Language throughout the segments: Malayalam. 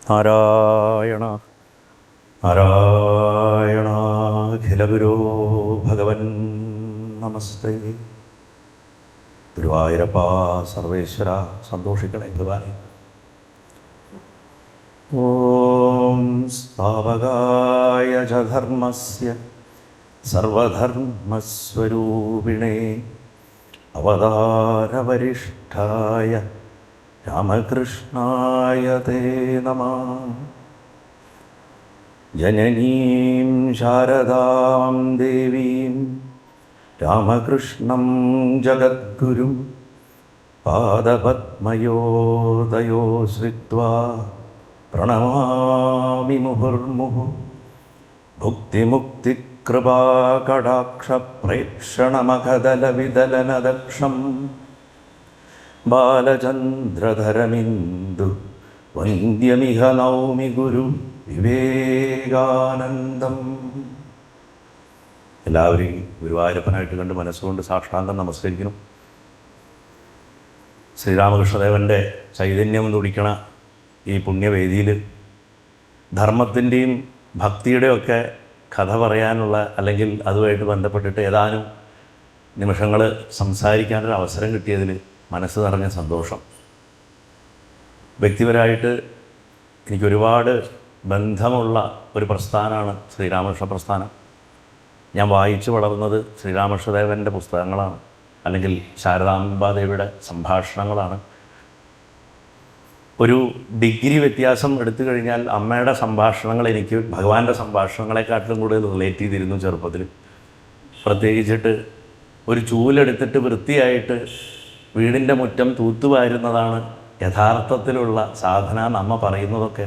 നാരായണ നാരായണാഖിലഗുരോ ഭഗവൻ നമസ്തേ. ഗുരുവായൂരപ്പ സർവേശ്വര സന്തോഷിക്കണേ ഭഗവാൻ. ഓം സ്ഥാപകായ ച ധർമ്മസ്യ സർവധർമ്മസ്വരൂപിണേ അവതാരവരിഷ്ഠായ രാമകൃഷ്ണായ തേ നമഃ. ജനനീം ശാരദാം ദേവീം രാമകൃഷ്ണം ജഗദ്ഗുരും പാദപദ്മയോദയോ ശ്രിത്വാ പ്രണമാമി മുഹുർമുഹു. ഭുക്തിമുക്തികൃപാകടാക്ഷപ്രേക്ഷണമഖദലവിദലനദക്ഷം ബാലചന്ദ്രധരമിന്ദു വന്ദ്യമിഹ നൗമി ഗുരു വിവേകാനന്ദം. എല്ലാവരെയും ഗുരുവായൂരപ്പനായിട്ട് കണ്ട് മനസ്സുകൊണ്ട് സാഷ്ടാംഗം നമസ്കരിക്കണം. ശ്രീരാമകൃഷ്ണദേവൻ്റെ ചൈതന്യം തുടിക്കണ ഈ പുണ്യവേദിയിൽ ധർമ്മത്തിൻ്റെയും ഭക്തിയുടെയൊക്കെ കഥ പറയാനുള്ള അല്ലെങ്കിൽ അതുമായിട്ട് ബന്ധപ്പെട്ടിട്ട് ഏതാനും നിമിഷങ്ങൾ സംസാരിക്കാനൊരു അവസരം കിട്ടിയതിൽ മനസ്സ് നിറഞ്ഞ സന്തോഷം. വ്യക്തിപരമായിട്ട് എനിക്കൊരുപാട് ബന്ധമുള്ള ഒരു പ്രസ്ഥാനമാണ് ശ്രീരാമകൃഷ്ണ പ്രസ്ഥാനം. ഞാൻ വായിച്ചു വളർന്നത് ശ്രീരാമകൃഷ്ണദേവൻ്റെ പുസ്തകങ്ങളാണ്, അല്ലെങ്കിൽ ശാരദാംബാദേവിയുടെ സംഭാഷണങ്ങളാണ്. ഒരു ഡിഗ്രി വ്യത്യാസം എടുത്തു കഴിഞ്ഞാൽ അമ്മയുടെ സംഭാഷണങ്ങൾ എനിക്ക് ഭഗവാന്റെ സംഭാഷണങ്ങളെക്കാട്ടിലും കൂടുതൽ റിലേറ്റ് ചെയ്തിരുന്നു ചെറുപ്പത്തിൽ. പ്രത്യേകിച്ചിട്ട് ഒരു ചൂലെടുത്തിട്ട് വൃത്തിയായിട്ട് വീടിൻ്റെ മുറ്റം തൂത്തുവാരുന്നതാണ് യഥാർത്ഥത്തിലുള്ള സാധന എന്ന് അമ്മ പറയുന്നതൊക്കെ,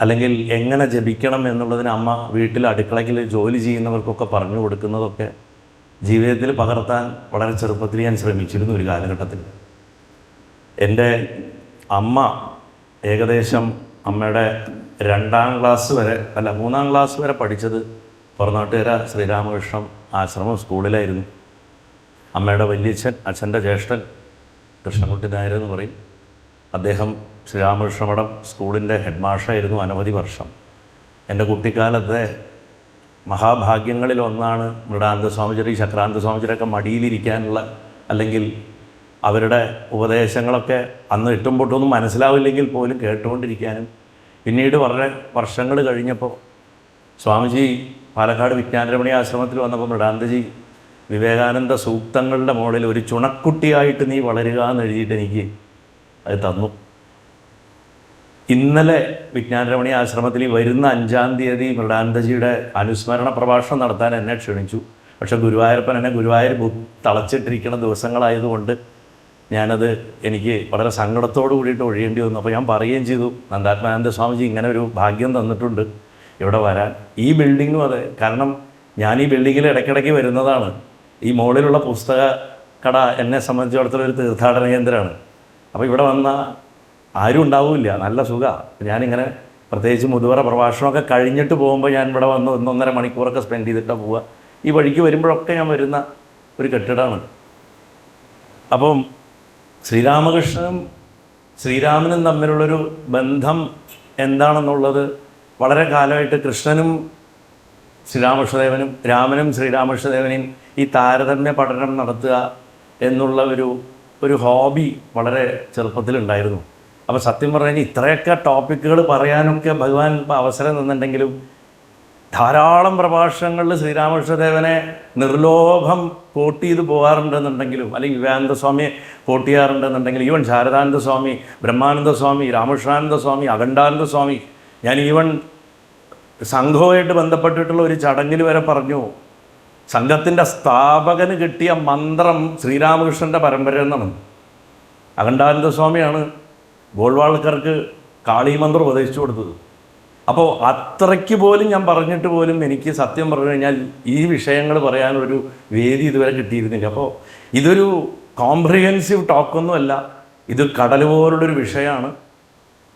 അല്ലെങ്കിൽ എങ്ങനെ ജപിക്കണം എന്നുള്ളതിന് അമ്മ വീട്ടിൽ അടുക്കളയിൽ ജോലി ചെയ്യുന്നവർക്കൊക്കെ പറഞ്ഞു കൊടുക്കുന്നതൊക്കെ ജീവിതത്തിൽ പകർത്താൻ വളരെ ചെറുപ്പത്തിൽ ഞാൻ ശ്രമിച്ചിരുന്നു ഒരു കാലഘട്ടത്തിൽ. എൻ്റെ അമ്മ ഏകദേശം അമ്മയുടെ 2ാം ക്ലാസ് വരെ 3ാം ക്ലാസ് വരെ പഠിച്ചത് പുറനാട്ടുകര ശ്രീരാമകൃഷ്ണ ആശ്രമം സ്കൂളിലായിരുന്നു. അമ്മയുടെ വല്യച്ഛൻ, അച്ഛൻ്റെ ജ്യേഷ്ഠൻ കൃഷ്ണൻകുട്ടി നായർ എന്ന് പറയും, അദ്ദേഹം ശ്രീരാമകൃഷ്ണ മഠം സ്കൂളിൻ്റെ ഹെഡ് മാഷായിരുന്നു അനവധി വർഷം. എൻ്റെ കുട്ടിക്കാലത്തെ മഹാഭാഗ്യങ്ങളിലൊന്നാണ് മൃഡാനന്ദ സ്വാമിജി, ചക്രാനന്ദ സ്വാമിജിയൊക്കെ മടിയിലിരിക്കാനുള്ള, അല്ലെങ്കിൽ അവരുടെ ഉപദേശങ്ങളൊക്കെ അന്ന് ഇട്ടും പൊട്ടൊന്നും മനസ്സിലാവില്ലെങ്കിൽ പോലും കേട്ടുകൊണ്ടിരിക്കാനും. പിന്നീട് വളരെ വർഷങ്ങൾ കഴിഞ്ഞപ്പോൾ സ്വാമിജി പാലക്കാട് വിജ്ഞാനരമണി ആശ്രമത്തിൽ വന്നപ്പോൾ മൃഡാനന്ദജി വിവേകാനന്ദ സൂക്തങ്ങളുടെ മുകളിൽ ഒരു ചുണക്കുട്ടിയായിട്ട് നീ വളരുക എന്ന് എഴുതിയിട്ട് എനിക്ക് അത് തന്നു. ഇന്നലെ വിജ്ഞാനരമണി ആശ്രമത്തിൽ വരുന്ന 5-ാം തീയതി മൃഡാനന്ദജിയുടെ അനുസ്മരണ പ്രഭാഷണം നടത്താൻ എന്നെ ക്ഷണിച്ചു. പക്ഷേ ഗുരുവായൂരപ്പൻ എന്നെ ഗുരുവായൂർ തളച്ചിട്ടിരിക്കുന്ന ദിവസങ്ങളായതുകൊണ്ട് ഞാനത് എനിക്ക് വളരെ സങ്കടത്തോടു കൂടിയിട്ട് ഒഴിയേണ്ടി വന്നു. അപ്പോൾ ഞാൻ പറയുകയും ചെയ്തു, നന്ദാത്മാനന്ദ സ്വാമിജി ഇങ്ങനെ ഒരു ഭാഗ്യം തന്നിട്ടുണ്ട് ഇവിടെ വരാൻ. ഈ ബിൽഡിങ്ങും അതെ, കാരണം ഞാൻ ഈ ബിൽഡിങ്ങിൽ ഇടയ്ക്കിടയ്ക്ക് വരുന്നതാണ്. ഈ മുകളിലുള്ള പുസ്തക കട എന്നെ സംബന്ധിച്ചിടത്തോളം ഒരു തീർത്ഥാടന കേന്ദ്രമാണ്. അപ്പോൾ ഇവിടെ വന്ന ആരും ഉണ്ടാവില്ല, നല്ല സുഖമാണ്. ഞാനിങ്ങനെ പ്രത്യേകിച്ച് മുതുവറ പ്രഭാഷണമൊക്കെ കഴിഞ്ഞിട്ട് പോകുമ്പോൾ ഞാൻ ഇവിടെ വന്ന് 1-1.5 മണിക്കൂറൊക്കെ സ്പെൻഡ് ചെയ്തിട്ടാണ് പോവുക. ഈ വഴിക്ക് വരുമ്പോഴൊക്കെ ഞാൻ വരുന്ന ഒരു കെട്ടിടമാണ്. അപ്പം ശ്രീരാമകൃഷ്ണനും ശ്രീരാമനും തമ്മിലുള്ളൊരു ബന്ധം എന്താണെന്നുള്ളത് വളരെ കാലമായിട്ട് കൃഷ്ണനും ശ്രീരാമകൃഷ്ണദേവനും രാമനും ശ്രീരാമകൃഷ്ണദേവനെയും ഈ താരതമ്യ പഠനം നടത്തുക എന്നുള്ള ഒരു ഹോബി വളരെ ചെറുപ്പത്തിലുണ്ടായിരുന്നു. അപ്പോൾ സത്യം പറഞ്ഞാൽ ഇത്രയൊക്കെ ടോപ്പിക്കുകൾ പറയാനൊക്കെ ഭഗവാൻ ഇപ്പോൾ അവസരം തന്നിട്ടുണ്ടെങ്കിലും ധാരാളം പ്രഭാഷണങ്ങളിൽ ശ്രീരാമകൃഷ്ണദേവനെ നിർലോഭം കോട്ട് ചെയ്ത് പോകാറുണ്ടെന്നുണ്ടെങ്കിലും, അല്ലെങ്കിൽ വിവേകാനന്ദ സ്വാമിയെ കോട്ട് ചെയ്യാറുണ്ടെന്നുണ്ടെങ്കിലും, ഈവൻ ശാരദാനന്ദ സ്വാമി, ബ്രഹ്മാനന്ദ സ്വാമി, രാമകൃഷ്ണാനന്ദ സ്വാമി, അഖണ്ഡാനന്ദ സ്വാമി, ഞാൻ ഈവൻ സംഘവുമായിട്ട് ബന്ധപ്പെട്ടിട്ടുള്ള ഒരു ചടങ്ങിൽ വരെ പറഞ്ഞു, സംഘത്തിൻ്റെ സ്ഥാപകന് കിട്ടിയ മന്ത്രം ശ്രീരാമകൃഷ്ണൻ്റെ പരമ്പര എന്നാണ്. അഖണ്ഡാനന്ദ സ്വാമിയാണ് ഗോൾവാൾക്കർക്ക് കാളിമന്ത്രം ഉപദേശിച്ചു കൊടുത്തത്. അപ്പോൾ അത്രയ്ക്ക് പോലും ഞാൻ പറഞ്ഞിട്ട് പോലും എനിക്ക് സത്യം പറഞ്ഞു കഴിഞ്ഞാൽ ഈ വിഷയങ്ങൾ പറയാനൊരു വേദി ഇതുവരെ കിട്ടിയിരുന്നില്ല. അപ്പോൾ ഇതൊരു കോംപ്രിഹെൻസീവ് ടോക്കൊന്നുമല്ല, ഇത് കടൽ പോലുള്ളൊരു വിഷയമാണ്.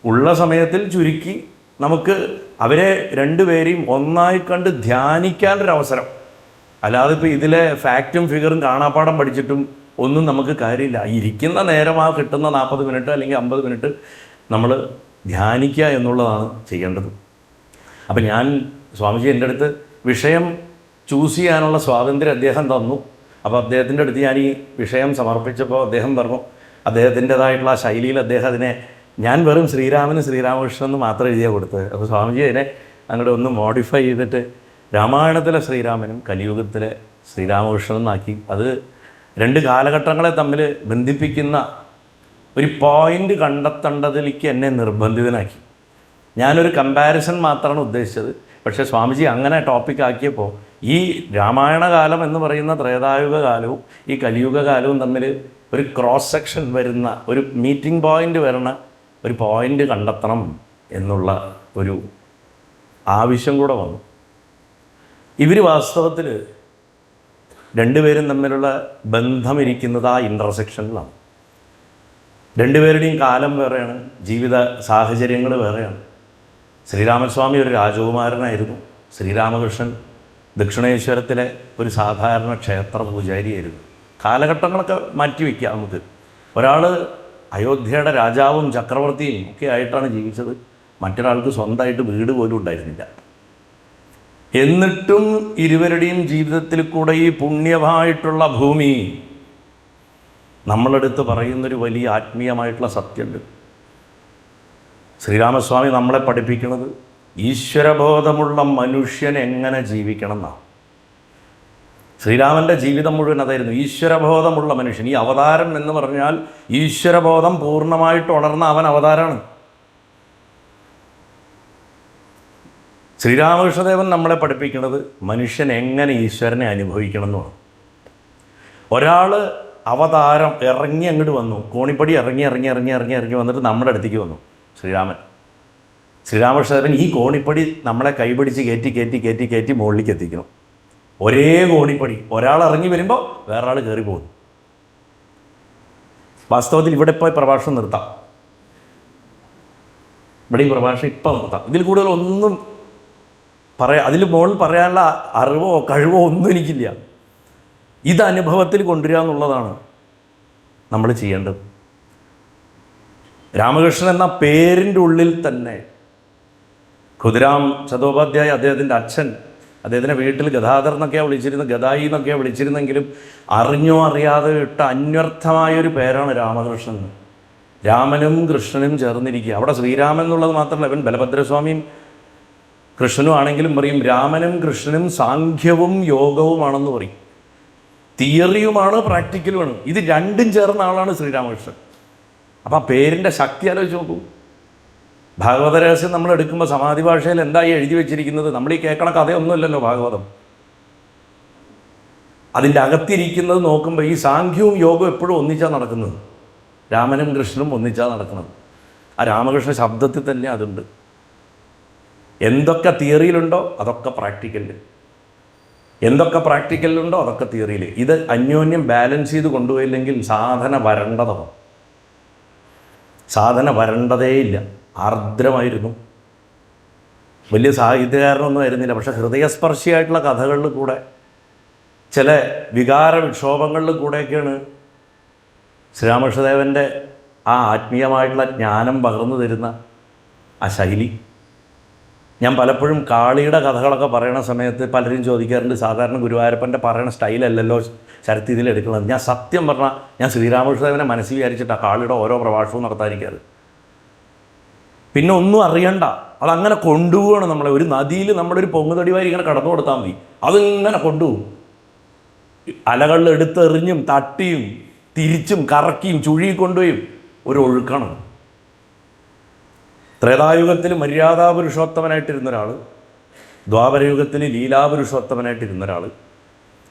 ഉള്ള സമയത്തിൽ ചുരുക്കി നമുക്ക് അവരെ രണ്ടുപേരെയും ഒന്നായി കണ്ട് ധ്യാനിക്കാനൊരവസരം. അല്ലാതെ ഇപ്പോൾ ഇതിലെ ഫാക്റ്റും ഫിഗറും കാണാപ്പാടം പഠിച്ചിട്ടും ഒന്നും നമുക്ക് കാര്യമില്ല. ഇരിക്കുന്ന നേരം ആ കിട്ടുന്ന 40 മിനിറ്റ് അല്ലെങ്കിൽ 50 മിനിറ്റ് നമ്മൾ ധ്യാനിക്കുക എന്നുള്ളതാണ് ചെയ്യേണ്ടത്. അപ്പം ഞാൻ സ്വാമിജി എൻ്റെ അടുത്ത് വിഷയം ചൂസ് ചെയ്യാനുള്ള സ്വാതന്ത്ര്യം അദ്ദേഹം തന്നു. അപ്പോൾ അദ്ദേഹത്തിൻ്റെ അടുത്ത് ഞാൻ ഈ വിഷയം സമർപ്പിച്ചപ്പോൾ അദ്ദേഹം പറഞ്ഞു, അദ്ദേഹത്തിൻ്റെതായിട്ടുള്ള ആ ശൈലിയിൽ അദ്ദേഹം അതിനെ, ഞാൻ വെറും ശ്രീരാമനും ശ്രീരാമകൃഷ്ണൻ എന്ന് മാത്രം എഴുതിയാൽ കൊടുത്തത്. അപ്പോൾ സ്വാമിജി അതിനെ അങ്ങോട്ട് ഒന്ന് മോഡിഫൈ ചെയ്തിട്ട് രാമായണത്തിലെ ശ്രീരാമനും കലിയുഗത്തിലെ ശ്രീരാമകൃഷ്ണൻ എന്നാക്കി. അത് രണ്ട് കാലഘട്ടങ്ങളെ തമ്മിൽ ബന്ധിപ്പിക്കുന്ന ഒരു പോയിൻ്റ് കണ്ടെത്തേണ്ടതിലേക്ക് എന്നെ നിർബന്ധിതനാക്കി. ഞാനൊരു കമ്പാരിസൺ മാത്രമാണ് ഉദ്ദേശിച്ചത്. പക്ഷേ സ്വാമിജി അങ്ങനെ ടോപ്പിക് ആക്കിയപ്പോൾ ഈ രാമായണ കാലം എന്ന് പറയുന്ന ത്രേതായുഗ കാലവും ഈ കലിയുഗ കാലവും തമ്മിൽ ഒരു ക്രോസ് സെക്ഷൻ വരുന്ന, ഒരു മീറ്റിംഗ് പോയിൻ്റ് വരണ ഒരു പോയിൻ്റ് കണ്ടെത്തണം എന്നുള്ള ഒരു ആവശ്യം കൂടെ വന്നു. ഇവർ വാസ്തവത്തിൽ രണ്ടുപേരും തമ്മിലുള്ള ബന്ധമിരിക്കുന്നത് ആ ഇൻ്റർസെക്ഷനിലാണ്. രണ്ടുപേരുടെയും കാലം വേറെയാണ്, ജീവിത സാഹചര്യങ്ങൾ വേറെയാണ്. ശ്രീരാമസ്വാമി ഒരു രാജകുമാരനായിരുന്നു. ശ്രീരാമകൃഷ്ണൻ ദക്ഷിണേശ്വരത്തിലെ ഒരു സാധാരണ ക്ഷേത്ര പൂജാരിയായിരുന്നു. കാലഘട്ടങ്ങളൊക്കെ മാറ്റി വയ്ക്കുക നമുക്ക്. ഒരാൾ അയോധ്യയുടെ രാജാവും ചക്രവർത്തിയും ഒക്കെ ആയിട്ടാണ് ജീവിച്ചത്. മറ്റൊരാൾക്ക് സ്വന്തമായിട്ട് വീട് പോലും ഉണ്ടായിരുന്നില്ല. എന്നിട്ടും ഇരുവരുടെയും ജീവിതത്തിൽ കൂടെ ഈ പുണ്യമായിട്ടുള്ള ഭൂമി നമ്മളെടുത്ത് പറയുന്നൊരു വലിയ ആത്മീയമായിട്ടുള്ള സത്യമുണ്ട്. ശ്രീരാമസ്വാമി നമ്മളെ പഠിപ്പിക്കുന്നത് ഈശ്വരബോധമുള്ള മനുഷ്യൻ എങ്ങനെ ജീവിക്കണം എന്നാണ്. ശ്രീരാമൻ്റെ ജീവിതം മുഴുവൻ അതായിരുന്നു, ഈശ്വരബോധമുള്ള മനുഷ്യൻ. ഈ അവതാരം എന്ന് പറഞ്ഞാൽ ഈശ്വരബോധം പൂർണ്ണമായിട്ട് ഉണർന്ന അവൻ അവതാരമാണ്. ശ്രീരാമകൃഷ്ണദേവൻ നമ്മളെ പഠിപ്പിക്കുന്നത് മനുഷ്യൻ എങ്ങനെ ഈശ്വരനെ അനുഭവിക്കണം എന്നാണ്. ഒരാൾ അവതാരം ഇറങ്ങി അങ്ങോട്ട് വന്നു, കോണിപ്പടി ഇറങ്ങി വന്നിട്ട് നമ്മുടെ അടുത്തേക്ക് വന്നു ശ്രീരാമകൃഷ്ണദേവൻ. ഈ കോണിപ്പടി നമ്മളെ കൈപിടിച്ച് കയറ്റി മുകളിലേക്ക് എത്തിക്കണം. ഒരേ കോണിപ്പടി, ഒരാൾ ഇറങ്ങി വരുമ്പോൾ വേറൊരാൾ കയറി പോകുന്നു. വാസ്തവത്തിൽ ഇവിടെ ഇപ്പോൾ പ്രഭാഷണം നിർത്താം, ഇവിടെ ഈ പ്രഭാഷണം ഇപ്പം നിർത്താം. ഇതിൽ കൂടുതൽ ഒന്നും അതിൽ മുകളിൽ പറയാനുള്ള അറിവോ കഴിവോ ഒന്നും എനിക്കില്ല. ഇത് അനുഭവത്തിൽ കൊണ്ടുവരിക എന്നുള്ളതാണ് നമ്മൾ ചെയ്യേണ്ടത്. രാമകൃഷ്ണൻ എന്ന പേരിൻ്റെ ഉള്ളിൽ തന്നെ ഖുദിരാം ചതോപാധ്യായ അദ്ദേഹത്തിൻ്റെ അച്ഛൻ, അദ്ദേഹത്തിൻ്റെ വീട്ടിൽ ഗദാധർ എന്നൊക്കെയാണ് വിളിച്ചിരുന്നത്, ഗദായി എന്നൊക്കെയാണ് വിളിച്ചിരുന്നെങ്കിലും അറിഞ്ഞോ അറിയാതെ ഇട്ട അന്വർത്ഥമായൊരു പേരാണ് രാമകൃഷ്ണൻ. രാമനും കൃഷ്ണനും ചേർന്നിരിക്കുക. അവിടെ ശ്രീരാമൻ എന്നുള്ളത് മാത്രമല്ല, ഇവൻ ബലഭദ്രസ്വാമിയും കൃഷ്ണനും ആണെങ്കിലും പറയും രാമനും കൃഷ്ണനും സാഖ്യവും യോഗവുമാണെന്ന് പറയും. തിയറിയുമാണ്, പ്രാക്ടിക്കലുമാണ്. ഇത് രണ്ടും ചേർന്ന ആളാണ് ശ്രീരാമകൃഷ്ണൻ. അപ്പം ആ പേരിൻ്റെ ശക്തി ആലോചിച്ച് നോക്കൂ. ഭാഗവത രഹസ്യം നമ്മൾ എടുക്കുമ്പോൾ സമാധി ഭാഷയിൽ എന്തായി എഴുതി വെച്ചിരിക്കുന്നത്? നമ്മൾ ഈ കേൾക്കണ കഥയൊന്നുമില്ലല്ലോ ഭാഗവതം. അതിൻ്റെ അകത്തിരിക്കുന്നത് നോക്കുമ്പോൾ ഈ സാഖ്യവും യോഗവും എപ്പോഴും ഒന്നിച്ചാണ് നടക്കുന്നത്. രാമനും കൃഷ്ണനും ഒന്നിച്ചാണ് നടക്കുന്നത്. ആ രാമകൃഷ്ണ ശബ്ദത്തിൽ തന്നെ അതുണ്ട്. എന്തൊക്കെ തിയറിയിലുണ്ടോ അതൊക്കെ പ്രാക്ടിക്കലിൽ, എന്തൊക്കെ പ്രാക്ടിക്കലിലുണ്ടോ അതൊക്കെ തിയറിയിൽ. ഇത് അന്യോന്യം ബാലൻസ് ചെയ്ത് കൊണ്ടുപോയില്ലെങ്കിൽ സാധന വരണ്ടതാവും. സാധന വരണ്ടതേയില്ല, ആർദ്രമായിരുന്നു. വലിയ സാഹിത്യകാരനൊന്നും ആയിരുന്നില്ല, പക്ഷെ ഹൃദയസ്പർശിയായിട്ടുള്ള കഥകളിൽ കൂടെ, ചില വികാര വിക്ഷോഭങ്ങളിൽ കൂടെയൊക്കെയാണ് ശ്രീരാമകൃഷ്ണദേവൻ്റെ ആ ആത്മീയമായിട്ടുള്ള ജ്ഞാനം പകർന്നു തരുന്ന ആ ശൈലി. ഞാൻ പലപ്പോഴും കാളിയുടെ കഥകളൊക്കെ പറയുന്ന സമയത്ത് പലരും ചോദിക്കാറുണ്ട്, സാധാരണ ഗുരുവായൂരപ്പൻ്റെ പറയുന്ന സ്റ്റൈലല്ലല്ലോ ശരത്ത് ഇതിൽ എടുക്കുന്നത്. ഞാൻ സത്യം പറഞ്ഞാൽ ഞാൻ ശ്രീരാമകൃഷ്ണദേവനെ മനസ്സിൽ വിചാരിച്ചിട്ടാണ് കാളിയുടെ ഓരോ പ്രഭാഷണവും നടത്താതിരിക്കാറ്. പിന്നെ ഒന്നും അറിയണ്ട, അതങ്ങനെ കൊണ്ടുപോവാണ് നമ്മളെ. ഒരു നദിയിൽ നമ്മുടെ ഒരു പൊങ്ങുതടിവാരി ഇങ്ങനെ കടന്നു കൊടുത്താൽ മതി, അതിങ്ങനെ കൊണ്ടുപോകും. അലകളിൽ എടുത്തെറിഞ്ഞും തട്ടിയും തിരിച്ചും കറക്കിയും ചുഴി കൊണ്ടുപോയും ഒരു ഒഴുക്കാണ്. ത്രേതായുഗത്തിൽ മര്യാദാപുരുഷോത്തമനായിട്ടിരുന്ന ഒരാൾ, ദ്വാപരയുഗത്തിൽ ലീലാപുരുഷോത്തമനായിട്ടിരുന്ന ഒരാൾ.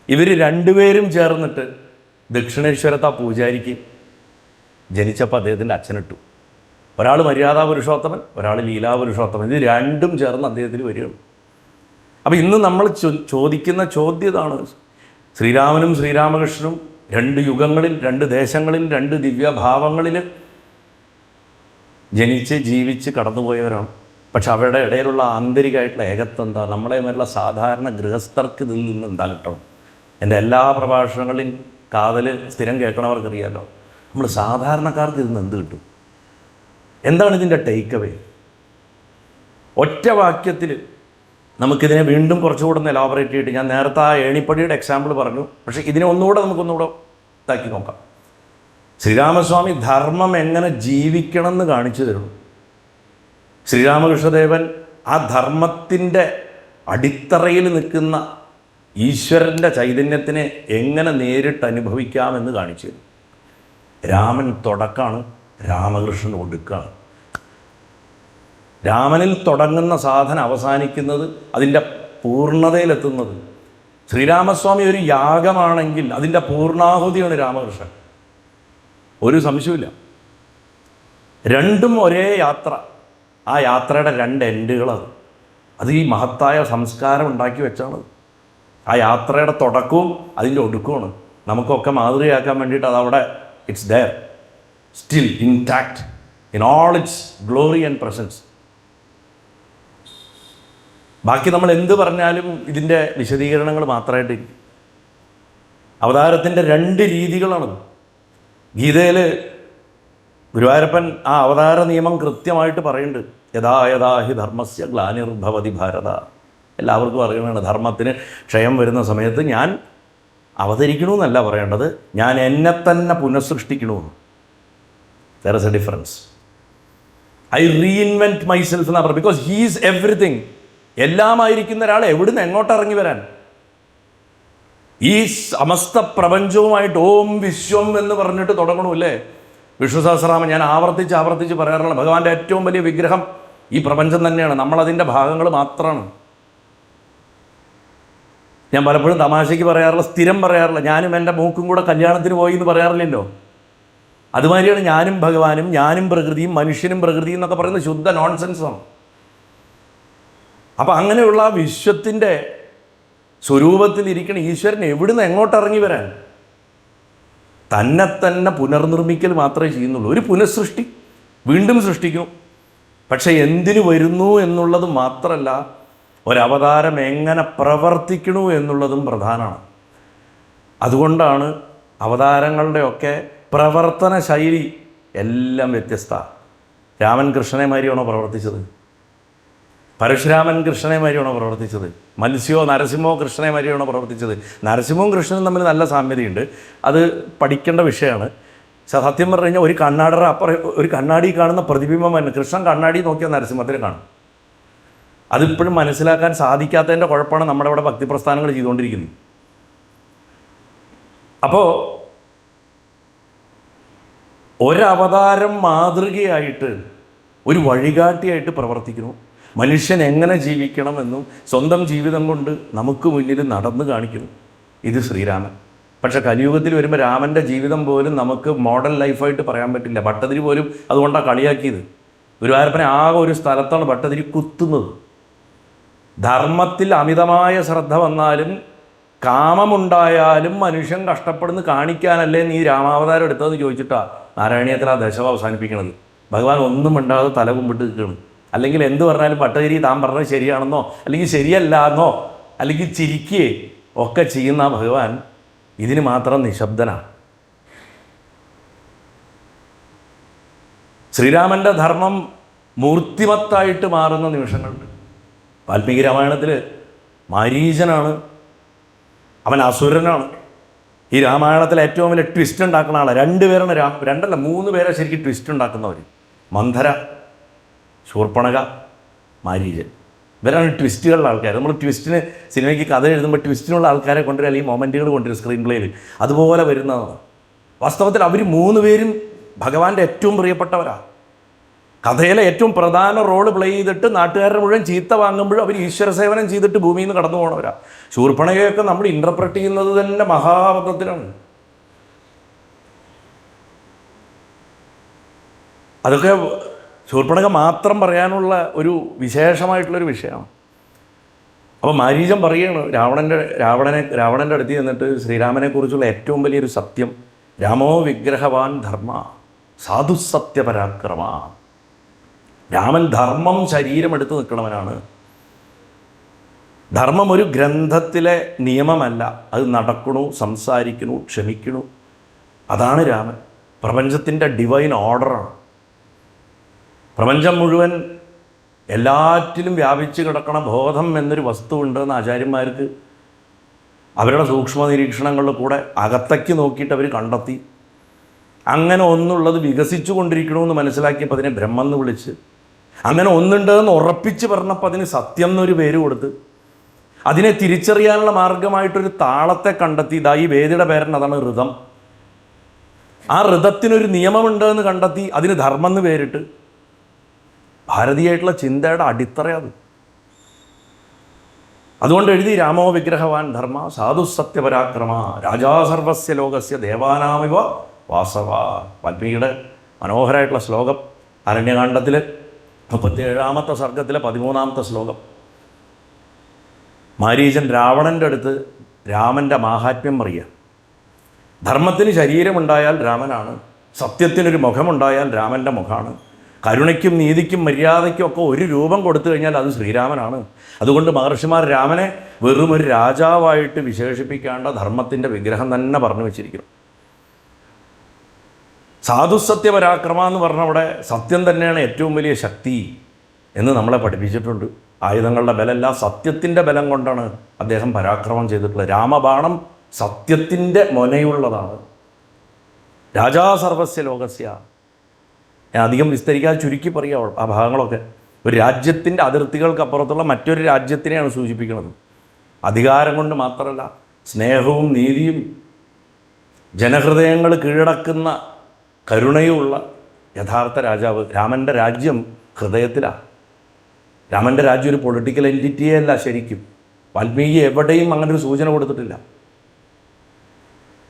ഇവർ രണ്ടുപേരും ചേർന്നിട്ട് ദക്ഷിണേശ്വരത്തെ പൂജാരിക്ക് ജനിച്ചപ്പോൾ അദ്ദേഹത്തിൻ്റെ അച്ഛനിട്ടു. ഒരാൾ മര്യാദാപുരുഷോത്തമൻ, ഒരാൾ ലീലാപുരുഷോത്തമൻ. ഇത് രണ്ടും ചേർന്ന് അദ്ദേഹത്തിന് വരികയാണ്. അപ്പോൾ ഇന്ന് നമ്മൾ ചോദിക്കുന്ന ചോദ്യം ഇതാണ്. ശ്രീരാമനും ശ്രീരാമകൃഷ്ണനും രണ്ട് യുഗങ്ങളിൽ, രണ്ട് ദേശങ്ങളിൽ, രണ്ട് ദിവ്യഭാവങ്ങളിൽ ജനിച്ച് ജീവിച്ച് കടന്നുപോയവരാണ്. പക്ഷെ അവരുടെ ഇടയിലുള്ള ആന്തരികമായിട്ടുള്ള ഏകത്വം എന്താ? നമ്മളെ മേലുള്ള സാധാരണ ഗൃഹസ്ഥർക്ക് ഇതിൽ നിന്ന് എന്താ കിട്ടണം? എൻ്റെ എല്ലാ പ്രഭാഷണങ്ങളിലും കാതൽ സ്ഥിരം കേൾക്കണവർക്കറിയാമല്ലോ, നമ്മൾ സാധാരണക്കാർക്ക് ഇതിൽ നിന്ന് എന്ത് കിട്ടും? എന്താണ് ഇതിൻ്റെ ടേക്ക് അവേ? ഒറ്റ വാക്യത്തിൽ നമുക്കിതിനെ വീണ്ടും കുറച്ചുകൂടെ ഒന്ന് എലാബറേറ്റ് ചെയ്തിട്ട്, ഞാൻ നേരത്തെ ആ ഏണിപ്പടിയുടെ എക്സാമ്പിൾ പറഞ്ഞു, പക്ഷേ ഇതിനെ നമുക്കൊന്നുകൂടെ ഇതാക്കി നോക്കാം. ശ്രീരാമസ്വാമി ധർമ്മം എങ്ങനെ ജീവിക്കണം എന്ന് കാണിച്ചു തരുന്നു. ശ്രീരാമകൃഷ്ണദേവൻ ആ ധർമ്മത്തിൻ്റെ അടിത്തറയിൽ നിൽക്കുന്ന ഈശ്വരൻ്റെ ചൈതന്യത്തിനെ എങ്ങനെ നേരിട്ട് അനുഭവിക്കാമെന്ന് കാണിച്ചു തരും. രാമൻ തുടക്കമാണ്, രാമകൃഷ്ണൻ ഒടുക്കാണ്. രാമനിൽ തുടങ്ങുന്ന സാധന അവസാനിക്കുന്നത്, അതിൻ്റെ പൂർണ്ണതയിലെത്തുന്നത്. ശ്രീരാമസ്വാമി ഒരു യാഗമാണെങ്കിൽ അതിൻ്റെ പൂർണ്ണാഹുതിയാണ് രാമകൃഷ്ണൻ. ഒരു സംശയമില്ല. രണ്ടും ഒരേ യാത്ര. ആ യാത്രയുടെ രണ്ട് എൻഡുകളത്. അത് ഈ മഹത്തായ സംസ്കാരം ഉണ്ടാക്കി വെച്ചാണ്. ആ യാത്രയുടെ തുടക്കവും അതിൻ്റെ ഒടുക്കമാണ്. നമുക്കൊക്കെ മാതൃകയാക്കാൻ വേണ്ടിയിട്ട് അതവിടെ it's there, still intact in all its glory and presence. ബാക്കി നമ്മൾ എന്ത് പറഞ്ഞാലും ഇതിൻ്റെ വിശദീകരണങ്ങൾ മാത്രമായിട്ടിരിക്കും. അവതാരത്തിൻ്റെ രണ്ട് രീതികളാണ്. ഗീതയിൽ ഗുരുവായൂരപ്പൻ ആ അവതാര നിയമം കൃത്യമായിട്ട് പറയുന്നുണ്ട്. യഥാ യഥാ ഹി ധർമ്മസ്യ ഗ്ലാനിർഭവതി ഭാരത. എല്ലാവർക്കും അറിയണതാണ്, ധർമ്മത്തിന് ക്ഷയം വരുന്ന സമയത്ത് ഞാൻ അവതരിക്കണമെന്നല്ല പറയേണ്ടത്, ഞാൻ എന്നെ തന്നെ പുനഃസൃഷ്ടിക്കണമെന്ന്. There is a difference. I reinvent myself എന്നാണ് പറയുന്നത്. Because he is everything. എല്ലാമായിരിക്കുന്ന ഒരാൾ എവിടുന്ന് എങ്ങോട്ട് ഇറങ്ങി വരാൻ? ഈ സമസ്ത പ്രപഞ്ചവുമായിട്ട് ഓം വിശ്വം എന്ന് പറഞ്ഞിട്ട് തുടങ്ങണമല്ലേ വിഷ്ണു സഹസ്രനാമം. ഞാൻ ആവർത്തിച്ച് പറയാറുള്ള ഭഗവാന്റെ ഏറ്റവും വലിയ വിഗ്രഹം ഈ പ്രപഞ്ചം തന്നെയാണ്. നമ്മളതിൻ്റെ ഭാഗങ്ങൾ മാത്രമാണ്. ഞാൻ പലപ്പോഴും തമാശയ്ക്ക് പറയാറില്ല, സ്ഥിരം പറയാറില്ല, ഞാനും എൻ്റെ മൂക്കും കൂടെ കല്യാണത്തിന് പോയി എന്ന് പറയാറില്ലല്ലോ. അതുമാതിരിയാണ് ഞാനും ഭഗവാനും, ഞാനും പ്രകൃതിയും, മനുഷ്യനും പ്രകൃതിയും എന്നൊക്കെ പറയുന്നത് ശുദ്ധ നോൺസെൻസാണ്. അപ്പം അങ്ങനെയുള്ള വിശ്വത്തിൻ്റെ സ്വരൂപത്തിലിരിക്കുന്ന ഈശ്വരൻ എവിടുന്ന് എങ്ങോട്ട് ഇറങ്ങി വരാൻ? തന്നെ പുനർനിർമ്മിക്കൽ മാത്രമേ ചെയ്യുന്നുള്ളൂ. ഒരു പുനഃസൃഷ്ടി, വീണ്ടും സൃഷ്ടിക്കും. പക്ഷെ എന്തിനു വരുന്നു എന്നുള്ളത് മാത്രമല്ല, ഒരവതാരം എങ്ങനെ പ്രവർത്തിക്കണു എന്നുള്ളതും പ്രധാനമാണ്. അതുകൊണ്ടാണ് അവതാരങ്ങളുടെയൊക്കെ പ്രവർത്തന ശൈലി എല്ലാം വ്യത്യസ്ത. രാമൻ കൃഷ്ണനെ മാതിരിയാണോ പ്രവർത്തിച്ചത്? പരശുരാമൻ കൃഷ്ണനെ മാതിരിയാണോ പ്രവർത്തിച്ചത്? മത്സ്യമോ നരസിംഹമോ കൃഷ്ണനെ മാതിരിയാണോ പ്രവർത്തിച്ചത്? നരസിംഹവും കൃഷ്ണനും തമ്മിൽ നല്ല സാമ്യതയുണ്ട്. അത് പഠിക്കേണ്ട വിഷയമാണ്. സത്യം പറഞ്ഞു കഴിഞ്ഞാൽ ഒരു കണ്ണാടി കാണുന്ന പ്രതിബിംബം തന്നെ. കൃഷ്ണൻ കണ്ണാടി നോക്കിയാൽ നരസിംഹത്തിനെ കാണും. അതിപ്പോഴും മനസ്സിലാക്കാൻ സാധിക്കാത്തതിൻ്റെ കുഴപ്പമാണ് നമ്മുടെ ഇവിടെ ഭക്തിപ്രസ്ഥാനങ്ങൾ ചെയ്തുകൊണ്ടിരിക്കുന്നത്. അപ്പോൾ ഒരവതാരം മാതൃകയായിട്ട്, ഒരു വഴികാട്ടിയായിട്ട് പ്രവർത്തിക്കുന്നു. മനുഷ്യൻ എങ്ങനെ ജീവിക്കണമെന്നും സ്വന്തം ജീവിതം കൊണ്ട് നമുക്ക് മുന്നിൽ നടന്നു കാണിക്കുന്നു. ഇത് ശ്രീരാമൻ. പക്ഷെ കലിയുഗത്തിൽ വരുമ്പോൾ രാമൻ്റെ ജീവിതം പോലും നമുക്ക് മോഡൽ ലൈഫായിട്ട് പറയാൻ പറ്റില്ല. ഭട്ടതിരി പോലും അതുകൊണ്ടാണ് കളിയാക്കിയത്. ഗുരുവായൂരപ്പനെ ആകെ ഒരു സ്ഥലത്താണ് ഭട്ടതിരി കുത്തുന്നത്. ധർമ്മത്തിൽ അമിതമായ ശ്രദ്ധ വന്നാലും കാമമുണ്ടായാലും മനുഷ്യൻ കഷ്ടപ്പെടുന്നു കാണിക്കാനല്ലേ നീ രാമാവതാരം എടുത്തതെന്ന് ചോദിച്ചിട്ടാണ് നാരായണീയത്തിൽ ആ ദശകം അവസാനിപ്പിക്കണത്. ഭഗവാൻ ഒന്നും മിണ്ടാതെ തല കുമ്പിട്ട് നിൽക്കുകയാണ്. അല്ലെങ്കിൽ എന്ത് പറഞ്ഞാലും ഭട്ടതിരി താൻ പറഞ്ഞത് ശരിയാണെന്നോ അല്ലെങ്കിൽ ശരിയല്ല എന്നോ അല്ലെങ്കിൽ ചിരിക്കുകയെ ഒക്കെ ചെയ്യുന്ന ഭഗവാൻ ഇതിന് മാത്രം നിശബ്ദനാണ്. ശ്രീരാമൻ്റെ ധർമ്മം മൂർത്തിമത്തായിട്ട് മാറുന്ന നിമിഷങ്ങളുണ്ട്. വാൽമീകി രാമായണത്തിൽ മാരീചനാണ്, അവൻ അസുരനാണ്. ഈ രാമായണത്തിൽ ഏറ്റവും വലിയ ട്വിസ്റ്റ് ഉണ്ടാക്കുന്ന ആളാണ്. രണ്ടല്ല 3 പേരെ ശരിക്കും ട്വിസ്റ്റ് ഉണ്ടാക്കുന്നവർ. മന്ധര, ശൂർപ്പണക, മാരീചൻ. ഇവരാണ് ട്വിസ്റ്റുകളുടെ ആൾക്കാർ. നമ്മൾ ട്വിസ്റ്റിന് സിനിമയ്ക്ക് കഥ എഴുതുമ്പോൾ ട്വിസ്റ്റിനുള്ള ആൾക്കാരെ കൊണ്ടുവരും, അല്ലെങ്കിൽ മൊമെൻറ്റുകൾ കൊണ്ടുവരും സ്ക്രീൻ പ്ലേയിൽ. അതുപോലെ വരുന്നതാണ്. വാസ്തവത്തിൽ അവർ 3 പേരും ഭഗവാന്റെ ഏറ്റവും പ്രിയപ്പെട്ടവരാണ്. കഥയിലെ ഏറ്റവും പ്രധാന റോള് പ്ലേ ചെയ്തിട്ട് നാട്ടുകാരുടെ മുഴുവൻ ചീത്ത വാങ്ങുമ്പോഴും അവർ ഈശ്വര സേവനം ചെയ്തിട്ട് ഭൂമിയിൽ നിന്ന് കടന്നു പോകണവരാണ്. ശൂർപ്പണകയൊക്കെ നമ്മൾ ഇൻ്റർപ്രറ്റ് ചെയ്യുന്നത് തന്നെ മഹാബദ്ധത്തിലാണ്. അതൊക്കെ ശൂർപ്പണക മാത്രം പറയാനുള്ള ഒരു വിശേഷമായിട്ടുള്ളൊരു വിഷയമാണ്. അപ്പോൾ മാരീചൻ പറയുകയാണ് രാവണൻ്റെ അടുത്ത് ചെന്നിട്ട് ശ്രീരാമനെക്കുറിച്ചുള്ള ഏറ്റവും വലിയൊരു സത്യം, രാമോ വിഗ്രഹവാൻ ധർമ്മ സാധുസത്യപരാക്രമ. രാമൻ ധർമ്മം ശരീരമെടുത്ത് നിൽക്കണവനാണ്. ധർമ്മം ഒരു ഗ്രന്ഥത്തിലെ നിയമമല്ല, അത് നടക്കണു, സംസാരിക്കണു, ക്ഷമിക്കണു. അതാണ് രാമൻ. പ്രപഞ്ചത്തിൻ്റെ ഡിവൈൻ ഓർഡറാണ്. പ്രപഞ്ചം മുഴുവൻ എല്ലാറ്റിലും വ്യാപിച്ചു കിടക്കണ ബോധം എന്നൊരു വസ്തു ഉണ്ടെന്ന് ആചാര്യന്മാർക്ക് അവരുടെ സൂക്ഷ്മ നിരീക്ഷണങ്ങളിൽ കൂടെ അകത്തേക്ക് നോക്കിയിട്ട് അവർ കണ്ടെത്തി. അങ്ങനെ ഒന്നുള്ളത് വികസിച്ചു കൊണ്ടിരിക്കണമെന്ന് മനസ്സിലാക്കിയപ്പോൾ അതിനെ ബ്രഹ്മം എന്ന് വിളിച്ച്, അങ്ങനെ ഒന്നുണ്ടെന്ന് ഉറപ്പിച്ച് പറഞ്ഞപ്പോൾ അതിന് സത്യം എന്നൊരു പേര് കൊടുത്ത്, അതിനെ തിരിച്ചറിയാനുള്ള മാർഗമായിട്ടൊരു താളത്തെ കണ്ടെത്തി. ഇതാ ഈ വേദിയുടെ പേരൻ, അതാണ് ഋതം. ആ ഋതത്തിനൊരു നിയമമുണ്ടെന്ന് കണ്ടെത്തി, അതിന് ധർമ്മം എന്ന് പേരിട്ട്. ഭാരതീയമായിട്ടുള്ള ചിന്തയുടെ അടിത്തറയത്. അതുകൊണ്ട് എഴുതി രാമോ വിഗ്രഹവാൻ ധർമ്മ സാധു സത്യപരാക്രമ രാജാ സർവസ്യ ലോകസ്യ ദേവാനാമിവ വാസവ. വാൽമീകിയുടെ മനോഹരമായിട്ടുള്ള ശ്ലോകം അരണ്യകാണ്ഡത്തിൽ 37ാമത്തെ സർഗത്തിലെ 13ാമത്തെ ശ്ലോകം. മാരീചൻ രാവണൻ്റെ അടുത്ത് രാമൻ്റെ മാഹാത്മ്യം പറയുക. ധർമ്മത്തിന് ശരീരമുണ്ടായാൽ രാമനാണ്, സത്യത്തിനൊരു മുഖമുണ്ടായാൽ രാമൻ്റെ മുഖമാണ്, കരുണയ്ക്കും നീതിക്കും മര്യാദയ്ക്കും ഒക്കെ ഒരു രൂപം കൊടുത്തു കഴിഞ്ഞാൽ അത് ശ്രീരാമനാണ്. അതുകൊണ്ട് മഹർഷിമാർ രാമനെ വെറും ഒരു രാജാവായിട്ട് വിശേഷിപ്പിക്കേണ്ട ധർമ്മത്തിൻ്റെ വിഗ്രഹം തന്നെ പറഞ്ഞു വെച്ചിരിക്കുന്നു. സാധുസത്യപരാക്രമ എന്ന് പറഞ്ഞ അവിടെ സത്യം തന്നെയാണ് ഏറ്റവും വലിയ ശക്തി എന്ന് നമ്മളെ പഠിപ്പിച്ചിട്ടുണ്ട്. ആയുധങ്ങളുടെ ബലമല്ല, സത്യത്തിൻ്റെ ബലം കൊണ്ടാണ് അദ്ദേഹം പരാക്രമം ചെയ്തിട്ടുള്ളത്. രാമബാണം സത്യത്തിൻ്റെ മൊനയുള്ളതാണ്. രാജാ സർവസ്യ ലോകസ്യ. ഞാൻ അധികം വിസ്തരിക്കാതെ ചുരുക്കി പറയാം ആ ഭാഗങ്ങളൊക്കെ. ഒരു രാജ്യത്തിൻ്റെ അതിർത്തികൾക്കപ്പുറത്തുള്ള മറ്റൊരു രാജ്യത്തിനെയാണ് സൂചിപ്പിക്കുന്നത്. അധികാരം കൊണ്ട് മാത്രമല്ല, സ്നേഹവും നീതിയും ജനഹൃദയങ്ങൾ കീഴടക്കുന്ന കരുണയുമുള്ള യഥാർത്ഥ രാജാവ്. രാമൻ്റെ രാജ്യം ഹൃദയത്തിലാണ്. രാമൻ്റെ രാജ്യം ഒരു പൊളിറ്റിക്കൽ എൻറ്റിറ്റിയേ അല്ല ശരിക്കും. വാൽമീകി എവിടെയും അങ്ങനെ ഒരു സൂചന കൊടുത്തിട്ടില്ല.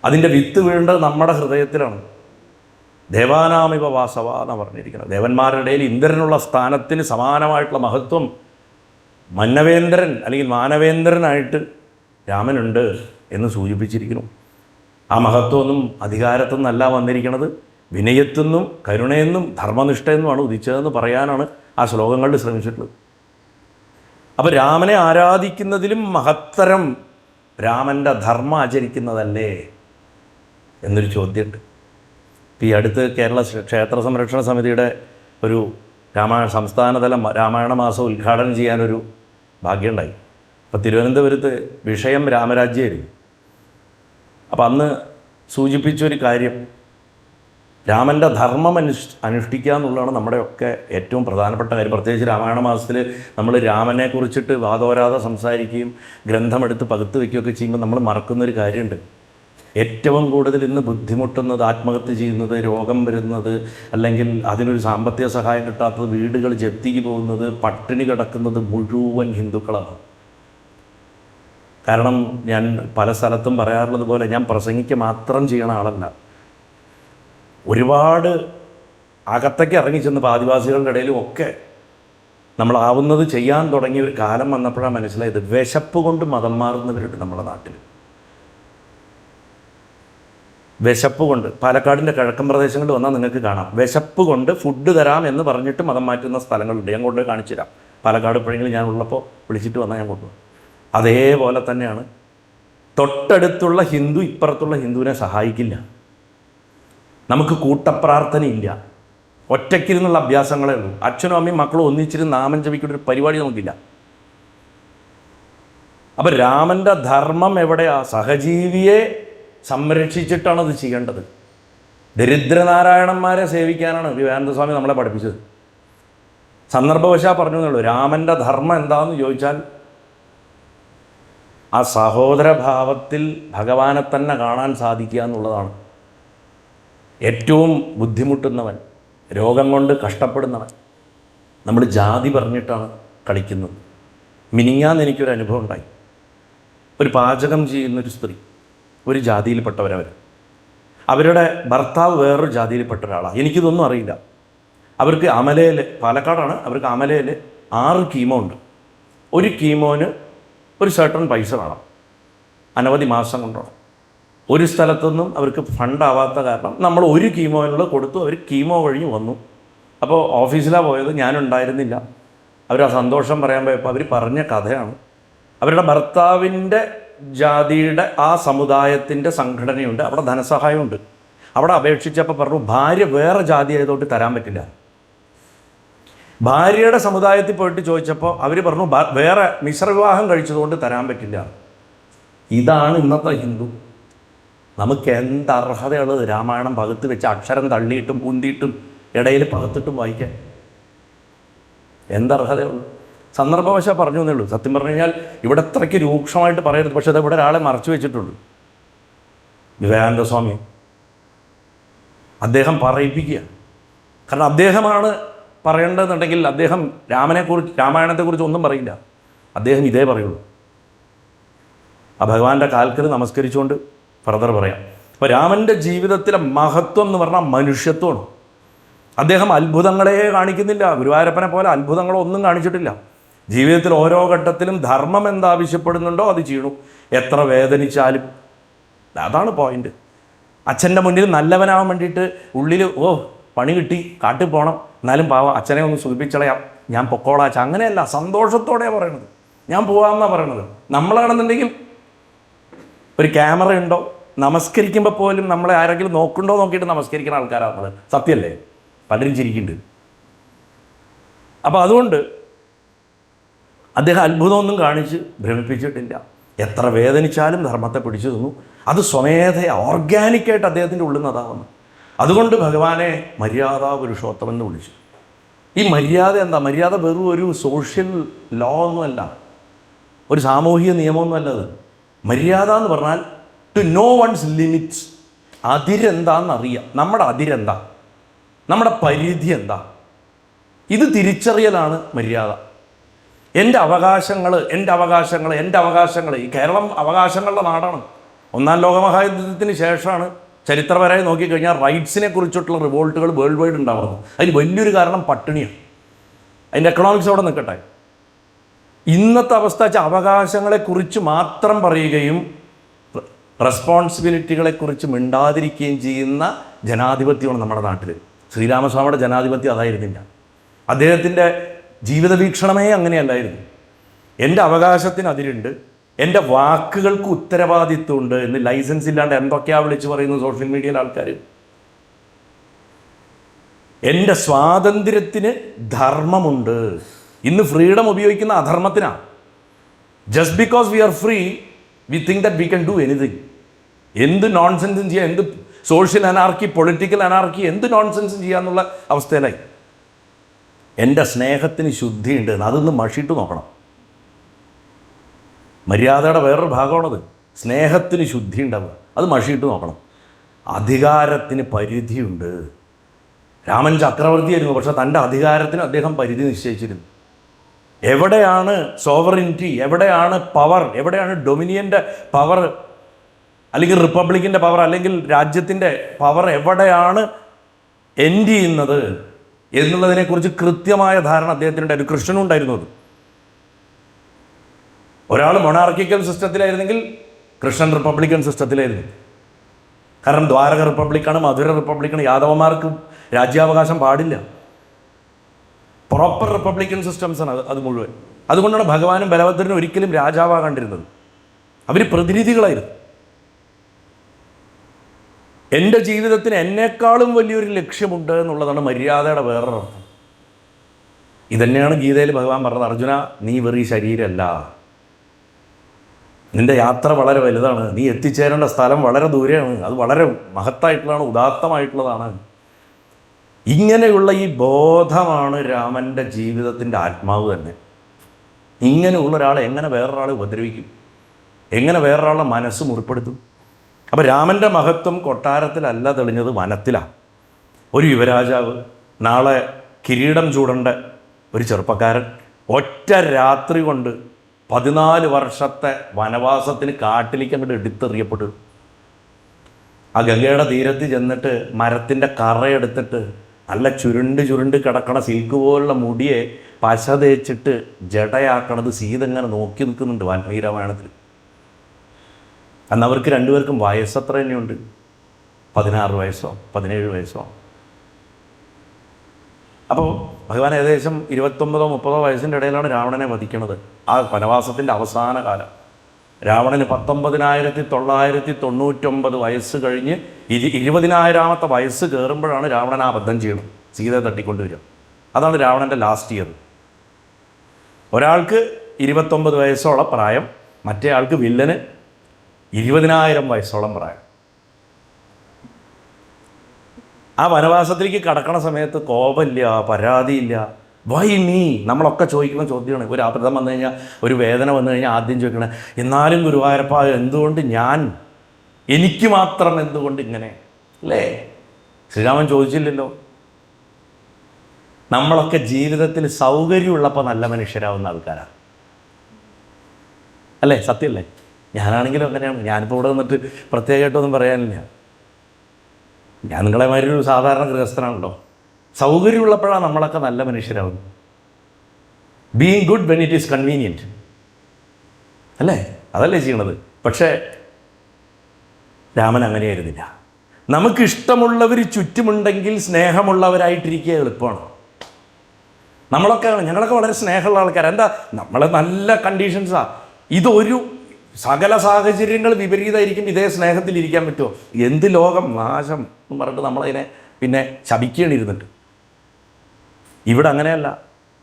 അതിൻ്റെ വിത്ത് വീഴേണ്ടത് നമ്മുടെ ഹൃദയത്തിലാണ്. ദേവാനാമിവ വാസവ എന്നാണ് പറഞ്ഞിരിക്കുന്നത്. ദേവന്മാരുടെ ഇടയിൽ ഇന്ദ്രനുള്ള സ്ഥാനത്തിന് സമാനമായിട്ടുള്ള മഹത്വം മന്നവേന്ദ്രൻ അല്ലെങ്കിൽ മാനവേന്ദ്രനായിട്ട് രാമനുണ്ട് എന്ന് സൂചിപ്പിച്ചിരിക്കുന്നു. ആ മഹത്വമൊന്നും അധികാരത്തു നിന്നല്ല വന്നിരിക്കുന്നത്, വിനയത്തുനിന്നും കരുണയെന്നും ധർമ്മനിഷ്ഠയെന്നുമാണ് ഉദിച്ചതെന്ന് പറയാനാണ് ആ ശ്ലോകങ്ങളിൽ ശ്രമിച്ചിട്ടുള്ളത്. അപ്പോൾ രാമനെ ആരാധിക്കുന്നതിലും മഹത്തരം രാമൻ്റെ ധർമ്മം ആചരിക്കുന്നതല്ലേ എന്നൊരു ചോദ്യമുണ്ട്. ഇപ്പോൾ ഈ അടുത്ത് കേരള ക്ഷേത്ര സംരക്ഷണ സമിതിയുടെ ഒരു സംസ്ഥാനതല രാമായണ മാസം ഉദ്ഘാടനം ചെയ്യാനൊരു ഭാഗ്യമുണ്ടായി. അപ്പോൾ തിരുവനന്തപുരത്ത് വിഷയം രാമരാജ്യമായിരുന്നു. അപ്പോൾ അന്ന് സൂചിപ്പിച്ചൊരു കാര്യം, രാമൻ്റെ ധർമ്മം അനുഷ്ഠിക്കുക എന്നുള്ളതാണ് നമ്മുടെയൊക്കെ ഏറ്റവും പ്രധാനപ്പെട്ട കാര്യം. പ്രത്യേകിച്ച് രാമായണ മാസത്തിൽ നമ്മൾ രാമനെ കുറിച്ചിട്ട് വാദോരാതെ സംസാരിക്കുകയും ഗ്രന്ഥമെടുത്ത് പകുത്ത് വയ്ക്കുകയൊക്കെ ചെയ്യുമ്പോൾ നമ്മൾ മറക്കുന്നൊരു കാര്യമുണ്ട്. ഏറ്റവും കൂടുതൽ ഇന്ന് ബുദ്ധിമുട്ടുന്നത്, ആത്മഹത്യ ചെയ്യുന്നത്, രോഗം വരുന്നത്, അല്ലെങ്കിൽ അതിനൊരു സാമ്പത്തിക സഹായം കിട്ടാത്തത്, വീടുകൾ ജപ്തിക്ക് പോകുന്നത്, പട്ടിണി കിടക്കുന്നത് മുഴുവൻ ഹിന്ദുക്കളാണ്. കാരണം ഞാൻ പല സ്ഥലത്തും പറയാറുള്ളത് പോലെ ഞാൻ പ്രസംഗിക്കുക മാത്രം ചെയ്യണ ആളല്ല. ഒരുപാട് അകത്തേക്ക് ഇറങ്ങിച്ചെന്ന് ആദിവാസികളുടെ ഇടയിലും ഒക്കെ നമ്മളാവുന്നത് ചെയ്യാൻ തുടങ്ങിയ ഒരു കാലം വന്നപ്പോഴാണ് മനസ്സിലായത്, വിശപ്പ് കൊണ്ട് മതം മാറുന്നവരുണ്ട് നമ്മുടെ നാട്ടിൽ. വിശപ്പ് കൊണ്ട് പാലക്കാടിൻ്റെ കിഴക്കൻ പ്രദേശങ്ങളിൽ വന്നാൽ നിങ്ങൾക്ക് കാണാം, വിശപ്പ് കൊണ്ട് ഫുഡ് തരാം എന്ന് പറഞ്ഞിട്ട് മതം മാറ്റുന്ന സ്ഥലങ്ങളുണ്ട്. ഞാൻ കൊണ്ടുപോയി കാണിച്ചു തരാം. പാലക്കാട് എപ്പോഴെങ്കിലും ഞാൻ ഉള്ളപ്പോൾ വിളിച്ചിട്ട് വന്നാൽ ഞാൻ കൊണ്ടുപോകും. അതേപോലെ തന്നെയാണ് തൊട്ടടുത്തുള്ള ഹിന്ദു ഇപ്പുറത്തുള്ള ഹിന്ദുവിനെ സഹായിക്കില്ല. നമുക്ക് കൂട്ടപ്രാർത്ഥനയില്ല, ഒറ്റയ്ക്കിരുന്നുള്ള അഭ്യാസങ്ങളേ ഉള്ളൂ. അച്ഛനും അമ്മയും മക്കളും ഒന്നിച്ചിരുന്ന് നാമം ജപിക്കുന്ന ഒരു പരിപാടി നമുക്കില്ല. അപ്പം രാമൻ്റെ ധർമ്മം എവിടെയാ? സഹജീവിയെ സംരക്ഷിച്ചിട്ടാണ് അത് ചെയ്യേണ്ടത്. ദരിദ്രനാരായണന്മാരെ സേവിക്കാനാണ് വിവേകാനന്ദ സ്വാമി നമ്മളെ പഠിപ്പിച്ചത്. സന്ദർഭവശാ പറഞ്ഞു എന്നുള്ളൂ. രാമൻ്റെ ധർമ്മം എന്താണെന്ന് ചോദിച്ചാൽ ആ സഹോദരഭാവത്തിൽ ഭഗവാനെ തന്നെ കാണാൻ സാധിക്കുക എന്നുള്ളതാണ്. ഏറ്റവും ബുദ്ധിമുട്ടുന്നവൻ, രോഗം കൊണ്ട് കഷ്ടപ്പെടുന്നവൻ, നമ്മൾ ജാതി പറഞ്ഞിട്ടാണ് കളിക്കുന്നത്. മിനിങ്ങാന്ന് എനിക്കൊരു അനുഭവം ഉണ്ടായി. ഒരു പാചകം ചെയ്യുന്നൊരു സ്ത്രീ, ഒരു ജാതിയിൽപ്പെട്ടവരവർ, അവരുടെ ഭർത്താവ് വേറൊരു ജാതിയിൽപ്പെട്ട ഒരാളാണ്. എനിക്കിതൊന്നും അറിയില്ല. അവർക്ക് അമലയിൽ, പാലക്കാടാണ്, അവർക്ക് അമലയിൽ 6 കീമോ ഉണ്ട്. ഒരു കീമോന് ഒരു സർട്ടൺ പൈസ വേണം, അനവധി മാസം കൊണ്ടാണ്. ഒരു സ്ഥലത്തൊന്നും അവർക്ക് ഫണ്ടാവാത്ത കാരണം നമ്മൾ ഒരു കീമോയിനുള്ള കൊടുത്തു. അവർ കീമോ കഴിഞ്ഞ് വന്നു. അപ്പോൾ ഓഫീസിലാണ് പോയത്, ഞാനുണ്ടായിരുന്നില്ല. അവർ ആ സന്തോഷം പറയാൻ പോയപ്പോൾ അവർ പറഞ്ഞ കഥയാണ്. അവരുടെ ഭർത്താവിൻ്റെ ജാതിയുടെ ആ സമുദായത്തിൻ്റെ സംഘടനയുണ്ട്, അവിടെ ധനസഹായമുണ്ട്. അവിടെ അപേക്ഷിച്ചപ്പോൾ പറഞ്ഞു ഭാര്യ വേറെ ജാതി ആയതുകൊണ്ട് തരാൻ പറ്റില്ല. ഭാര്യയുടെ സമുദായത്തിൽ പോയിട്ട് ചോദിച്ചപ്പോൾ അവർ പറഞ്ഞു വേറെ മിശ്രവിവാഹം കഴിച്ചതുകൊണ്ട് തരാൻ പറ്റില്ല. ഇതാണ് ഇന്നത്തെ ഹിന്ദു. നമുക്ക് എന്തർഹതയുള്ളത് രാമായണം പകുത്ത് വെച്ച് അക്ഷരം തള്ളിയിട്ടും പൂന്തിയിട്ടും ഇടയിൽ പകത്തിട്ടും വായിക്കാൻ? എന്തർഹതയുള്ളൂ? സന്ദർഭവശാൽ പറഞ്ഞു എന്നേ ഉള്ളൂ. സത്യം പറഞ്ഞു കഴിഞ്ഞാൽ ഇവിടെ അത്രയ്ക്ക് രൂക്ഷമായിട്ട് പറയരുത്, പക്ഷെ അത് ഇവിടെ ഒരാളെ മറച്ചു വെച്ചിട്ടുള്ളൂ. വിവേകാനന്ദ സ്വാമി അദ്ദേഹം പറയിപ്പിക്കുക. കാരണം അദ്ദേഹമാണ് പറയേണ്ടതെന്നുണ്ടെങ്കിൽ അദ്ദേഹം രാമായണത്തെക്കുറിച്ച് ഒന്നും പറയില്ല. അദ്ദേഹം ഇതേ പറയുള്ളൂ. ആ ഭഗവാന്റെ കാൽക്കൽ നമസ്കരിച്ചുകൊണ്ട് ഫർദർ പറയാം. അപ്പോൾ രാമൻ്റെ ജീവിതത്തിലെ മഹത്വം എന്ന് പറഞ്ഞാൽ മനുഷ്യത്വമാണ്. അദ്ദേഹം അത്ഭുതങ്ങളെ കാണിക്കുന്നില്ല. ഗുരുവായൂരപ്പനെ പോലെ അത്ഭുതങ്ങളോ ഒന്നും കാണിച്ചിട്ടില്ല. ജീവിതത്തിൽ ഓരോ ഘട്ടത്തിലും ധർമ്മം എന്താവശ്യപ്പെടുന്നുണ്ടോ അത് ചെയ്യണു, എത്ര വേദനിച്ചാലും. അതാണ് പോയിന്റ്. അച്ഛൻ്റെ മുന്നിൽ നല്ലവനാവാൻ വേണ്ടിയിട്ട് ഉള്ളിൽ പണി കിട്ടി കാട്ടിൽ പോകണം, എന്നാലും പാവം അച്ഛനെ ഒന്ന് സൂചിപ്പിച്ചളയാം, ഞാൻ പൊക്കോളാച്ച, അങ്ങനെയല്ല, സന്തോഷത്തോടെയാണ് പറയണത്. ഞാൻ പോകാമെന്നാണ് പറയണത്. നമ്മളാണെന്നുണ്ടെങ്കിൽ ഒരു ക്യാമറ ഉണ്ടോ, നമസ്കരിക്കുമ്പോൾ പോലും നമ്മളെ ആരെങ്കിലും നോക്കുന്നുണ്ടോ നോക്കിയിട്ട് നമസ്കരിക്കുന്ന ആൾക്കാരാണ് നമ്മൾ. സത്യമല്ലേ? പലരും ചിരിക്കുന്നുണ്ട്. അപ്പോൾ അതുകൊണ്ട് അദ്ദേഹം അത്ഭുതമൊന്നും കാണിച്ച് ഭ്രമിപ്പിച്ചിട്ടില്ല. എത്ര വേദനിച്ചാലും ധർമ്മത്തെ പിടിച്ചു തന്നു. അത് സ്വമേധയ ഓർഗാനിക്കായിട്ട് അദ്ദേഹത്തിൻ്റെ ഉള്ളിൽ നിന്ന് അതാവുന്നു. അതുകൊണ്ട് ഭഗവാനെ മര്യാദാ പുരുഷോത്തമൻ എന്ന് വിളിച്ചു. ഈ മര്യാദ എന്താ? മര്യാദ വെറും ഒരു സോഷ്യൽ ലോ ഒന്നുമല്ല, ഒരു സാമൂഹിക നിയമമൊന്നുമല്ല. അത് മര്യാദ എന്ന് പറഞ്ഞാൽ ടു നോ വൺസ് ലിമിറ്റ്സ്. അതിരെന്താണെന്നറിയാം. നമ്മുടെ അതിരെന്താ, നമ്മുടെ പരിധി എന്താ, ഇത് തിരിച്ചറിയലാണ് മര്യാദ. എൻ്റെ അവകാശങ്ങൾ. ഈ കേരളം അവകാശങ്ങളുടെ നാടാണ്. ഒന്നാം ലോകമഹായുദ്ധത്തിന് ശേഷമാണ് ചരിത്രപരമായി നോക്കിക്കഴിഞ്ഞാൽ റൈറ്റ്സിനെ കുറിച്ചിട്ടുള്ള റിവോൾട്ടുകൾ വേൾഡ് വൈഡ് ഉണ്ടാവുന്നത്. അതിന് വലിയൊരു കാരണം പട്ടിണിയാണ്. അതിൻ്റെ എക്കണോമിക്സ് അവിടെ നിൽക്കട്ടെ. ഇന്നത്തെ അവസ്ഥ വെച്ചാൽ അവകാശങ്ങളെക്കുറിച്ച് മാത്രം പറയുകയും റെസ്പോൺസിബിലിറ്റികളെക്കുറിച്ച് മിണ്ടാതിരിക്കുകയും ചെയ്യുന്ന ജനാധിപത്യമാണ് നമ്മുടെ നാട്ടിൽ. ശ്രീരാമസ്വാമിയുടെ ജനാധിപത്യം അതായിരുന്നില്ല. അദ്ദേഹത്തിൻ്റെ ജീവിത വീക്ഷണമേ അങ്ങനെയല്ലായിരുന്നു. എൻ്റെ അവകാശത്തിന് അതിരുണ്ട്, എൻ്റെ വാക്കുകൾക്ക് ഉത്തരവാദിത്വമുണ്ട് എന്ന് ലൈസൻസ് ഇല്ലാണ്ട് എന്തൊക്കെയാണ് വിളിച്ച് പറയുന്നത് സോഷ്യൽ മീഡിയയിലെ ആൾക്കാർ. എൻ്റെ സ്വാതന്ത്ര്യത്തിന് ധർമ്മമുണ്ട്. ഇന്ന് ഫ്രീഡം ഉപയോഗിക്കുന്ന അധർമ്മത്തിനാണ്. Just because we are free we think that we can do anything. എന്ത് നോൺസെൻസും ചെയ്യാം, എന്ത് സോഷ്യൽ അനാർക്കി, പൊളിറ്റിക്കൽ അനാർക്കി, എന്ത് നോൺസെൻസും ചെയ്യാന്നുള്ള അവസ്ഥയിലായി. എൻ്റെ സ്നേഹത്തിന് ശുദ്ധിയുണ്ട്, അതൊന്ന് മഷിയിട്ട് നോക്കണം. മര്യാദയുടെ വേറൊരു ഭാഗമാണത്. സ്നേഹത്തിന് ശുദ്ധി ഉണ്ടാവുക, അത് മഷിയിട്ട് നോക്കണം. അധികാരത്തിന് പരിധിയുണ്ട്. രാമൻ ചക്രവർത്തിയായിരുന്നു, പക്ഷെ തൻ്റെ അധികാരത്തിന് അദ്ദേഹം പരിധി നിശ്ചയിച്ചിരുന്നു. എവിടെയാണ് സോവറിനിറ്റി, എവിടെയാണ് പവർ, എവിടെയാണ് ഡൊമിനിയൻ്റെ പവർ, അല്ലെങ്കിൽ റിപ്പബ്ലിക്കിൻ്റെ പവർ, അല്ലെങ്കിൽ രാജ്യത്തിൻ്റെ പവർ എവിടെയാണ് എൻഡ് ചെയ്യുന്നത് എന്നുള്ളതിനെക്കുറിച്ച് കൃത്യമായ ധാരണ അദ്ദേഹത്തിനുണ്ടായിരുന്നു. കൃഷ്ണനും ഉണ്ടായിരുന്നു. അത് ഒരാൾ മൊണാർക്കിക്കൽ സിസ്റ്റത്തിലായിരുന്നെങ്കിൽ കൃഷ്ണൻ റിപ്പബ്ലിക്കൻ സിസ്റ്റത്തിലായിരുന്നു. കാരണം ദ്വാരക റിപ്പബ്ലിക്കാണ്, മധുര റിപ്പബ്ലിക്കാണ്, യാദവന്മാർക്ക് രാജ്യാവകാശം പാടില്ല. പ്രോപ്പർ റിപ്പബ്ലിക്കൻ സിസ്റ്റംസാണ് അത് മുഴുവൻ. അതുകൊണ്ടാണ് ഭഗവാനും ബലഭദ്രനും ഒരിക്കലും രാജാവാകേണ്ടിരുന്നത്. അവർ പ്രതിനിധികളായിരുന്നു. എൻ്റെ ജീവിതത്തിന് എന്നെക്കാളും വലിയൊരു ലക്ഷ്യമുണ്ട് എന്നുള്ളതാണ് മര്യാദയുടെ വേറൊരർത്ഥം. ഇതന്നെയാണ് ഗീതയിൽ ഭഗവാൻ പറഞ്ഞത്, അർജുന നീ വെറി ശരീരമല്ല, നിൻ്റെ യാത്ര വളരെ വലുതാണ്, നീ എത്തിച്ചേരേണ്ട സ്ഥലം വളരെ ദൂരെയാണ്, അത് വളരെ മഹത്തായിട്ടുള്ളതാണ്, ഉദാത്തമായിട്ടുള്ളതാണ്. ഇങ്ങനെയുള്ള ഈ ബോധമാണ് രാമൻ്റെ ജീവിതത്തിൻ്റെ ആത്മാവ് തന്നെ. ഇങ്ങനെയുള്ള ഒരാളെ എങ്ങനെ വേറൊരാളെ ഉപദ്രവിക്കും, എങ്ങനെ വേറൊരാളുടെ മനസ്സ് മുറിപ്പെടുത്തും? അപ്പോൾ രാമൻ്റെ മഹത്വം കൊട്ടാരത്തിലല്ല തെളിഞ്ഞത്, വനത്തിലാണ്. ഒരു യുവരാജാവ്, നാളെ കിരീടം ചൂടേണ്ട ഒരു ചെറുപ്പക്കാരൻ ഒറ്റ രാത്രി കൊണ്ട് 14 വർഷത്തെ വനവാസത്തിന് കാട്ടിലേക്ക് അങ്ങോട്ട് എടുത്തെറിയപ്പെട്ടു. ആ ഗംഗയുടെ തീരത്ത് ചെന്നിട്ട് മരത്തിൻ്റെ കറയെടുത്തിട്ട് നല്ല ചുരുണ്ട് കിടക്കണ സിൽക്ക് പോലുള്ള മുടിയെ പശ തേച്ചിട്ട് ജടയാക്കണത് സീത ഇങ്ങനെ നോക്കി നിൽക്കുന്നുണ്ട് വാൽമീകി രാമായണത്തിൽ. അന്ന് അവർക്ക് രണ്ടുപേർക്കും വയസ്സത്ര തന്നെയുണ്ട്, 16 വയസ്സോ 17 വയസ്സോ. അപ്പോൾ ഭഗവാൻ ഏകദേശം 29-30 വയസ്സിൻ്റെ ഇടയിലാണ് രാവണനെ വധിക്കുന്നത്. ആ വനവാസത്തിൻ്റെ അവസാന കാലം. രാവണന് 19,999 വയസ്സ് കഴിഞ്ഞ് 20,000-ാമത്തെ വയസ്സ് കയറുമ്പോഴാണ് രാവണൻ ആ അബദ്ധം ചെയ്യണം, സീതയെ തട്ടിക്കൊണ്ടുവരിക. അതാണ് രാവണൻ്റെ ലാസ്റ്റ് ഇയർ. ഒരാൾക്ക് 29 വയസ്സോളം പ്രായം, മറ്റേ ആൾക്ക് വില്ലന് 20,000 വയസ്സോളം പ്രായം. ആ വനവാസത്തിലേക്ക് കടക്കണ സമയത്ത് കോപമില്ല, പരാതിയില്ല. Y me? നമ്മളൊക്കെ ചോദിക്കുന്ന ചോദ്യമാണ്. ഒരു ആപദം വന്നു കഴിഞ്ഞാൽ, ഒരു വേദന വന്നു കഴിഞ്ഞാൽ ആദ്യം ചോദിക്കണേ, എന്നാലും ഗുരുവായൂരപ്പ എന്തുകൊണ്ട് ഞാൻ, എനിക്ക് മാത്രം എന്തുകൊണ്ട് ഇങ്ങനെ, അല്ലേ? ശ്രീരാമൻ ചോദിച്ചില്ലല്ലോ. നമ്മളൊക്കെ ജീവിതത്തിൽ സൗകര്യമുള്ളപ്പോൾ നല്ല മനുഷ്യരാവുന്ന ആൾക്കാരാണ്, അല്ലേ? സത്യമല്ലേ? ഞാനാണെങ്കിലും അങ്ങനെയാണ്. ഞാനിപ്പോൾ ഇവിടെ വന്നിട്ട് പ്രത്യേകമായിട്ടൊന്നും പറയാനില്ല. ഞാൻ നിങ്ങളെ മാതിരി ഒരു സാധാരണ ഗൃഹസ്ഥനാണല്ലോ. സൗകര്യമുള്ളപ്പോഴാണ് നമ്മളൊക്കെ നല്ല മനുഷ്യരാകുന്നത്. Being good when it is convenient, അല്ലേ? അതല്ലേ ചെയ്യണത്. പക്ഷേ രാമൻ അങ്ങനെയായിരുന്നില്ല. നമുക്കിഷ്ടമുള്ളവർ ചുറ്റുമുണ്ടെങ്കിൽ സ്നേഹമുള്ളവരായിട്ടിരിക്കുക എളുപ്പമാണ്. ഞങ്ങളൊക്കെ വളരെ സ്നേഹമുള്ള ആൾക്കാരാണ്. എന്താ, നമ്മൾ നല്ല കണ്ടീഷൻസാണ്. ഇതൊരു സകല സാഹചര്യങ്ങൾ വിപരീതമായിരിക്കും, ഇതേ സ്നേഹത്തിലിരിക്കാൻ പറ്റുമോ? എന്ത് ലോകം നാശം എന്ന് പറഞ്ഞിട്ട് നമ്മളതിനെ പിന്നെ ശപിക്കേണ്ടിയിരുന്നിട്ട്. ഇവിടെ അങ്ങനെയല്ല.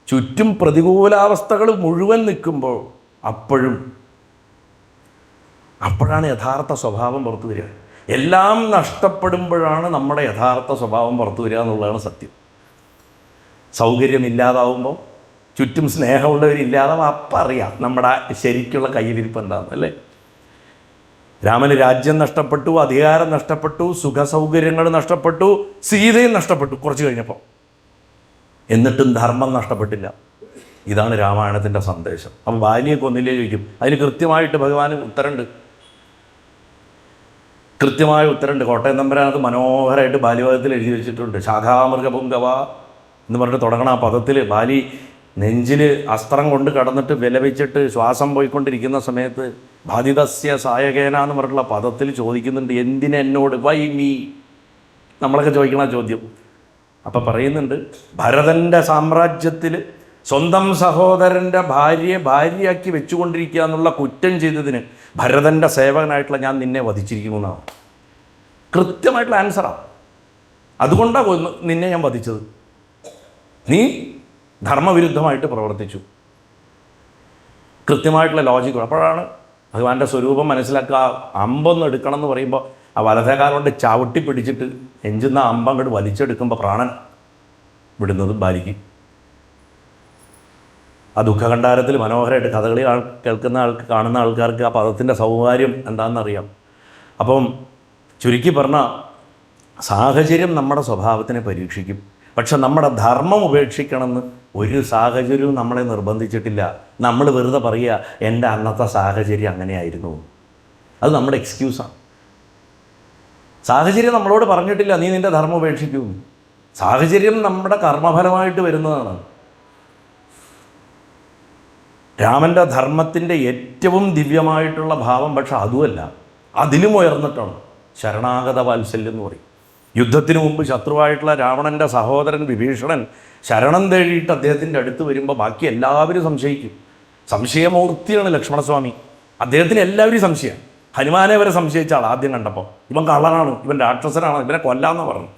ചുറ്റും പ്രതികൂലാവസ്ഥകൾ മുഴുവൻ നിൽക്കുമ്പോൾ അപ്പോഴാണ് യഥാർത്ഥ സ്വഭാവം പുറത്തു വരിക. എല്ലാം നഷ്ടപ്പെടുമ്പോഴാണ് നമ്മുടെ യഥാർത്ഥ സ്വഭാവം പുറത്തു വരിക എന്നുള്ളതാണ് സത്യം. സൗകര്യമില്ലാതാവുമ്പോൾ, ചുറ്റും സ്നേഹമുള്ളവരില്ലാതാവും, അപ്പം അറിയാം നമ്മുടെ ശരിക്കുള്ള കയ്യിലിരിപ്പ് എന്താണെന്ന്, അല്ലേ? രാമന് രാജ്യം നഷ്ടപ്പെട്ടു, അധികാരം നഷ്ടപ്പെട്ടു, സുഖസൗകര്യങ്ങൾ നഷ്ടപ്പെട്ടു, സീതയും നഷ്ടപ്പെട്ടു കുറച്ച് കഴിഞ്ഞപ്പോൾ. എന്നിട്ടും ധർമ്മം നഷ്ടപ്പെട്ടില്ല. ഇതാണ് രാമായണത്തിൻ്റെ സന്ദേശം. അപ്പം ബാലിയെ കൊന്നില്ലേ ചോദിക്കും. അതിന് കൃത്യമായിട്ട് ഭഗവാന് ഉത്തരമുണ്ട്. കോട്ടയം തമ്പുരാനത് മനോഹരമായിട്ട് ബാല്യവാദത്തിൽ എഴുതി വെച്ചിട്ടുണ്ട്. ശാഖാമൃഗപുങ്കവ എന്ന് പറഞ്ഞിട്ട് തുടങ്ങണം ആ പദത്തിൽ. ബാലി നെഞ്ചിൽ അസ്ത്രം കൊണ്ട് കടന്നിട്ട് വിലപിച്ചിട്ട് ശ്വാസം പോയിക്കൊണ്ടിരിക്കുന്ന സമയത്ത് ബാധിതസ്യ സായകേന എന്ന് പറഞ്ഞിട്ടുള്ള പദത്തിൽ ചോദിക്കുന്നുണ്ട്, എന്തിനെന്നോട്, വൈ മീ? നമ്മളൊക്കെ ചോദിക്കണ ചോദ്യം. അപ്പം പറയുന്നുണ്ട്, ഭരതൻ്റെ സാമ്രാജ്യത്തിൽ സ്വന്തം സഹോദരൻ്റെ ഭാര്യയാക്കി വെച്ചുകൊണ്ടിരിക്കുക എന്നുള്ള കുറ്റം ചെയ്തതിന് ഭരതൻ്റെ സേവകനായിട്ടുള്ള ഞാൻ നിന്നെ വധിച്ചിരിക്കുന്നു എന്നാണ് കൃത്യമായിട്ടുള്ള ആൻസറാണ്. അതുകൊണ്ടാണ് നിന്നെ ഞാൻ വധിച്ചത്. നീ ധർമ്മവിരുദ്ധമായിട്ട് പ്രവർത്തിച്ചു. കൃത്യമായിട്ടുള്ള ലോജിക്ക്. അപ്പോഴാണ് ഭഗവാന്റെ സ്വരൂപം മനസ്സിലാക്കുക. അമ്പൊന്ന് എടുക്കണം എന്ന് പറയുമ്പോൾ ആ വലതേകാലം കൊണ്ട് ചവിട്ടി പിടിച്ചിട്ട് എഞ്ചുന്ന അമ്പങ്ങോട്ട് വലിച്ചെടുക്കുമ്പോൾ പ്രാണൻ വിടുന്നത് ബാലിക്ക്. ആ ദുഃഖകണ്ഠാരത്തിൽ മനോഹരമായിട്ട് കഥകളി കാണുന്ന ആൾക്കാർക്ക് ആ പദത്തിൻ്റെ സൗകാര്യം എന്താണെന്നറിയാം. അപ്പം ചുരുക്കി പറഞ്ഞാൽ, സാഹചര്യം നമ്മുടെ സ്വഭാവത്തിനെ പരീക്ഷിക്കും. പക്ഷെ നമ്മുടെ ധർമ്മം ഉപേക്ഷിക്കണമെന്ന് ഒരു സാഹചര്യവും നമ്മളെ നിർബന്ധിച്ചിട്ടില്ല. നമ്മൾ വെറുതെ പറയുക, എൻ്റെ അന്നത്തെ സാഹചര്യം അങ്ങനെയായിരുന്നു. അത് നമ്മുടെ എക്സ്ക്യൂസാണ്. സാഹചര്യം നമ്മളോട് പറഞ്ഞിട്ടില്ല നീ നിൻ്റെ ധർമ്മം ഉപേക്ഷിക്കൂ. സാഹചര്യം നമ്മുടെ കർമ്മഫലമായിട്ട് വരുന്നതാണ്. രാമൻ്റെ ധർമ്മത്തിൻ്റെ ഏറ്റവും ദിവ്യമായിട്ടുള്ള ഭാവം പക്ഷെ അതുമല്ല, അതിലും ഉയർന്നിട്ടാണ് ശരണാഗത വാത്സല്യം എന്ന് പറയും. യുദ്ധത്തിന് മുമ്പ് ശത്രുവായിട്ടുള്ള രാവണൻ്റെ സഹോദരൻ വിഭീഷണൻ ശരണം തേടിയിട്ട് അദ്ദേഹത്തിൻ്റെ അടുത്ത് വരുമ്പോൾ ബാക്കി എല്ലാവരും സംശയിക്കും. സംശയമൂർത്തിയാണ് ലക്ഷ്മണസ്വാമി. അദ്ദേഹത്തിന് എല്ലാവരും സംശയം. ഹനുമാനെ വരെ സംശയിച്ച ആൾ ആദ്യം കണ്ടപ്പോൾ, ഇവൻ കള്ളനാണ്, ഇവൻ രാക്ഷസനാണ്, ഇവനെ കൊല്ലാമെന്ന് പറഞ്ഞു.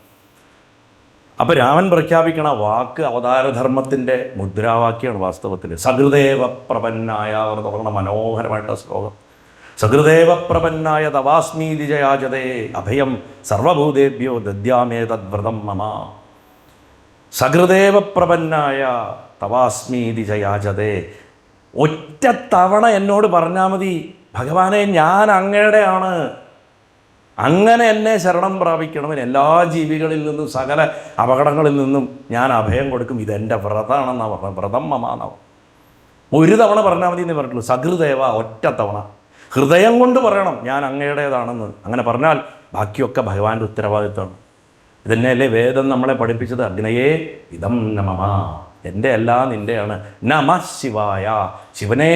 അപ്പോൾ രാമൻ പ്രഖ്യാപിക്കണ വാക്ക് അവതാരധർമ്മത്തിൻ്റെ മുദ്രാവാക്യമാണ് വാസ്തവത്തിൽ. സഹൃദേവ പ്രപന്നായ എന്ന് തുടങ്ങുന്ന മനോഹരമായിട്ടുള്ള ശ്ലോകം. സഹൃദേവ പ്രപന്നായ തവാസ്മീതി ജയാജതേ അഭയം സർവഭൂതേഭ്യോ ദദ്യാമേ തദ്വ്രതം മമ. സഹൃദേവ പ്രപന്നായ തവാസ്മീതി ജയാജതേ. ഒറ്റ തവണ എന്നോട് പറഞ്ഞാൽ മതി, ഭഗവാനെ ഞാൻ അങ്ങയുടെയാണ്, അങ്ങനെ എന്നെ ശരണം പ്രാപിക്കണമെന്ന് എല്ലാ ജീവികളിൽ നിന്നും സകല അപകടങ്ങളിൽ നിന്നും ഞാൻ അഭയം കൊടുക്കും. ഇതെൻ്റെ വ്രതമാണെന്നാണ് പറഞ്ഞത്. വ്രതം മമാന്നാവും. ഒരു തവണ പറഞ്ഞാൽ മതി എന്ന് പറഞ്ഞിട്ടുള്ളൂ. സഹൃദേവ ഒറ്റ തവണ. ഹൃദയം കൊണ്ട് പറയണം ഞാൻ അങ്ങയുടേതാണെന്ന്. അങ്ങനെ പറഞ്ഞാൽ ബാക്കിയൊക്കെ ഭഗവാന്റെ ഉത്തരവാദിത്വമാണ്. ഇതന്നെയല്ലേ വേദം നമ്മളെ പഠിപ്പിച്ചത്. അഗ്നയേ ഇതം നമഃ, എൻ്റെ അല്ല നിൻ്റെയാണ്. നമഃ ശിവായ, ശിവനേ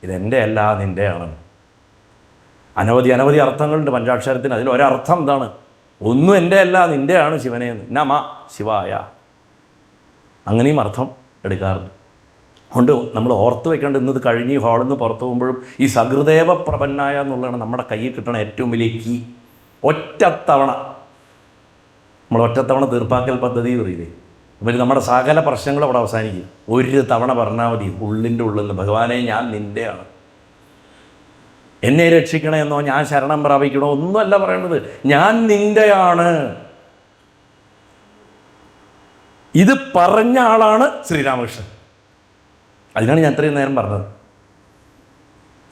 ഇതെൻ്റെ അല്ല നിൻ്റെയാണ്. അനവധി അർത്ഥങ്ങളുണ്ട് പഞ്ചാക്ഷരത്തിന്. അതിലൊരർത്ഥം എന്താണ്? ഒന്നും എൻ്റെ അല്ല നിൻ്റെയാണ് ശിവനേന്ന്. നമഃ ശിവായ, അങ്ങനെയും അർത്ഥം എടുക്കാറുണ്ട്. അതുകൊണ്ട് നമ്മൾ ഓർത്ത് വെക്കേണ്ട, ഇന്നത് കഴിഞ്ഞ് ഹാളിൽ നിന്ന് പുറത്തു പോകുമ്പോഴും ഈ സഹൃദേവ പ്രപന്നായ എന്നുള്ളതാണ് നമ്മുടെ കയ്യിൽ കിട്ടണ ഏറ്റവും വലിയ കീ. ഒറ്റത്തവണ തീർപ്പാക്കൽ പദ്ധതി എന്ന് പറയില്ലേ, അപ്പം നമ്മുടെ സകല പ്രശ്നങ്ങളും അവിടെ അവസാനിക്കും. ഒരു തവണ പറഞ്ഞാൽ മതി ഉള്ളിൻ്റെ ഉള്ളിൽ നിന്ന്, ഭഗവാനെ ഞാൻ നിൻ്റെയാണ്, എന്നെ രക്ഷിക്കണമെന്നോ ഞാൻ ശരണം പ്രാപിക്കണോ ഒന്നുമല്ല പറയുന്നത്, ഞാൻ നിൻ്റെയാണ്. ഇത് പറഞ്ഞ ആളാണ് ശ്രീരാമകൃഷ്ണൻ. അതിനാണ് ഞാൻ ഇത്രയും നേരം പറഞ്ഞത്.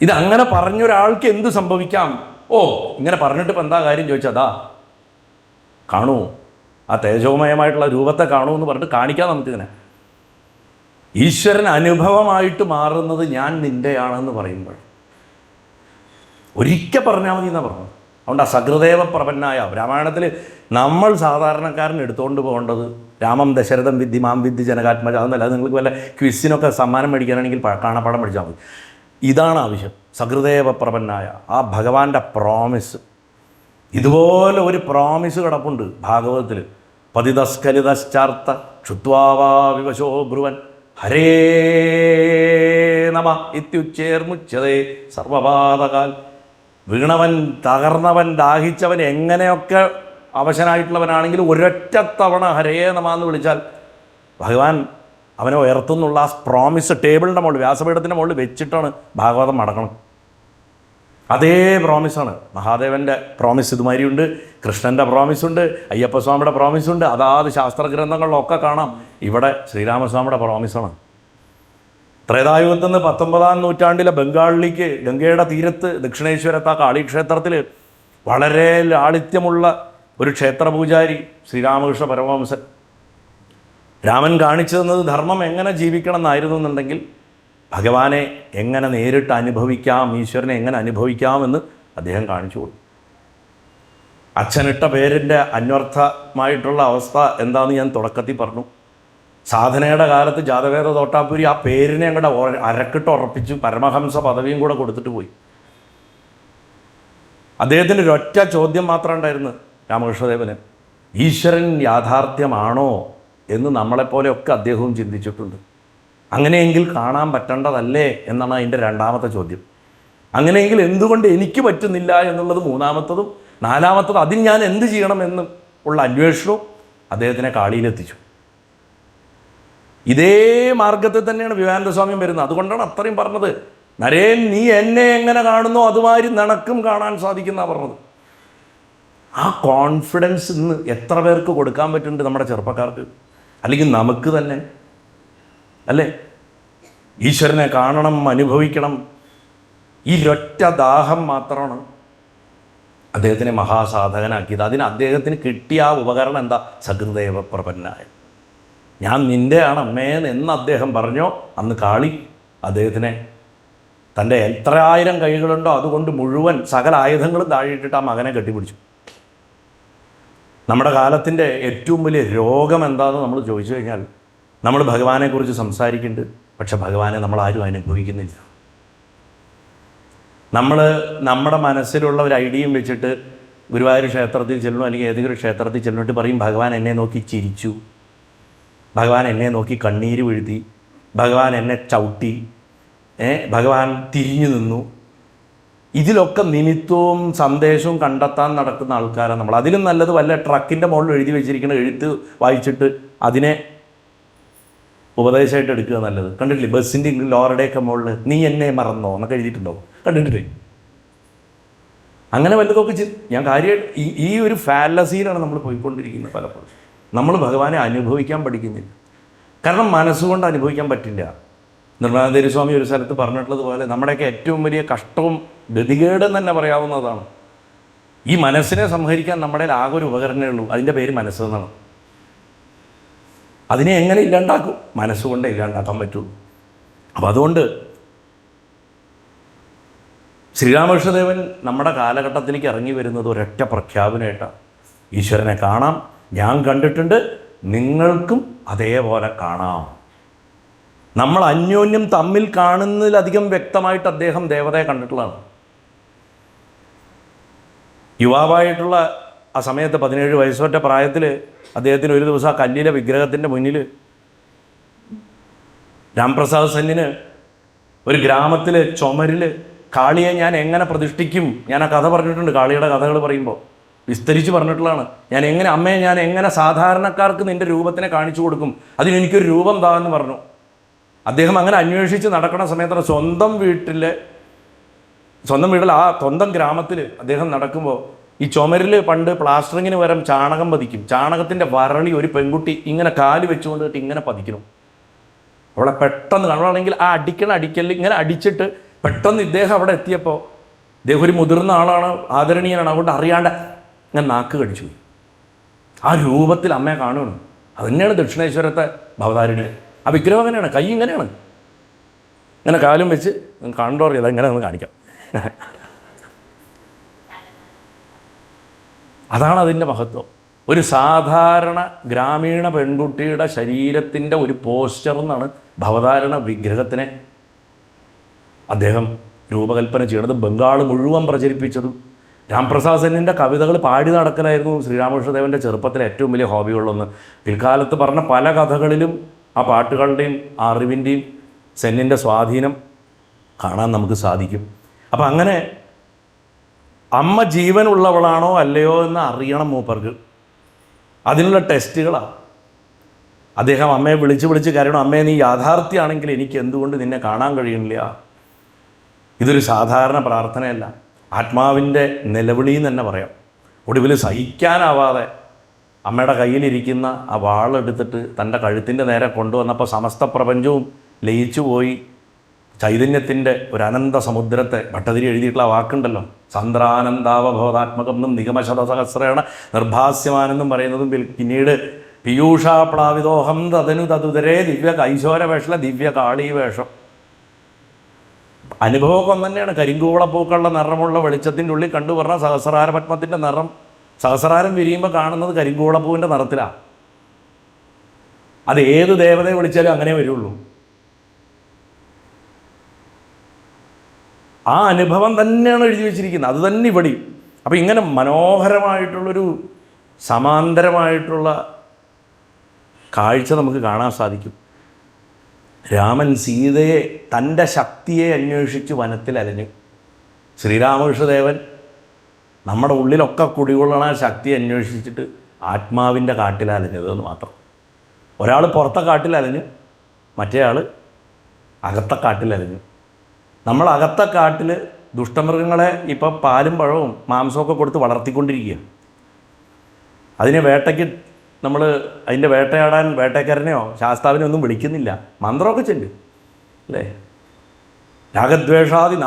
ഇതങ്ങനെ പറഞ്ഞൊരാൾക്ക് എന്ത് സംഭവിക്കാം? ഓ, ഇങ്ങനെ പറഞ്ഞിട്ട് ഇപ്പം എന്താ കാര്യം ചോദിച്ചതാ, കാണൂ, ആ തേജോമയമായിട്ടുള്ള രൂപത്തെ കാണൂ എന്ന് പറഞ്ഞിട്ട് കാണിക്കാം നമുക്കിതിനെ. ഈശ്വരൻ അനുഭവമായിട്ട് മാറുന്നത് ഞാൻ നിൻ്റെയാണെന്ന് പറയുമ്പോൾ ഒരിക്കൽ പറഞ്ഞാൽ മതി എന്നാണ് പറഞ്ഞത്. അതുകൊണ്ട് അസകൃദേവ പ്രപന്നായ രാമായണത്തിൽ നമ്മൾ സാധാരണക്കാരൻ എടുത്തുകൊണ്ട് പോകേണ്ടത് രാമം ദശരഥം വിദ്ധി മാം വിദ്ധി ജനകാത്മജ എന്നല്ല. അത് നിങ്ങൾക്ക് വല്ല ക്വിസിനൊക്കെ സമ്മാനം മേടിക്കാനാണെങ്കിൽ കാണാപ്പാടം പഠിച്ചാൽ മതി. ഇതാണ് ആവശ്യം. സകൃദേവ പ്രപന്നായ ആ ഭഗവാന്റെ പ്രോമിസ്. ഇതുപോലെ ഒരു പ്രോമിസ് കിടപ്പുണ്ട് ഭാഗവതത്തിൽ. പതിതസ്കലിതശ്ചാർത്ത ക്ഷുത്വാവാ വിവശോ ബ്രുവൻ ഹരേ നമ ഇത്യുച്ചേർമുച്യതേ സർവപാതകാൽ. വീണവൻ, തകർന്നവൻ, ദാഹിച്ചവൻ, എങ്ങനെയൊക്കെ അവശനായിട്ടുള്ളവനാണെങ്കിലും ഒരൊറ്റ തവണ ഹരേ നമ എന്ന് വിളിച്ചാൽ ഭഗവാൻ അവനെ ഉയർത്തുന്നുള്ള ആ പ്രോമിസ് ടേബിളിൻ്റെ മുകളിൽ, വ്യാസപീഠത്തിൻ്റെ മുകളിൽ വെച്ചിട്ടാണ് ഭാഗവതം മടക്കണം. അതേ പ്രോമിസാണ്. മഹാദേവൻ്റെ പ്രോമിസ് ഇതുമാതിരിയുണ്ട്, കൃഷ്ണൻ്റെ പ്രോമിസുണ്ട്, അയ്യപ്പസ്വാമിയുടെ പ്രോമിസുണ്ട്, അതാത് ശാസ്ത്രഗ്രന്ഥങ്ങളിലൊക്കെ കാണാം. ഇവിടെ ശ്രീരാമസ്വാമിയുടെ പ്രോമിസാണ്. ത്രേതായുഗത്തിൽ നിന്ന് 19-ാം നൂറ്റാണ്ടിലെ ബംഗാളിലേക്ക് ഗംഗയുടെ തീരത്ത് ദക്ഷിണേശ്വരത്ത് ആ കാളീക്ഷേത്രത്തിൽ വളരെ ലാളിത്യമുള്ള ഒരു ക്ഷേത്രപൂജാരി ശ്രീരാമകൃഷ്ണ പരമഹംസൻ. രാമൻ കാണിച്ചു തന്നത് ധർമ്മം എങ്ങനെ ജീവിക്കണം എന്നായിരുന്നു എന്നുണ്ടെങ്കിൽ ഭഗവാനെ എങ്ങനെ നേരിട്ട് അനുഭവിക്കാം, ഈശ്വരനെ എങ്ങനെ അനുഭവിക്കാമെന്ന് അദ്ദേഹം കാണിച്ചു കൊടുത്തു. അച്ഛനിട്ട പേരിൻ്റെ അന്വർത്ഥമായിട്ടുള്ള അവസ്ഥ എന്താണെന്ന് ഞാൻ തുടക്കത്തിൽ പറഞ്ഞു. സാധനയുടെ കാലത്ത് ജാതവേദ തോട്ടാപ്പുരി ആ പേരിനെ അങ്ങോട്ട് അരക്കിട്ട് ഉറപ്പിച്ചു, പരമഹംസ പദവിയും കൂടെ കൊടുത്തിട്ട് പോയി. അദ്ദേഹത്തിൻ്റെ ഒരൊറ്റ ചോദ്യം മാത്രം ഉണ്ടായിരുന്നു രാമകൃഷ്ണദേവന്, ഈശ്വരൻ യാഥാർത്ഥ്യമാണോ എന്ന് നമ്മളെപ്പോലെയൊക്കെ അദ്ദേഹവും ചിന്തിച്ചിട്ടുണ്ട്. അങ്ങനെയെങ്കിൽ കാണാൻ പറ്റേണ്ടതല്ലേ എന്നാണ് അതിൻ്റെ രണ്ടാമത്തെ ചോദ്യം. അങ്ങനെയെങ്കിൽ എന്തുകൊണ്ട് എനിക്ക് പറ്റുന്നില്ല എന്നുള്ളത് മൂന്നാമത്തതും. നാലാമത്തത് അതിന് ഞാൻ എന്ത് ചെയ്യണമെന്നും ഉള്ള അന്വേഷണവും അദ്ദേഹത്തിനെ കാളിയിലെത്തിച്ചു. ഇതേ മാർഗത്തിൽ തന്നെയാണ് വിവേകാനന്ദസ്വാമിയും വരുന്നത്. അതുകൊണ്ടാണ് അത്രയും പറഞ്ഞത്, നരേൻ നീ എന്നെ എങ്ങനെ കാണുന്നോ അതുമാതിരി നിനക്കും കാണാൻ സാധിക്കുന്ന പറഞ്ഞത്. ആ കോൺഫിഡൻസ് ഇന്ന് എത്ര പേർക്ക് കൊടുക്കാൻ പറ്റുന്നുണ്ട് നമ്മുടെ ചെറുപ്പക്കാർക്ക്, അല്ലെങ്കിൽ നമുക്ക് തന്നെ അല്ലേ? ഈശ്വരനെ കാണണം, അനുഭവിക്കണം, ഈ ഒറ്റ ദാഹം മാത്രമാണ് അദ്ദേഹത്തിനെ മഹാസാധകനാക്കിയത്. അതിന് അദ്ദേഹത്തിന് കിട്ടിയ ആ ഉപകരണം എന്താ? സകൃദേവ പ്രപന്നായ. ഞാൻ നിൻ്റെയാണ് അമ്മേന്ന് എന്ന് അദ്ദേഹം പറഞ്ഞോ, അന്ന് കാളി അദ്ദേഹത്തിനെ തൻ്റെ എത്ര ആയിരം കൈകളുണ്ടോ അതുകൊണ്ട് മുഴുവൻ സകല ആയുധങ്ങളും താഴെയിട്ടിട്ട് ആ മകനെ കെട്ടിപ്പിടിച്ചു. നമ്മുടെ കാലത്തിൻ്റെ ഏറ്റവും വലിയ രോഗം എന്താണെന്ന് നമ്മൾ ചോദിച്ചു കഴിഞ്ഞാൽ, നമ്മൾ ഭഗവാനെക്കുറിച്ച് സംസാരിക്കുന്നുണ്ട്, പക്ഷെ ഭഗവാനെ നമ്മൾ ആരും അനുഭവിക്കുന്നില്ല. നമ്മൾ നമ്മുടെ മനസ്സിലുള്ള ഒരു ഐഡിയയും വെച്ചിട്ട് ഗുരുവായൂർ ക്ഷേത്രത്തിൽ ചെല്ലണം, അല്ലെങ്കിൽ ഏതെങ്കിലും ക്ഷേത്രത്തിൽ ചെല്ലിട്ട് പറയും ഭഗവാൻ എന്നെ നോക്കി ചിരിച്ചു, ഭഗവാൻ എന്നെ നോക്കി കണ്ണീര് വീഴ്ത്തി, ഭഗവാൻ എന്നെ ചവിട്ടി, ഭഗവാൻ തിരിഞ്ഞു നിന്നു. ഇതിലൊക്കെ നിമിത്തവും സന്ദേശവും കണ്ടെത്താൻ നടക്കുന്ന ആൾക്കാരാണ് നമ്മൾ. അതിലും നല്ലത് വല്ല ട്രക്കിൻ്റെ മുകളിൽ എഴുതി വെച്ചിരിക്കുന്ന എഴുത്ത് വായിച്ചിട്ട് അതിനെ ഉപദേശമായിട്ട് എടുക്കുക നല്ലത്. കണ്ടിട്ടില്ലേ ബസ്സിൻ്റെ ലോറയുടെയൊക്കെ മുകളിൽ നീ എന്നെ മറന്നോ എന്നൊക്കെ എഴുതിയിട്ടുണ്ടോ? കണ്ടിട്ടില്ലേ? അങ്ങനെ വല്ലതൊക്കെ ഞാൻ കാര്യമായിട്ട് ഈ ഒരു ഫാലസിയിലാണ് നമ്മൾ പോയിക്കൊണ്ടിരിക്കുന്നത്. പലപ്പോഴും നമ്മൾ ഭഗവാനെ അനുഭവിക്കാൻ പഠിക്കുന്നില്ല. കാരണം മനസ്സുകൊണ്ട് അനുഭവിക്കാൻ പറ്റില്ല. നിർമ്മലാനന്ദ സ്വാമി ഒരു സ്ഥലത്ത് പറഞ്ഞിട്ടുള്ളതുപോലെ നമ്മുടെയൊക്കെ ഏറ്റവും വലിയ കഷ്ടവും ഗതികേടെന്ന് തന്നെ പറയാവുന്നതാണ്. ഈ മനസ്സിനെ സംഹരിക്കാൻ നമ്മുടെ ആകെ ഒരു ഉപകരണമേ ഉള്ളൂ, അതിൻ്റെ പേര് മനസ്സെന്നാണ്. അതിനെ എങ്ങനെ ഇല്ലാണ്ടാക്കും? മനസ്സുകൊണ്ട് ഇല്ലാണ്ടാക്കാൻ പറ്റുള്ളൂ. അപ്പം അതുകൊണ്ട് ശ്രീരാമകൃഷ്ണദേവൻ നമ്മുടെ കാലഘട്ടത്തിലേക്ക് ഇറങ്ങി വരുന്നത് ഒരൊറ്റ പ്രഖ്യാപനമായിട്ടാണ്. ഈശ്വരനെ കാണാം, ഞാൻ കണ്ടിട്ടുണ്ട്, നിങ്ങൾക്കും അതേപോലെ കാണാം. നമ്മൾ അന്യോന്യം തമ്മിൽ കാണുന്നതിലധികം വ്യക്തമായിട്ട് അദ്ദേഹം ദേവതയെ കണ്ടിട്ടുള്ളതാണ്. യുവാവായിട്ടുള്ള ആ സമയത്ത് 17 വയസ്സൊറ്റ പ്രായത്തിൽ അദ്ദേഹത്തിന് ഒരു ദിവസം ആ കല്ലിലെ വിഗ്രഹത്തിൻ്റെ മുന്നിൽ രാംപ്രസാദ് സെന്നിന് ഒരു ഗ്രാമത്തിൽ ചുമരിൽ കാളിയെ ഞാൻ എങ്ങനെ പ്രതിഷ്ഠിക്കും, ഞാൻ ആ കഥ പറഞ്ഞിട്ടുണ്ട്. കാളിയുടെ കഥകൾ പറയുമ്പോൾ വിസ്തരിച്ച് പറഞ്ഞിട്ടുള്ളതാണ്. ഞാൻ എങ്ങനെ സാധാരണക്കാർക്ക് നിൻ്റെ രൂപത്തിനെ കാണിച്ചു കൊടുക്കും, അതിനെനിക്കൊരു രൂപം താ എന്ന് പറഞ്ഞു. അദ്ദേഹം അങ്ങനെ അന്വേഷിച്ച് നടക്കുന്ന സമയത്താണ് സ്വന്തം വീട്ടിൽ ആ സ്വന്തം ഗ്രാമത്തിൽ അദ്ദേഹം നടക്കുമ്പോൾ ഈ ചുമരിൽ പണ്ട് പ്ലാസ്റ്ററിങ്ങിന് പകരം ചാണകം പതിക്കും. ചാണകത്തിൻ്റെ വരളി ഒരു പെൺകുട്ടി ഇങ്ങനെ കാല് വെച്ചുകൊണ്ടിട്ട് ഇങ്ങനെ പതിക്കണം. അവളെ പെട്ടെന്ന് കാണുകയാണെങ്കിൽ ആ അടിക്കലിൽ ഇങ്ങനെ അടിച്ചിട്ട് പെട്ടെന്ന് ഇദ്ദേഹം അവിടെ എത്തിയപ്പോൾ, ഇദ്ദേഹം ഒരു മുതിർന്ന ആളാണ്, ആദരണീയനാണ്, അതുകൊണ്ട് അറിയാണ്ട് ഇങ്ങനെ നാക്ക് കടിച്ചു പോയി. ആ രൂപത്തിൽ അമ്മയെ കാണുകയാണ്. അത് തന്നെയാണ് ദക്ഷിണേശ്വരത്തെ ഭവതാരിണി. ആ വിഗ്രഹം അങ്ങനെയാണ്, കൈ ഇങ്ങനെയാണ്, ഇങ്ങനെ കാലും വെച്ച് കണ്ടോ അറിയാം, എങ്ങനെ ഒന്ന് കാണിക്കാം. അതാണ് അതിൻ്റെ മഹത്വം. ഒരു സാധാരണ ഗ്രാമീണ പെൺകുട്ടിയുടെ ശരീരത്തിൻ്റെ ഒരു പോസ്ചർ എന്നാണ് ഭവതാരണ വിഗ്രഹത്തിനെ അദ്ദേഹം രൂപകൽപ്പന ചെയ്യണത്. ബംഗാൾ മുഴുവൻ പ്രചരിപ്പിച്ചതും രാംപ്രസാദ് സെന്നിൻ്റെ കവിതകൾ പാടി നടക്കലായിരുന്നു ശ്രീരാമകൃഷ്ണദേവൻ്റെ ചെറുപ്പത്തിലെ ഏറ്റവും വലിയ ഹോബികളൊന്ന്. പിൽക്കാലത്ത് പറഞ്ഞ പല കഥകളിലും ആ പാട്ടുകളുടെയും ആ അറിവിൻ്റെയും സെന്നിൻ്റെ സ്വാധീനം കാണാൻ നമുക്ക് സാധിക്കും. അപ്പം അങ്ങനെ അമ്മ ജീവനുള്ളവളാണോ അല്ലയോ എന്ന് അറിയണം മൂപ്പർക്ക്. അതിനുള്ള ടെസ്റ്റുകളാണ്. അദ്ദേഹം അമ്മയെ വിളിച്ച് കരയണം, അമ്മയെ നീ യാഥാർത്ഥ്യമാണെങ്കിൽ എനിക്ക് എന്തുകൊണ്ട് നിന്നെ കാണാൻ കഴിയുന്നില്ല. ഇതൊരു സാധാരണ പ്രാർത്ഥനയല്ല, ആത്മാവിൻ്റെ നിലവിളി എന്ന് തന്നെ പറയാം. ഒടുവിൽ സഹിക്കാനാവാതെ അമ്മയുടെ കയ്യിലിരിക്കുന്ന ആ വാളെടുത്തിട്ട് തൻ്റെ കഴുത്തിൻ്റെ നേരെ കൊണ്ടുവന്നപ്പോൾ സമസ്ത പ്രപഞ്ചവും ലയിച്ചു പോയി. ചൈതന്യത്തിൻ്റെ ഒരു അനന്ത സമുദ്രത്തെ ഭട്ടതിരി എഴുതിയിട്ടുള്ള വാക്കുണ്ടല്ലോ, സന്ദ്രാനന്ദാവബോധാത്മകം എന്നും നിഗമശതസഹസ്രേണ നിർഭാസ്യമാനെന്നും പറയുന്നതും പിന്നീട് പീയൂഷാപ്ലാവിതോഹം തതനു തതുതരേ ദിവ്യ കൈശോരവേഷല ദിവ്യ കാളീവേഷം. അനുഭവമൊക്കെ ഒന്ന് തന്നെയാണ്. കരിങ്കൂവളപ്പൂക്കളുടെ നിറമുള്ള വെളിച്ചത്തിൻ്റെ ഉള്ളിൽ കണ്ടു പറഞ്ഞ സഹസ്രാര പത്മത്തിൻ്റെ നിറം, സഹസ്രാരം വിരിയുമ്പോൾ കാണുന്നത് കരിങ്കൂവളപ്പൂവിൻ്റെ നിറത്തിലാണ്. അത് ഏത് ദേവതയെ വിളിച്ചാലും അങ്ങനെ വരുള്ളൂ. ആ അനുഭവം തന്നെയാണ് എഴുതി വെച്ചിരിക്കുന്നത്, അത് തന്നെ ഇവിടെ. അപ്പം ഇങ്ങനെ മനോഹരമായിട്ടുള്ളൊരു സമാന്തരമായിട്ടുള്ള കാഴ്ച നമുക്ക് കാണാൻ സാധിക്കും. രാമൻ സീതയെ തൻ്റെ ശക്തിയെ അന്വേഷിച്ച് വനത്തിൽ അലഞ്ഞു. ശ്രീരാമകൃഷ്ണദേവൻ നമ്മുടെ ഉള്ളിലൊക്കെ കുടികൊള്ളണ ശക്തി അന്വേഷിച്ചിട്ട് ആത്മാവിൻ്റെ കാട്ടിലലഞ്ഞതെന്ന് മാത്രം. ഒരാൾ പുറത്തെ കാട്ടിലലഞ്ഞു, മറ്റേ ആൾ അകത്തെ കാട്ടിലലഞ്ഞു. നമ്മൾ അകത്തെ കാട്ടിൽ ദുഷ്ടമൃഗങ്ങളെ ഇപ്പം പാലും പഴവും മാംസമൊക്കെ കൊടുത്ത് വളർത്തിക്കൊണ്ടിരിക്കുക. അതിനെ വേട്ടയ്ക്ക് നമ്മൾ അതിൻ്റെ വേട്ടയാടാൻ വേട്ടക്കാരനെയോ ശാസ്താവിനെ ഒന്നും വിളിക്കുന്നില്ല, മന്ത്രമൊക്കെ ചെല്ലും അല്ലേ. രാഗദ്വേഷാദി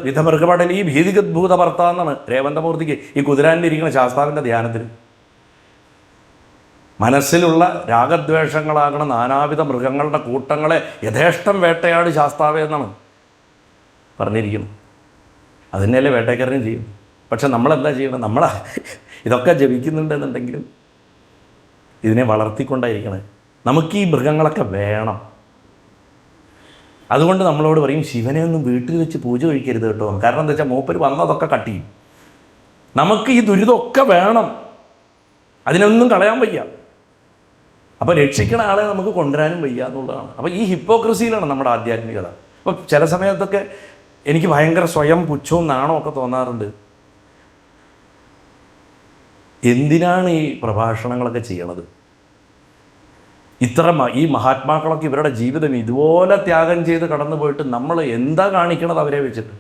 വിധ മൃഗപടൽ ഈ ഭീതിഗദ്ഭൂത ഭർത്ത എന്നാണ് രേവന്തമൂർത്തിക്ക് ഈ കുതിരാനിലിരിക്കുന്ന ശാസ്താവിൻ്റെ ധ്യാനത്തിൽ. മനസ്സിലുള്ള രാഗദ്വേഷങ്ങളാകണ നാനാവിധ മൃഗങ്ങളുടെ കൂട്ടങ്ങളെ യഥേഷ്ടം വേട്ടയാട് ശാസ്താവേ എന്നാണ് പറഞ്ഞിരിക്കുന്നു. അതുതന്നെയല്ലേ വേട്ടക്കാരനും ചെയ്യും. പക്ഷെ നമ്മളെന്താ ചെയ്യണം? ഇതൊക്കെ ജപിക്കുന്നുണ്ടെന്നുണ്ടെങ്കിലും ഇതിനെ വളർത്തിക്കൊണ്ടായിരിക്കണം. നമുക്ക് ഈ മൃഗങ്ങളൊക്കെ വേണം. അതുകൊണ്ട് നമ്മളോട് പറയും ശിവനെ ഒന്നും വീട്ടിൽ വെച്ച് പൂജ കഴിക്കരുത് കേട്ടോ. കാരണം എന്താ വെച്ചാൽ മൂപ്പര് വന്നതൊക്കെ കട്ട് ചെയ്യും. നമുക്ക് ഈ ദുരിതമൊക്കെ വേണം, അതിനൊന്നും കളയാൻ വയ്യ. അപ്പോൾ രക്ഷിക്കണ ആളെ നമുക്ക് കൊണ്ടുവരാനും വയ്യ എന്നുള്ളതാണ്. അപ്പോൾ ഈ ഹിപ്പോക്രസിയിലാണ് നമ്മുടെ ആധ്യാത്മികത. അപ്പോൾ ചില സമയത്തൊക്കെ എനിക്ക് ഭയങ്കര സ്വയം പുച്ഛവും നാണവും ഒക്കെ തോന്നാറുണ്ട്. എന്തിനാണ് ഈ പ്രഭാഷണങ്ങളൊക്കെ ചെയ്യണത്? ഈ മഹാത്മാക്കളൊക്കെ ഇവരുടെ ജീവിതം ഇതുപോലെ ത്യാഗം ചെയ്ത് കടന്നു പോയിട്ട് നമ്മൾ എന്താ കാണിക്കണത് അവരെ വെച്ചിട്ട്?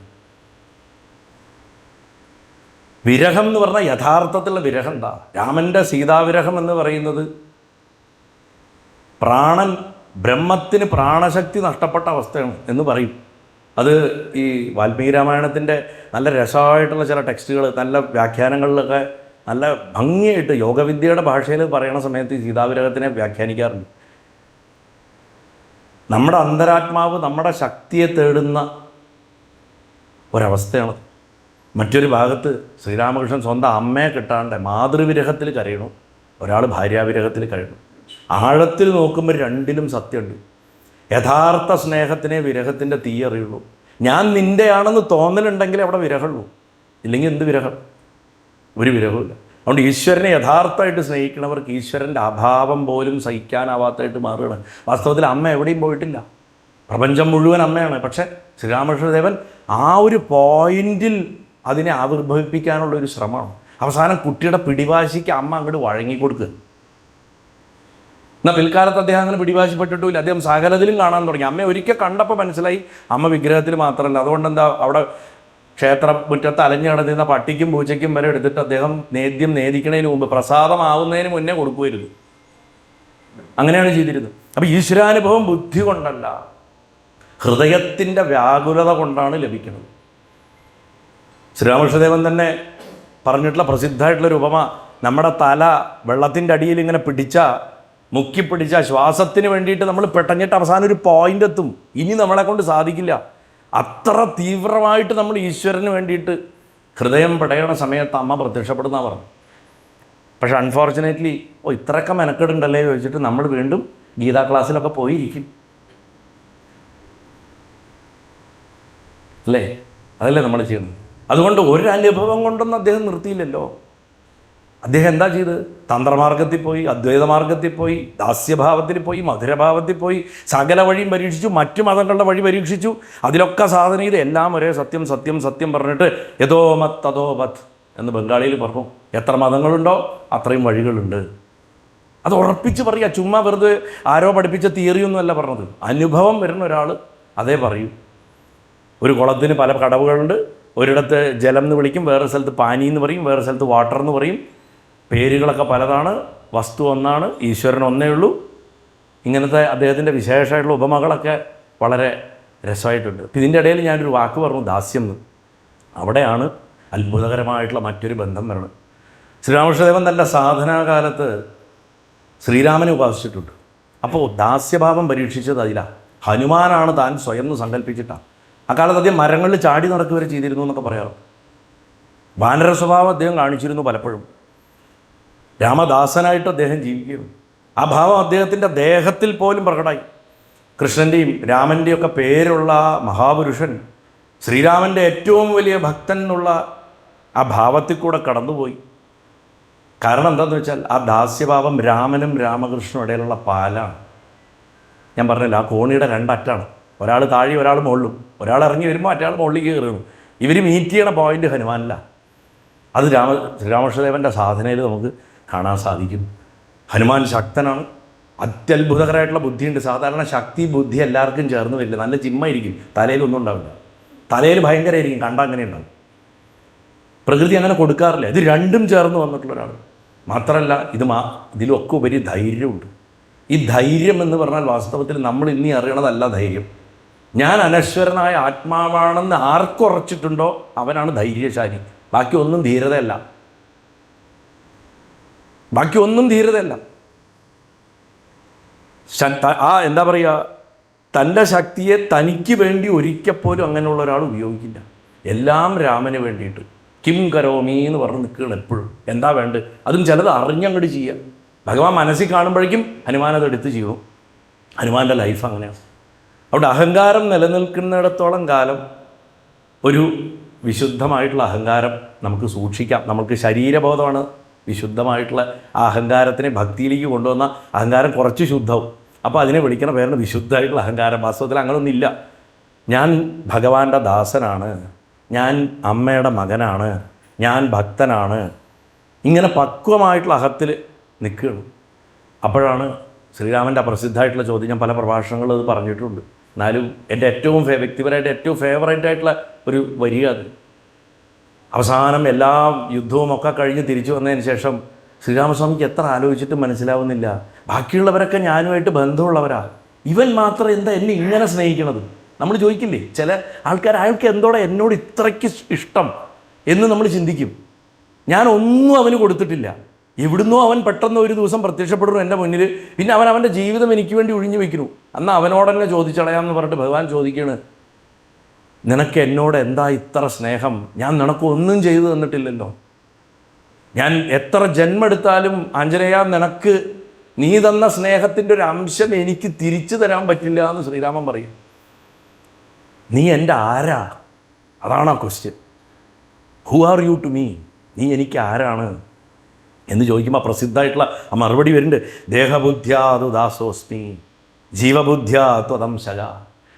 വിരഹം എന്ന് പറഞ്ഞാൽ യഥാർത്ഥത്തിലുള്ള വിരഹം എന്താ? രാമൻ്റെ സീതാവിരഹം എന്ന് പറയുന്നത് ബ്രഹ്മത്തിന് പ്രാണശക്തി നഷ്ടപ്പെട്ട അവസ്ഥയാണ് എന്ന് പറയും. അത് ഈ വാൽമീകി രാമായണത്തിൻ്റെ നല്ല രസമായിട്ടുള്ള ചില ടെക്സ്റ്റുകൾ, നല്ല വ്യാഖ്യാനങ്ങളിലൊക്കെ നല്ല ഭംഗിയായിട്ട് യോഗവിദ്യയുടെ ഭാഷയിൽ പറയണ സമയത്ത് സീതാവിരഹത്തിനെ വ്യാഖ്യാനിക്കാറുണ്ട്. നമ്മുടെ അന്തരാത്മാവ് നമ്മുടെ ശക്തിയെ തേടുന്ന ഒരവസ്ഥയാണ്. മറ്റൊരു ഭാഗത്ത് ശ്രീരാമകൃഷ്ണൻ സ്വന്തം അമ്മയെ കിട്ടാണ്ട് മാതൃവിരഹത്തിൽ കരയണു, ഒരാൾ ഭാര്യാവിരഹത്തിൽ കഴിയണം. ആഴത്തിൽ നോക്കുമ്പോൾ രണ്ടിലും സത്യമുണ്ട്. യഥാർത്ഥ സ്നേഹത്തിനെ വിരഹത്തിൻ്റെ തീ അറിയുള്ളൂ. ഞാൻ നിൻ്റെയാണെന്ന് തോന്നലുണ്ടെങ്കിൽ അവിടെ വിരഹമുള്ളൂ, ഇല്ലെങ്കിൽ എന്ത് വിരഹം? ഒരു വിരഹമില്ല. അതുകൊണ്ട് ഈശ്വരനെ യഥാർത്ഥമായിട്ട് സ്നേഹിക്കുന്നവർക്ക് ഈശ്വരൻ്റെ അഭാവം പോലും സഹിക്കാനാവാത്തതായിട്ട് മാറുകയാണ്. വാസ്തവത്തിൽ അമ്മ എവിടെയും പോയിട്ടില്ല, പ്രപഞ്ചം മുഴുവൻ അമ്മയാണ്. പക്ഷേ ശ്രീരാമകൃഷ്ണദേവൻ ആ ഒരു പോയിന്റിൽ അതിനെ ആവിർഭവിപ്പിക്കാനുള്ള ഒരു ശ്രമമാണ്. അവസാനം കുട്ടിയുടെ പിടിവാശിക്ക് അമ്മ അങ്ങോട്ട് വഴങ്ങിക്കൊടുക്കുക. എന്നാൽ പിൽക്കാലത്ത് അദ്ദേഹം അങ്ങനെ പിടിവാശിപ്പെട്ടിട്ടില്ല. അദ്ദേഹം സകലത്തിലും കാണാൻ തുടങ്ങി. അമ്മ ഒരിക്കൽ കണ്ടപ്പോൾ മനസ്സിലായി അമ്മ വിഗ്രഹത്തിൽ മാത്രമല്ല. അതുകൊണ്ട് എന്താ, അവിടെ ക്ഷേത്ര മുറ്റത്ത് അലഞ്ഞു കിടന്നിരുന്ന പട്ടിക്കും പൂച്ചയ്ക്കും വരെ എടുത്തിട്ട് അദ്ദേഹം നേദ്യം നേദിക്കുന്നതിന് മുമ്പ്, പ്രസാദമാവുന്നതിന് മുന്നേ കൊടുക്കുമായിരുന്നു. അങ്ങനെയാണ് ചെയ്തിരുന്നത്. അപ്പം ഈശ്വരാനുഭവം ബുദ്ധി കൊണ്ടല്ല, ഹൃദയത്തിൻ്റെ വ്യാകുലത കൊണ്ടാണ് ലഭിക്കുന്നത്. ശ്രീരാമകൃഷ്ണദേവൻ തന്നെ പറഞ്ഞിട്ടുള്ള പ്രസിദ്ധമായിട്ടുള്ളൊരു ഉപമ, നമ്മുടെ തല വെള്ളത്തിൻ്റെ അടിയിൽ ഇങ്ങനെ മുക്കിപ്പിടിച്ച ശ്വാസത്തിന് വേണ്ടിയിട്ട് നമ്മൾ പെട്ടഞ്ഞിട്ട് അവസാനം ഒരു പോയിന്റ് എത്തും. ഇനി നമ്മളെ കൊണ്ട് സാധിക്കില്ല. അത്ര തീവ്രമായിട്ട് നമ്മൾ ഈശ്വരന് വേണ്ടിയിട്ട് ഹൃദയം പിടയണ സമയത്ത് അമ്മ പ്രത്യക്ഷപ്പെടുന്ന പറഞ്ഞു. പക്ഷെ അൺഫോർച്ചുനേറ്റ്ലി ഇത്രയൊക്കെ മെനക്കെടുണ്ടല്ലേ ചോദിച്ചിട്ട് നമ്മൾ വീണ്ടും ഗീതാ ക്ലാസ്സിലൊക്കെ പോയിരിക്കും അല്ലേ? അതല്ലേ നമ്മൾ ചെയ്യുന്നത്. അതുകൊണ്ട് ഒരനുഭവം കൊണ്ടൊന്നും അദ്ദേഹം നിർത്തിയില്ലല്ലോ. അദ്ദേഹം എന്താ ചെയ്ത്? തന്ത്രമാർഗത്തിൽ പോയി, അദ്വൈത മാർഗത്തിൽ പോയി, ദാസ്യഭാവത്തിൽ പോയി, മധുരഭാവത്തിൽ പോയി, സകല വഴിയും പരീക്ഷിച്ചു, മറ്റു മതങ്ങളുടെ വഴി പരീക്ഷിച്ചു. അതിലൊക്കെ സാധന ചെയ്ത് എല്ലാം ഒരേ സത്യം സത്യം സത്യം പറഞ്ഞിട്ട് യഥോ മത് തഥോ മത് എന്ന് ബംഗാളിയിൽ പറഞ്ഞു. എത്ര മതങ്ങളുണ്ടോ അത്രയും വഴികളുണ്ട്. അത് ഉറപ്പിച്ച് പറയുക. ചുമ്മാ വെറുതെ ആരോ പഠിപ്പിച്ച തിയറിയൊന്നുമല്ല പറഞ്ഞത്. അനുഭവം വരുന്ന ഒരാൾ അതേ പറയൂ. ഒരു കുളത്തിന് പല കടവുകളുണ്ട്. ഒരിടത്ത് ജലം എന്ന് വിളിക്കും, വേറെ സ്ഥലത്ത് പാനി എന്ന് പറയും, വേറെ സ്ഥലത്ത് വാട്ടർ എന്ന് പറയും. പേരുകളൊക്കെ പലതാണ്, വസ്തു ഒന്നാണ്, ഈശ്വരൻ ഒന്നേ ഉള്ളൂ. ഇങ്ങനത്തെ അദ്ദേഹത്തിൻ്റെ വിശേഷമായിട്ടുള്ള ഉപമകളൊക്കെ വളരെ രസമായിട്ടുണ്ട്. ഇതിൻ്റെ ഇടയിൽ ഞാനൊരു വാക്ക് പറഞ്ഞു, ദാസ്യം എന്ന്. അവിടെയാണ് അത്ഭുതകരമായിട്ടുള്ള മറ്റൊരു ബന്ധം വരുന്നത്. ശ്രീരാമകൃഷ്ണദേവൻ തൻ്റെ സാധനാകാലത്ത് ശ്രീരാമനെ ഉപാസിച്ചിട്ടുണ്ട്. അപ്പോൾ ദാസ്യഭാവം പരീക്ഷിച്ചത് അതിലാണ്. ഹനുമാനാണ് താൻ സ്വയം എന്ന് സങ്കല്പിച്ചിട്ടാണ്. അക്കാലത്ത് അദ്ദേഹം മരങ്ങളിൽ ചാടി നടക്കുകവരെ ചെയ്തിരുന്നു എന്നൊക്കെ പറയാറുണ്ട്. വാനര സ്വഭാവം അദ്ദേഹം കാണിച്ചിരുന്നു പലപ്പോഴും. രാമദാസനായിട്ട് അദ്ദേഹം ജീവിക്കുന്നു. ആ ഭാവം അദ്ദേഹത്തിൻ്റെ ദേഹത്തിൽ പോലും പ്രകടമായി. കൃഷ്ണൻ്റെയും രാമൻ്റെയും ഒക്കെ പേരുള്ള മഹാപുരുഷൻ ശ്രീരാമൻ്റെ ഏറ്റവും വലിയ ഭക്തൻ എന്നുള്ള ആ ഭാവത്തിൽ കൂടെ കടന്നുപോയി. കാരണം എന്താണെന്ന് വെച്ചാൽ ആ ദാസ്യഭാവം രാമനും രാമകൃഷ്ണനും ഇടയിലുള്ള പാലാണ്. ഞാൻ പറഞ്ഞില്ല, ആ കോണിയുടെ രണ്ടറ്റാണ്. ഒരാൾ താഴെ ഒരാൾ മുകളിലും. ഒരാൾ ഇറങ്ങി വരുമ്പോൾ മറ്റേ മുകളിലേക്ക് കയറുന്നു. ഇവർ മീറ്റ് ചെയ്യണ പോയിൻ്റ് ഹനുമാനില്ല. അത് ശ്രീരാമകൃഷ്ണദേവൻ്റെ സാധനയിൽ നമുക്ക് കാണാൻ സാധിക്കും. ഹനുമാൻ ശക്തനാണ്. അത്യത്ഭുതകരമായിട്ടുള്ള ബുദ്ധിയുണ്ട്. സാധാരണ ശക്തി ബുദ്ധി എല്ലാവർക്കും ചേർന്ന് വരില്ല. നല്ല ജിമ്മായിരിക്കും, തലയിലൊന്നും ഉണ്ടാവില്ല. തലയിൽ ഭയങ്കരമായിരിക്കും, കണ്ടാൽ അങ്ങനെ ഉണ്ടാവും. പ്രകൃതി അങ്ങനെ കൊടുക്കാറില്ല. ഇത് രണ്ടും ചേർന്ന് വന്നിട്ടുള്ള ഒരാൾ. മാത്രമല്ല ഇതിലൊക്കെ ഉപരി ധൈര്യമുണ്ട്. ഈ ധൈര്യം എന്ന് പറഞ്ഞാൽ വാസ്തവത്തിൽ നമ്മൾ ഇനി അറിയണതല്ല ധൈര്യം. ഞാൻ അനശ്വരനായ ആത്മാവാണെന്ന് ആർക്കുറച്ചിട്ടുണ്ടോ അവനാണ് ധൈര്യശാലി. ബാക്കി ഒന്നും ധീരതയല്ല. എന്താ പറയുക, തൻ്റെ ശക്തിയെ തനിക്ക് വേണ്ടി ഒരിക്കൽ പോലും അങ്ങനെയുള്ള ഒരാൾ ഉപയോഗിക്കില്ല. എല്ലാം രാമന് വേണ്ടിയിട്ട് കിം കരോമി എന്ന് പറഞ്ഞ് നിൽക്കുകയാണ് എപ്പോഴും. എന്താ വേണ്ടത്? അതും ചിലത് അറിഞ്ഞങ്ങോട്ട് ചെയ്യുക. ഭഗവാൻ മനസ്സിൽ കാണുമ്പോഴേക്കും ഹനുമാൻ അത് എടുത്ത് ചെയ്യും. ഹനുമാൻ്റെ ലൈഫ് അങ്ങനെയാണ്. അവിടെ അഹങ്കാരം നിലനിൽക്കുന്നിടത്തോളം കാലം ഒരു വിശുദ്ധമായിട്ടുള്ള അഹങ്കാരം നമുക്ക് സൂക്ഷിക്കാം. നമുക്ക് ശരീരബോധമാണ് വിശുദ്ധമായിട്ടുള്ള ആ അഹങ്കാരത്തിനെ ഭക്തിയിലേക്ക് കൊണ്ടുവന്ന അഹങ്കാരം കുറച്ച് ശുദ്ധവും. അപ്പോൾ അതിനെ വിളിക്കണ പേരാണ് വിശുദ്ധമായിട്ടുള്ള അഹങ്കാരം. വാസ്തവത്തിൽ അങ്ങനെയൊന്നുമില്ല. ഞാൻ ഭഗവാന്റെ ദാസനാണ്, ഞാൻ അമ്മയുടെ മകനാണ്, ഞാൻ ഭക്തനാണ്, ഇങ്ങനെ പക്വമായിട്ടുള്ള അഹത്തിൽ നിൽക്കുകയാണ്. അപ്പോഴാണ് ശ്രീരാമൻ്റെ പ്രസിദ്ധമായിട്ടുള്ള ചോദ്യം. ഞാൻ പല പ്രഭാഷണങ്ങളും അത് പറഞ്ഞിട്ടുണ്ട്. എന്നാലും എൻ്റെ ഏറ്റവും വ്യക്തിപരമായിട്ട് ഏറ്റവും ഫേവറേറ്റായിട്ടുള്ള ഒരു വരിക അത്. അവസാനം എല്ലാ യുദ്ധവും ഒക്കെ കഴിഞ്ഞ് തിരിച്ചു വന്നതിന് ശേഷം ശ്രീരാമസ്വാമിക്ക് എത്ര ആലോചിച്ചിട്ടും മനസ്സിലാവുന്നില്ല. ബാക്കിയുള്ളവരൊക്കെ ഞാനുമായിട്ട് ബന്ധമുള്ളവരാ, ഇവൻ മാത്രം എന്താ എന്നെ ഇങ്ങനെ സ്നേഹിക്കണത്? നമ്മൾ ചോദിക്കില്ലേ, ചില ആൾക്കാർ അയാൾക്ക് എന്തോടെ എന്നോട് ഇത്രയ്ക്ക് ഇഷ്ടം എന്ന് നമ്മൾ ചിന്തിക്കും. ഞാനൊന്നും അവന് കൊടുത്തിട്ടില്ല. എവിടുന്നോ അവൻ പെട്ടെന്ന് ഒരു ദിവസം പ്രത്യക്ഷപ്പെടുന്നു എൻ്റെ മുന്നിൽ. പിന്നെ അവൻ്റെ ജീവിതം എനിക്ക് വേണ്ടി ഒഴിഞ്ഞു വയ്ക്കുന്നു. എന്നാൽ അവനോട് തന്നെ ചോദിച്ചളയാമെന്ന് പറഞ്ഞിട്ട് ഭഗവാൻ ചോദിക്കുകയാണ്, നിനക്ക് എന്നോട് എന്താ ഇത്ര സ്നേഹം? ഞാൻ നിനക്കൊന്നും ചെയ്തു തന്നിട്ടില്ലല്ലോ. ഞാൻ എത്ര ജന്മെടുത്താലും ആഞ്ജനേയ നിനക്ക് നീ തന്ന സ്നേഹത്തിൻ്റെ ഒരു അംശം എനിക്ക് തിരിച്ചു തരാൻ പറ്റില്ല എന്ന് ശ്രീരാമൻ പറയും. നീ എൻ്റെ ആരാ? അതാണ് ആ question. Who are you to me? നീ എനിക്ക് ആരാണ് എന്ന് ചോദിക്കുമ്പോൾ പ്രസിദ്ധമായിട്ടുള്ള ആ മറുപടി വരുന്നുണ്ട്. ദേഹബുദ്ധ്യാതു ദാസോസ്മി, ജീവബുദ്ധ്യാ ത്വദംശക,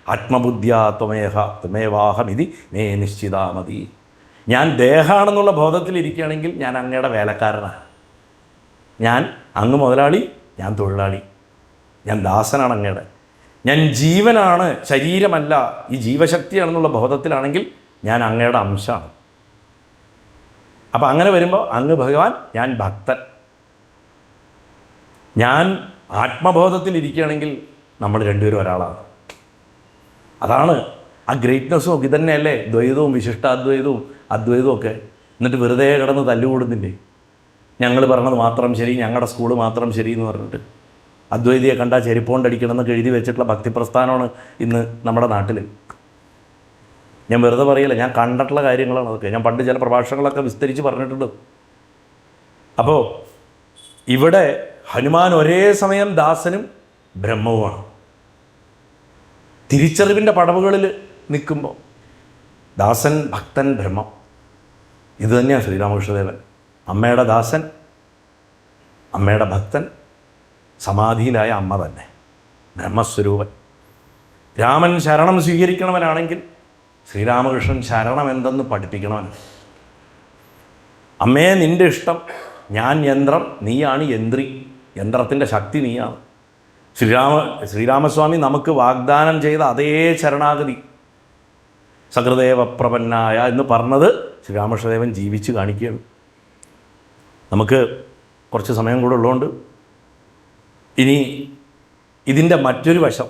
ആത്മബുദ്ധ്യാ ത്വമേവാഹമിതി മേ നിശ്ചിതാമതി. ഞാൻ ദേഹമാണെന്നുള്ള ബോധത്തിലിരിക്കുകയാണെങ്കിൽ ഞാൻ അങ്ങയുടെ വേലക്കാരനാണ്. ഞാൻ അങ്ങ് മുതലാളി, ഞാൻ തൊഴിലാളി, ഞാൻ ദാസനാണ് അങ്ങയുടെ. ഞാൻ ജീവനാണ്, ശരീരമല്ല, ഈ ജീവശക്തിയാണെന്നുള്ള ബോധത്തിലാണെങ്കിൽ ഞാൻ അങ്ങയുടെ അംശമാണ്. അപ്പം അങ്ങനെ വരുമ്പോൾ അങ്ങ് ഭഗവാൻ, ഞാൻ ഭക്തൻ. ഞാൻ ആത്മബോധത്തിലിരിക്കുകയാണെങ്കിൽ നമ്മൾ രണ്ടുപേരും ഒരാളാണ്. അതാണ് ആ ഗ്രേറ്റ്നെസ്സും ഒക്കെ ഇതന്നെയല്ലേ ദ്വൈതവും വിശിഷ്ടാദ്വൈതവും അദ്വൈതവും ഒക്കെ. എന്നിട്ട് വെറുതെ കിടന്ന് തല്ലുകൂടുന്നില്ലേ? ഞങ്ങൾ പറഞ്ഞത് മാത്രം ശരി, ഞങ്ങളുടെ സ്കൂള് മാത്രം ശരി എന്ന് പറഞ്ഞിട്ട് അദ്വൈതിയെ കണ്ടാൽ ചെരിപ്പോണ്ടടിക്കണമെന്നൊക്കെ എഴുതി വെച്ചിട്ടുള്ള ഭക്തിപ്രസ്ഥാനമാണ് ഇന്ന് നമ്മുടെ നാട്ടിൽ. ഞാൻ വെറുതെ പറയില്ല, ഞാൻ കണ്ടിട്ടുള്ള കാര്യങ്ങളാണ് അതൊക്കെ. ഞാൻ പണ്ട് ചില പ്രഭാഷണങ്ങളൊക്കെ വിസ്തരിച്ച് പറഞ്ഞിട്ടുണ്ട്. അപ്പോൾ ഇവിടെ ഹനുമാൻ ഒരേ സമയം ദാസനും ബ്രഹ്മവുമാണ്. തിരിച്ചറിവിൻ്റെ പടവുകളിൽ നിൽക്കുമ്പോൾ ദാസൻ, ഭക്തൻ, ബ്രഹ്മം, ഇത് തന്നെയാണ് ശ്രീരാമകൃഷ്ണദേവൻ. അമ്മയുടെ ദാസൻ, അമ്മയുടെ ഭക്തൻ, സമാധിയിലായ അമ്മ തന്നെ, ബ്രഹ്മസ്വരൂപൻ. രാമൻ ശരണം സ്വീകരിക്കണവനാണെങ്കിൽ ശ്രീരാമകൃഷ്ണൻ ശരണം എന്തെന്ന് പഠിപ്പിക്കണവൻ. അമ്മേ, നിൻ്റെ ഇഷ്ടം, ഞാൻ യന്ത്രം, നീയാണ് യന്ത്രി, യന്ത്രത്തിൻ്റെ ശക്തി നീയാണ്. ശ്രീരാമസ്വാമി നമുക്ക് വാഗ്ദാനം ചെയ്ത അതേ ശരണാഗതി, സകൃദേവ പ്രപന്നായ എന്ന് പറഞ്ഞത് ശ്രീരാമകൃഷ്ണദേവൻ ജീവിച്ച് കാണിക്കുകയാണ്. നമുക്ക് കുറച്ച് സമയം കൂടെ ഉള്ളതുകൊണ്ട് ഇനി ഇതിൻ്റെ മറ്റൊരു വശം,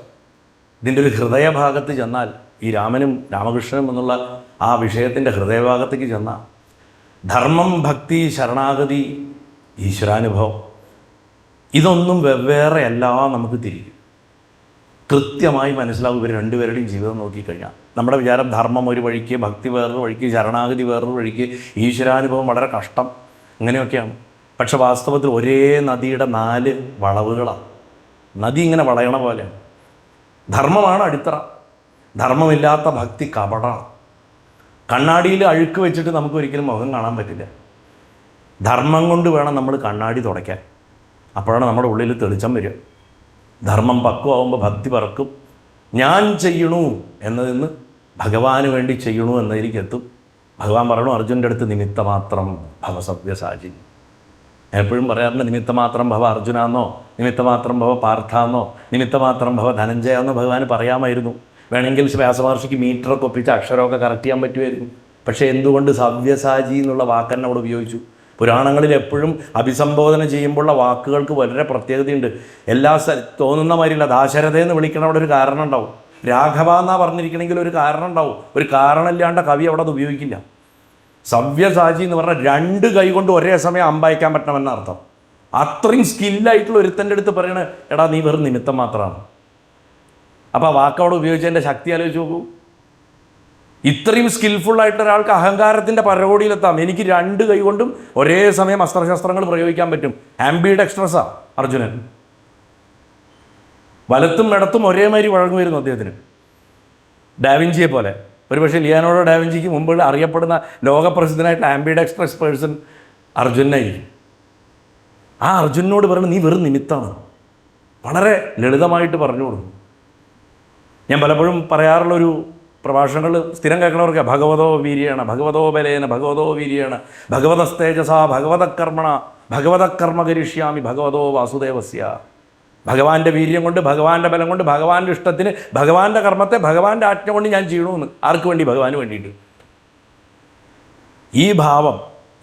ഇതിൻ്റെ ഒരു ഹൃദയഭാഗത്ത് ചെന്നാൽ, ഈ രാമനും രാമകൃഷ്ണനും എന്നുള്ള ആ വിഷയത്തിൻ്റെ ഹൃദയഭാഗത്തേക്ക് ചെന്നാൽ ധർമ്മം, ഭക്തി, ശരണാഗതി, ഈശ്വരാനുഭവം, ഇതൊന്നും വെവ്വേറെ എല്ലാം നമുക്ക് തിരിക്കും. കൃത്യമായി മനസ്സിലാവും ഇവർ രണ്ടുപേരുടെയും ജീവിതം നോക്കിക്കഴിഞ്ഞാൽ. നമ്മുടെ വിചാരം ധർമ്മം ഒരു വഴിക്ക്, ഭക്തി വേറൊരു വഴിക്ക്, ശരണാഗതി വേറൊരു വഴിക്ക്, ഈശ്വരാനുഭവം വളരെ കഷ്ടം, അങ്ങനെയൊക്കെയാണ്. പക്ഷെ വാസ്തവത്തിൽ ഒരേ നദിയുടെ 4 വളവുകളാണ്. നദി ഇങ്ങനെ വളയണ പോലെയാണ്. ധർമ്മമാണ് അടിത്തറ. ധർമ്മമില്ലാത്ത ഭക്തി കപടമാണ്. കണ്ണാടിയിൽ അഴുക്ക് വെച്ചിട്ട് നമുക്ക് ഒരിക്കലും മുഖം കാണാൻ പറ്റില്ല. ധർമ്മം കൊണ്ട് വേണം നമ്മൾ കണ്ണാടി തുടയ്ക്കാൻ. അപ്പോഴാണ് നമ്മുടെ ഉള്ളിൽ തെളിച്ചം വരിക. ധർമ്മം പക്വമാകുമ്പോൾ ഭക്തി പറക്കും. ഞാൻ ചെയ്യണു എന്നതിന്ന് ഭഗവാന് വേണ്ടി ചെയ്യണു എന്നതിലേക്ക് എത്തും. ഭഗവാൻ പറയണു അർജുൻ്റെ അടുത്ത്, നിമിത്തമാത്രം ഭവ സവ്യസാചി. എപ്പോഴും പറയാറുണ്ട്, നിമിത്തമാത്രം ഭവ അർജുനാന്നോ, നിമിത്തമാത്രം ഭവ പാർത്ഥാന്നോ, നിമിത്തമാത്രം ഭവ ധനഞ്ജയെന്നോ ഭഗവാന് പറയാമായിരുന്നു. വേണമെങ്കിൽ വ്യാസമഹർഷിക്ക് മീറ്ററൊക്കെ ഒപ്പിച്ച് അക്ഷരമൊക്കെ കറക്റ്റ് ചെയ്യാൻ പറ്റുമായിരുന്നു. പക്ഷേ എന്തുകൊണ്ട് സവ്യസാചി എന്നുള്ള വാക്കെന്നെ അവിടെ ഉപയോഗിച്ചു? പുരാണങ്ങളിൽ എപ്പോഴും അഭിസംബോധന ചെയ്യുമ്പോഴുള്ള വാക്കുകൾക്ക് വളരെ പ്രത്യേകതയുണ്ട്. എല്ലാ തോന്നുന്ന മാതിരില്ല. ദാശരഥയെന്ന് വിളിക്കണ അവിടെ ഒരു കാരണം ഉണ്ടാവും. രാഘവ എന്നാ പറഞ്ഞിരിക്കണമെങ്കിൽ ഒരു കാരണം ഉണ്ടാവും. ഒരു കാരണമില്ലാണ്ട് കവി അവിടെ അത് ഉപയോഗിക്കില്ല. സവ്യസാചി എന്ന് പറഞ്ഞാൽ 2 കൈ കൊണ്ട് ഒരേ സമയം അമ്പയക്കാൻ പറ്റണമെന്ന അർത്ഥം. അത്രയും സ്കില്ലായിട്ടുള്ള ഒരുത്തൻ്റെ അടുത്ത് പറയണ, എടാ നീ വെറും നിമിത്തം മാത്രമാണ്. അപ്പോൾ ആ വാക്കവിടെ ഉപയോഗിച്ചതിൻ്റെ ശക്തി ആലോചിച്ച് നോക്കൂ. ഇത്രയും സ്കിൽഫുള്ളായിട്ട് ഒരാൾക്ക് അഹങ്കാരത്തിൻ്റെ പരകോടിയിലെത്താം. എനിക്ക് 2 കൈ കൊണ്ടും ഒരേ സമയം അസ്ത്രശസ്ത്രങ്ങൾ പ്രയോഗിക്കാൻ പറ്റും. ആംബിഡെക്സ്ട്രസാണ് അർജുനൻ. വലത്തും ഇടത്തും ഒരേമാതിരി വഴങ്ങുമായിരുന്നു അദ്ദേഹത്തിന്. ഡാവിഞ്ചിയെ പോലെ. ഒരുപക്ഷെ ലിയാനോഡോ ഡാവിഞ്ചിക്ക് മുമ്പ് അറിയപ്പെടുന്ന ലോകപ്രസിദ്ധനായിട്ടുള്ള ആംബിഡെക്സ്ട്രസ് പേഴ്സൺ അർജുനായിരിക്കും. ആ അർജുനോട് പറയുന്നത് നീ വെറും നിമിത്തമാണ്. വളരെ ലളിതമായിട്ട് പറഞ്ഞു കൊടുക്കും. ഞാൻ പലപ്പോഴും പറയാറുള്ളൊരു പ്രഭാഷണങ്ങൾ സ്ഥിരം കേൾക്കണവർക്ക്, ഭഗവതോ വീര്യേണ ഭഗവതോ ബലേന ഭഗവതോ വീര്യേണ ഭഗവതസ്തേജസ ഭഗവതകർമ്മണ ഭഗവതകർമ്മ കരിഷ്യാമി ഭഗവതോ വാസുദേവസ്യ. ഭഗവാന്റെ വീര്യം കൊണ്ട്, ഭഗവാന്റെ ബലം കൊണ്ട്, ഭഗവാന്റെ ഇഷ്ടത്തിന്, ഭഗവാന്റെ കർമ്മത്തെ ഭഗവാന്റെ ആജ്ഞ കൊണ്ട് ഞാൻ ചെയ്യണമെന്ന്. ആർക്ക് വേണ്ടി? ഭഗവാന് വേണ്ടിയിട്ട്. ഈ ഭാവം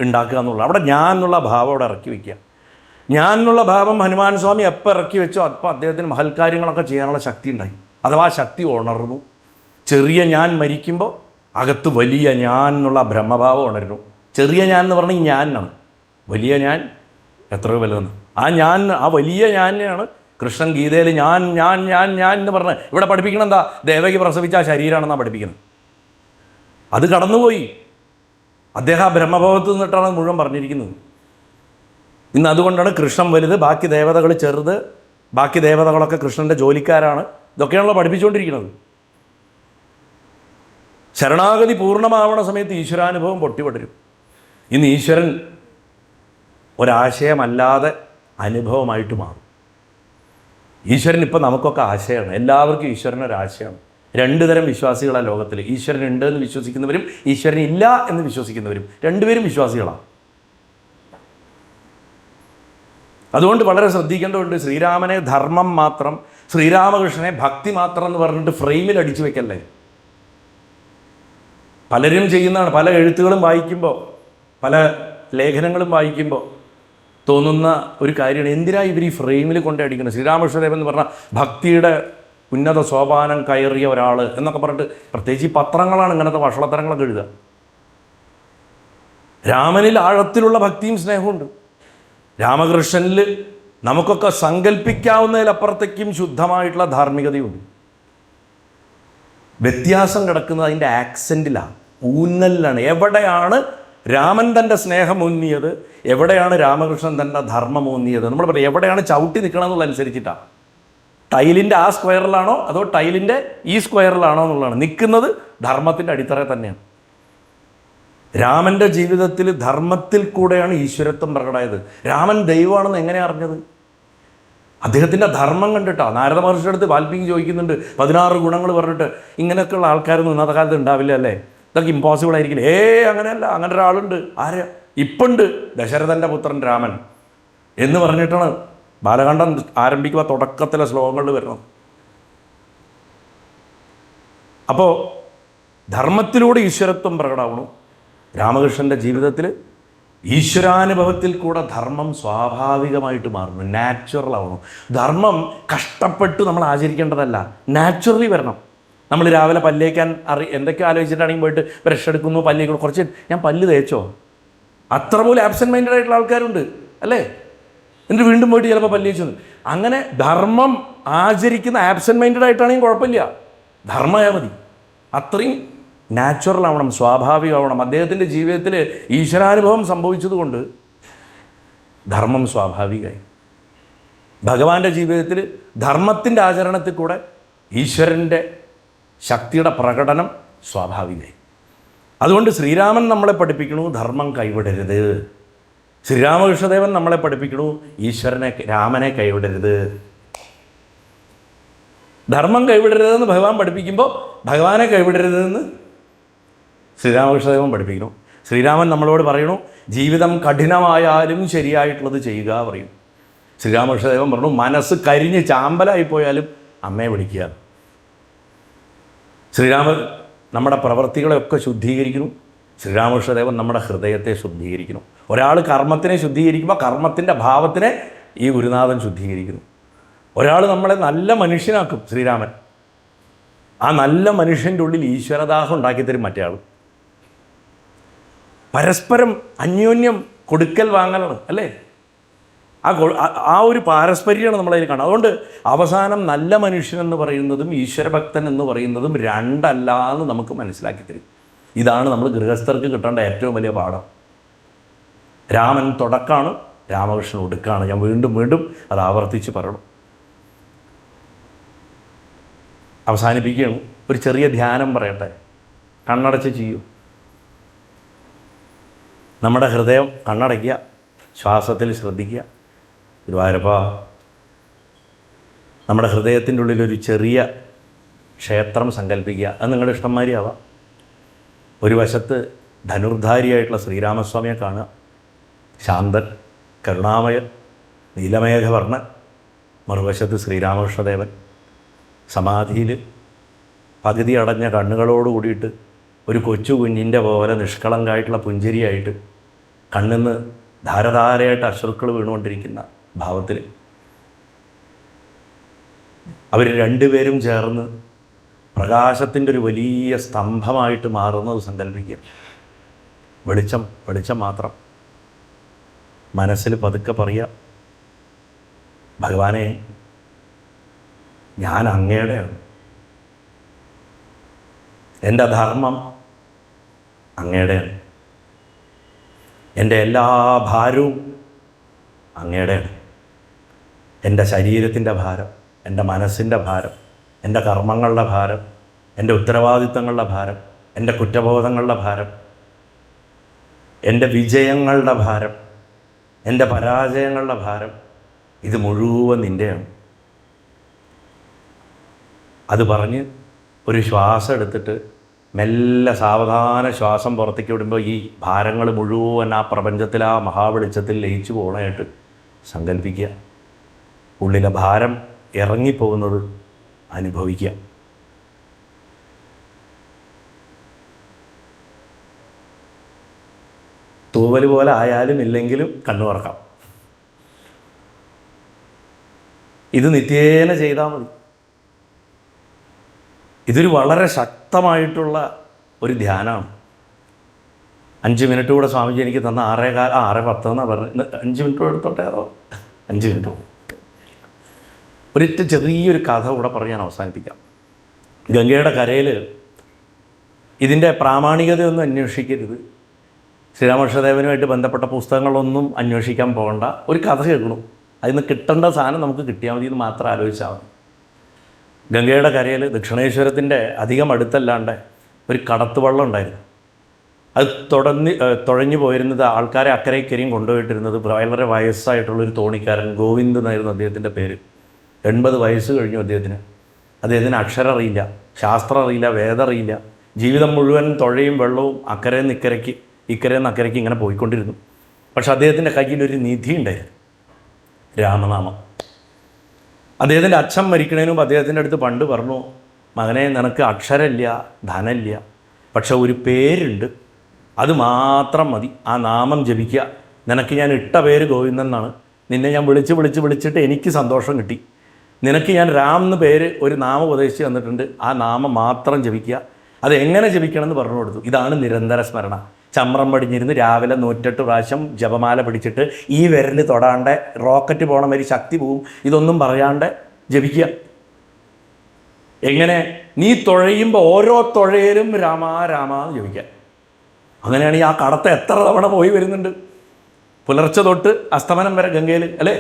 ഉണ്ടാക്കുക എന്നുള്ള, അവിടെ ഞാൻ എന്നുള്ള ഭാവം അവിടെ ഇറക്കി വയ്ക്കുക. ഞാൻ എന്നുള്ള ഭാവം ഹനുമാൻ സ്വാമി എപ്പോൾ ഇറക്കി വെച്ചോ അപ്പോൾ അദ്ദേഹത്തിന് മഹൽക്കാര്യങ്ങളൊക്കെ ചെയ്യാനുള്ള ശക്തി ഉണ്ടായി. അഥവാ ശക്തി ഉണർന്നു. ചെറിയ ഞാൻ മരിക്കുമ്പോൾ അകത്ത് വലിയ ഞാൻ എന്നുള്ള ബ്രഹ്മഭാവം ഉണരുന്നു. ചെറിയ ഞാൻ എന്ന് പറഞ്ഞാൽ ഞാനാണ്. വലിയ ഞാൻ എത്രയോ വലുതെന്ന്. ആ ഞാൻ, ആ വലിയ ഞാനെയാണ് കൃഷ്ണൻ ഗീതയിൽ ഞാൻ ഞാൻ ഞാൻ ഞാൻ എന്ന് പറഞ്ഞ് ഇവിടെ പഠിപ്പിക്കണം. എന്താ? ദേവകി പ്രസവിച്ച ആ ശരീരമാണെന്നാണ് പഠിപ്പിക്കുന്നത്. അത് കടന്നുപോയി. അദ്ദേഹം ആ ബ്രഹ്മഭാവത്തിൽ നിന്നിട്ടാണ് മുഴുവൻ പറഞ്ഞിരിക്കുന്നത്. ഇന്ന് അതുകൊണ്ടാണ് കൃഷ്ണൻ വലുത്, ബാക്കി ദേവതകൾ ചെറുത്, ബാക്കി ദേവതകളൊക്കെ കൃഷ്ണൻ്റെ ജോലിക്കാരാണ്. ഇതൊക്കെയാണല്ലോ പഠിപ്പിച്ചുകൊണ്ടിരിക്കുന്നത്. ശരണാഗതി പൂർണ്ണമാവണ സമയത്ത് ഈശ്വരാനുഭവം പൊട്ടിപടരും. ഇന്ന് ഈശ്വരൻ ഒരാശയമല്ലാതെ അനുഭവമായിട്ട് മാറും. ഈശ്വരൻ ഇപ്പം നമുക്കൊക്കെ ആശയമാണ്. എല്ലാവർക്കും ഈശ്വരനൊരാശയമാണ്. രണ്ട് തരം വിശ്വാസികളാണ് ലോകത്തിൽ. ഈശ്വരൻ ഉണ്ട് എന്ന് വിശ്വസിക്കുന്നവരും ഈശ്വരൻ ഇല്ല എന്ന് വിശ്വസിക്കുന്നവരും. രണ്ടുപേരും വിശ്വാസികളാണ്. അതുകൊണ്ട് വളരെ ശ്രദ്ധിക്കേണ്ടതുണ്ട്. ശ്രീരാമനെ ധർമ്മം മാത്രം, ശ്രീരാമകൃഷ്ണനെ ഭക്തി മാത്രം എന്ന് പറഞ്ഞിട്ട് ഫ്രെയിമിൽ അടിച്ചു വെക്കല്ലേ. പലരും ചെയ്യുന്നതാണ്. പല എഴുത്തുകളും വായിക്കുമ്പോൾ, പല ലേഖനങ്ങളും വായിക്കുമ്പോൾ തോന്നുന്ന ഒരു കാര്യമാണ്, എന്തിനാ ഇവർ ഈ ഫ്രെയിമിൽ കൊണ്ടടിക്കുന്നത്? ശ്രീരാമകൃഷ്ണദേവൻ എന്ന് പറഞ്ഞാൽ ഭക്തിയുടെ ഉന്നത സോപാനം കയറിയ ഒരാൾ എന്നൊക്കെ പറഞ്ഞിട്ട്, പ്രത്യേകിച്ച് ഈ പത്രങ്ങളാണ് ഇങ്ങനത്തെ വഷളത്തരങ്ങളൊക്കെ എഴുതുക. രാമനിൽ ആഴത്തിലുള്ള ഭക്തിയും സ്നേഹമുണ്ട്. രാമകൃഷ്ണനിൽ നമുക്കൊക്കെ സങ്കല്പിക്കാവുന്നതിലപ്പുറത്തേക്കും ശുദ്ധമായിട്ടുള്ള ധാർമ്മികതയുണ്ട്. വ്യത്യാസം കിടക്കുന്നത് അതിൻ്റെ ആക്സെൻറ്റിലാണ്, ഊന്നലിലാണ്. എവിടെയാണ് രാമൻ തൻ്റെ സ്നേഹം ഊന്നിയത്, എവിടെയാണ് രാമകൃഷ്ണൻ തൻ്റെ ധർമ്മം ഊന്നിയത്, നമ്മൾ പറയും എവിടെയാണ് ചവിട്ടി നിൽക്കണം എന്നുള്ളതനുസരിച്ചിട്ടാണ്. ടൈലിൻ്റെ ആ സ്ക്വയറിലാണോ അതോ ടൈലിൻ്റെ ഈ സ്ക്വയറിലാണോ എന്നുള്ളതാണ്. നിൽക്കുന്നത് ധർമ്മത്തിൻ്റെ അടിത്തറ തന്നെയാണ്. രാമൻ്റെ ജീവിതത്തിൽ ധർമ്മത്തിൽ കൂടെയാണ് ഈശ്വരത്വം പ്രകടമായത്. രാമൻ ദൈവമാണെന്ന് എങ്ങനെ അറിഞ്ഞത്? അദ്ദേഹത്തിൻ്റെ ധർമ്മം കണ്ടിട്ടാണ്. നാരദ മഹർഷിയുടെ അടുത്ത് വാൽമീകി ചോദിക്കുന്നുണ്ട്, 16 ഗുണങ്ങൾ പറഞ്ഞിട്ട് ഇങ്ങനെയൊക്കെയുള്ള ആൾക്കാരൊന്നും ഇന്നത്തെ കാലത്ത് ഉണ്ടാവില്ല അല്ലേ, ഇതൊക്കെ ഇമ്പോസിബിൾ ആയിരിക്കില്ല. അങ്ങനെയല്ല, അങ്ങനെ ഒരാളുണ്ട്. ആര്? ഇപ്പുണ്ട്, ദശരഥൻ്റെ പുത്രൻ രാമൻ എന്ന് പറഞ്ഞിട്ടാണ് ബാലകാണ്ഡം ആരംഭിക്കുക. തുടക്കത്തിലെ ശ്ലോകങ്ങളിൽ വരണം. അപ്പോൾ ധർമ്മത്തിലൂടെ ഈശ്വരത്വം പ്രകടമാവണം. രാമകൃഷ്ണൻ്റെ ജീവിതത്തിൽ ഈശ്വരാനുഭവത്തിൽ കൂടെ ധർമ്മം സ്വാഭാവികമായിട്ട് മാറുന്നു, നാച്ചുറൽ ആവണം. ധർമ്മം കഷ്ടപ്പെട്ട് നമ്മൾ ആചരിക്കേണ്ടതല്ല, നാച്ചുറലി വരണം. നമ്മൾ രാവിലെ പല്ലേക്കാൻ എന്തൊക്കെ ആലോചിച്ചിട്ടാണെങ്കിൽ പോയിട്ട് ബ്രഷ് എടുക്കുന്നു, പല്ലേക്കുന്നു, കുറച്ച് ഞാൻ പല്ല് തേച്ചോ, അത്ര പോലും ആബ്സെൻറ്റ് മൈൻഡഡ് ആയിട്ടുള്ള ആൾക്കാരുണ്ട് അല്ലേ. എന്നിട്ട് വീണ്ടും പോയിട്ട് ചിലപ്പോൾ പല്ല് തേച്ചു. അങ്ങനെ ധർമ്മം ആചരിക്കുന്ന ആബ്സെൻറ്റ് മൈൻഡഡ് ആയിട്ടാണെങ്കിൽ കുഴപ്പമില്ല, ധർമ്മമായാൽ മതി. അത്രയും നാച്ചുറൽ ആവണം, സ്വാഭാവികമാവണം. അദ്ദേഹത്തിൻ്റെ ജീവിതത്തിൽ ഈശ്വരാനുഭവം സംഭവിച്ചതുകൊണ്ട് ധർമ്മം സ്വാഭാവികമായി. ഭഗവാന്റെ ജീവിതത്തിൽ ധർമ്മത്തിൻ്റെ ആചരണത്തിൽ കൂടെ ഈശ്വരൻ്റെ ശക്തിയുടെ പ്രകടനം സ്വാഭാവികമായി. അതുകൊണ്ട് ശ്രീരാമൻ നമ്മളെ പഠിപ്പിക്കണു ധർമ്മം കൈവിടരുത്. ശ്രീരാമകൃഷ്ണദേവൻ നമ്മളെ പഠിപ്പിക്കണു രാമനെ കൈവിടരുത്. ധർമ്മം കൈവിടരുതെന്ന് ഭഗവാൻ പഠിപ്പിക്കുമ്പോൾ ഭഗവാനെ കൈവിടരുതെന്ന് ശ്രീരാമകൃഷ്ണദേവൻ പഠിപ്പിക്കുന്നു. ശ്രീരാമൻ നമ്മളോട് പറയണു, ജീവിതം കഠിനമായാലും ശരിയായിട്ടുള്ളത് ചെയ്യുക പറയും. ശ്രീരാമകൃഷ്ണദേവൻ പറഞ്ഞു, മനസ്സ് കരിഞ്ഞ് ചാമ്പലായിപ്പോയാലും അമ്മയെ വിളിക്കുക. ശ്രീരാമൻ നമ്മുടെ പ്രവൃത്തികളെയൊക്കെ ശുദ്ധീകരിക്കുന്നു. ശ്രീരാമകൃഷ്ണദേവൻ നമ്മുടെ ഹൃദയത്തെ ശുദ്ധീകരിക്കുന്നു. ഒരാൾ കർമ്മത്തിനെ ശുദ്ധീകരിക്കുമ്പോൾ കർമ്മത്തിൻ്റെ ഭാവത്തിനെ ഈ ഗുരുനാഥൻ ശുദ്ധീകരിക്കുന്നു. ഒരാൾ നമ്മളെ നല്ല മനുഷ്യനാക്കും ശ്രീരാമൻ. ആ നല്ല മനുഷ്യൻ്റെ ഉള്ളിൽ ഈശ്വരദാഹം ഉണ്ടാക്കിത്തരും മറ്റേ ആൾ. പരസ്പരം അന്യോന്യം കൊടുക്കൽ വാങ്ങലാണ് അല്ലേ. ആ ഒരു പാരസ്പര്യമാണ് നമ്മളതിൽ കാണുന്നത്. അതുകൊണ്ട് അവസാനം നല്ല മനുഷ്യനെന്ന് പറയുന്നതും ഈശ്വരഭക്തൻ എന്ന് പറയുന്നതും രണ്ടല്ല എന്ന് നമുക്ക് മനസ്സിലാക്കി തരും. ഇതാണ് നമ്മൾ ഗൃഹസ്ഥർക്ക് കിട്ടേണ്ട ഏറ്റവും വലിയ പാഠം. രാമൻ തുടക്കമാണ്, രാമകൃഷ്ണൻ ഒടുക്കാണ്. ഞാൻ വീണ്ടും വീണ്ടും അത് ആവർത്തിച്ച് പറയണം. അവസാനിപ്പിക്കുകയാണ്. ഒരു ചെറിയ ധ്യാനം പറയട്ടെ. കണ്ണടച്ച് ചെയ്യൂ. നമ്മുടെ ഹൃദയം കണ്ണടയ്ക്കുക, ശ്വാസത്തിൽ ശ്രദ്ധിക്കുക. ഗുരുവായൂരപ്പ, നമ്മുടെ ഹൃദയത്തിൻ്റെ ഉള്ളിലൊരു ചെറിയ ക്ഷേത്രം സങ്കല്പിക്കുക. അത് നിങ്ങളുടെ ഇഷ്ടംമാരിയാവാം. ഒരു വശത്ത് ധനുർധാരിയായിട്ടുള്ള ശ്രീരാമസ്വാമിയെ കാണുക, ശാന്തൻ, കരുണാമയൻ, നീലമേഘവർണ്ണൻ. മറുവശത്ത് ശ്രീരാമകൃഷ്ണദേവൻ സമാധിയിൽ പകുതി അടഞ്ഞ കണ്ണുകളോട് കൂടിയിട്ട് ഒരു കൊച്ചു കുഞ്ഞിൻ്റെ പോലെ നിഷ്കളങ്കായിട്ടുള്ള പുഞ്ചിരിയായിട്ട് കണ്ണിന്ന് ധാരധാരയായിട്ട് അശ്രുക്കൾ വീണുകൊണ്ടിരിക്കുന്ന ഭാവത്തിൽ അവർ രണ്ടുപേരും ചേർന്ന് പ്രകാശത്തിൻ്റെ ഒരു വലിയ സ്തംഭമായിട്ട് മാറുന്നത് സങ്കല്പിക്കുക. വെളിച്ചം മാത്രം. മനസ്സിൽ പതുക്കെ പറയുക, ഭഗവാനെ, ഞാൻ അങ്ങയുടെയാണ്. എൻ്റെ ധർമ്മം അങ്ങയുടെയാണ്. എൻ്റെ എല്ലാ ഭാരവും അങ്ങയുടെയാണ്. എൻ്റെ ശരീരത്തിൻ്റെ ഭാരം, എൻ്റെ മനസ്സിൻ്റെ ഭാരം, എൻ്റെ കർമ്മങ്ങളുടെ ഭാരം, എൻ്റെ ഉത്തരവാദിത്തങ്ങളുടെ ഭാരം, എൻ്റെ കുറ്റബോധങ്ങളുടെ ഭാരം, എൻ്റെ വിജയങ്ങളുടെ ഭാരം, എൻ്റെ പരാജയങ്ങളുടെ ഭാരം, ഇത് മുഴുവൻ നിൻ്റെയാണ്. അത് പറഞ്ഞ് ഒരു ശ്വാസം എടുത്തിട്ട് മെല്ലെ സാവധാന ശ്വാസം പുറത്തേക്ക് വിടുമ്പോൾ ഈ ഭാരങ്ങൾ മുഴുവൻ ആ പ്രപഞ്ചത്തിൽ ആ മഹാവെളിച്ചത്തിൽ ലയിച്ചു പോകണമായിട്ട് സങ്കല്പിക്കുക. ഉള്ളിലെ ഭാരം ഇറങ്ങിപ്പോകുന്നത് അനുഭവിക്കുക. തൂവൽ പോലെ ആയാലും ഇല്ലെങ്കിലും കണ്ണു തുറക്കാം. ഇത് നിത്യേന ചെയ്താൽ മതി. ഇതൊരു വളരെ ശക്തമായിട്ടുള്ള ഒരു ധ്യാനമാണ്. 5 മിനിറ്റ് കൂടെ സ്വാമിജി എനിക്ക് തന്ന 6:10 എന്നാണ് പറഞ്ഞത്. 5 മിനിറ്റ് എടുത്തോട്ടെ, അതോ 5 മിനിറ്റ്. ഒരിറ്റ ചെറിയൊരു കഥ കൂടെ പറഞ്ഞ് ഞാൻ അവസാനിപ്പിക്കാം. ഗംഗയുടെ കരയിൽ ഇതിൻ്റെ പ്രാമാണികതയൊന്നും അന്വേഷിക്കരുത്. ശ്രീരാമകൃഷ്ണദേവനുമായിട്ട് ബന്ധപ്പെട്ട പുസ്തകങ്ങളൊന്നും അന്വേഷിക്കാൻ പോകണ്ട. ഒരു കഥ കേൾക്കണം, അതിൽ നിന്ന് കിട്ടേണ്ട സാധനം നമുക്ക് കിട്ടിയാൽ മതി എന്ന് മാത്രം ആലോചിച്ചാൽ മതി. ഗംഗയുടെ കരയിൽ ദക്ഷിണേശ്വരത്തിൻ്റെ അധികം അടുത്തല്ലാണ്ട് ഒരു കടത്തുവള്ളം ഉണ്ടായിരുന്നു. അത് തുഴഞ്ഞു പോയിരുന്നത് ആൾക്കാരെ അക്കരയ്ക്കരിയും കൊണ്ടുപോയിട്ടിരുന്നത് വളരെ വയസ്സായിട്ടുള്ളൊരു തോണിക്കാരൻ ഗോവിന്ദ് എന്നായിരുന്നു അദ്ദേഹത്തിൻ്റെ പേര്. 80 വയസ്സ് കഴിഞ്ഞു അദ്ദേഹത്തിന്. അദ്ദേഹത്തിന് അക്ഷരം അറിയില്ല, ശാസ്ത്രം അറിയില്ല, വേദം അറിയില്ല. ജീവിതം മുഴുവൻ തുഴയും വെള്ളവും അക്കരയിൽ നിന്ന് ഇക്കരയ്ക്ക് ഇങ്ങനെ പോയിക്കൊണ്ടിരുന്നു. പക്ഷെ അദ്ദേഹത്തിൻ്റെ കയ്യിലൊരു നിധി ഉണ്ടായിരുന്നു, രാമനാമം. അദ്ദേഹത്തിൻ്റെ അച്ഛൻ മരിക്കണതിന് മുമ്പ് അദ്ദേഹത്തിൻ്റെ അടുത്ത് പണ്ട് പറഞ്ഞു, മകനെ, നിനക്ക് അക്ഷരമില്ല, ധനമില്ല, പക്ഷെ ഒരു പേരുണ്ട്, അത് മാത്രം മതി, ആ നാമം ജപിക്കുക. നിനക്ക് ഞാൻ ഇട്ട പേര് ഗോവിന്ദൻ എന്നാണ്. നിന്നെ ഞാൻ വിളിച്ചിട്ട് എനിക്ക് സന്തോഷം കിട്ടി. നിനക്ക് ഞാൻ രാം എന്ന് പേര് ഒരു നാമം ഉപദേശിച്ച് തന്നിട്ടുണ്ട്, ആ നാമം മാത്രം ജപിക്കുക. അത് എങ്ങനെ ജപിക്കണമെന്ന് പറഞ്ഞു കൊടുത്തു. ഇതാണ് നിരന്തര സ്മരണ. ചമ്രം പടിഞ്ഞിരുന്ന് രാവിലെ 108 പ്രാവശ്യം ജപമാല പിടിച്ചിട്ട് ഈ വിരൽ തൊടാണ്ട് റോക്കറ്റ് പോകണ മാതിരി ശക്തി പോവും, ഇതൊന്നും പറയാണ്ട് ജപിക്കുക. എങ്ങനെ? നീ തുഴയുമ്പോൾ ഓരോ തുഴയിലും രാമ രാമ എന്ന് ജപിക്കുക. അങ്ങനെയാണെങ്കിൽ ആ കടത്ത് എത്ര തവണ പോയി വരുന്നുണ്ട്, പുലർച്ചെ തൊട്ട് അസ്തമനം വരെ ഗംഗയിൽ, അല്ലേ?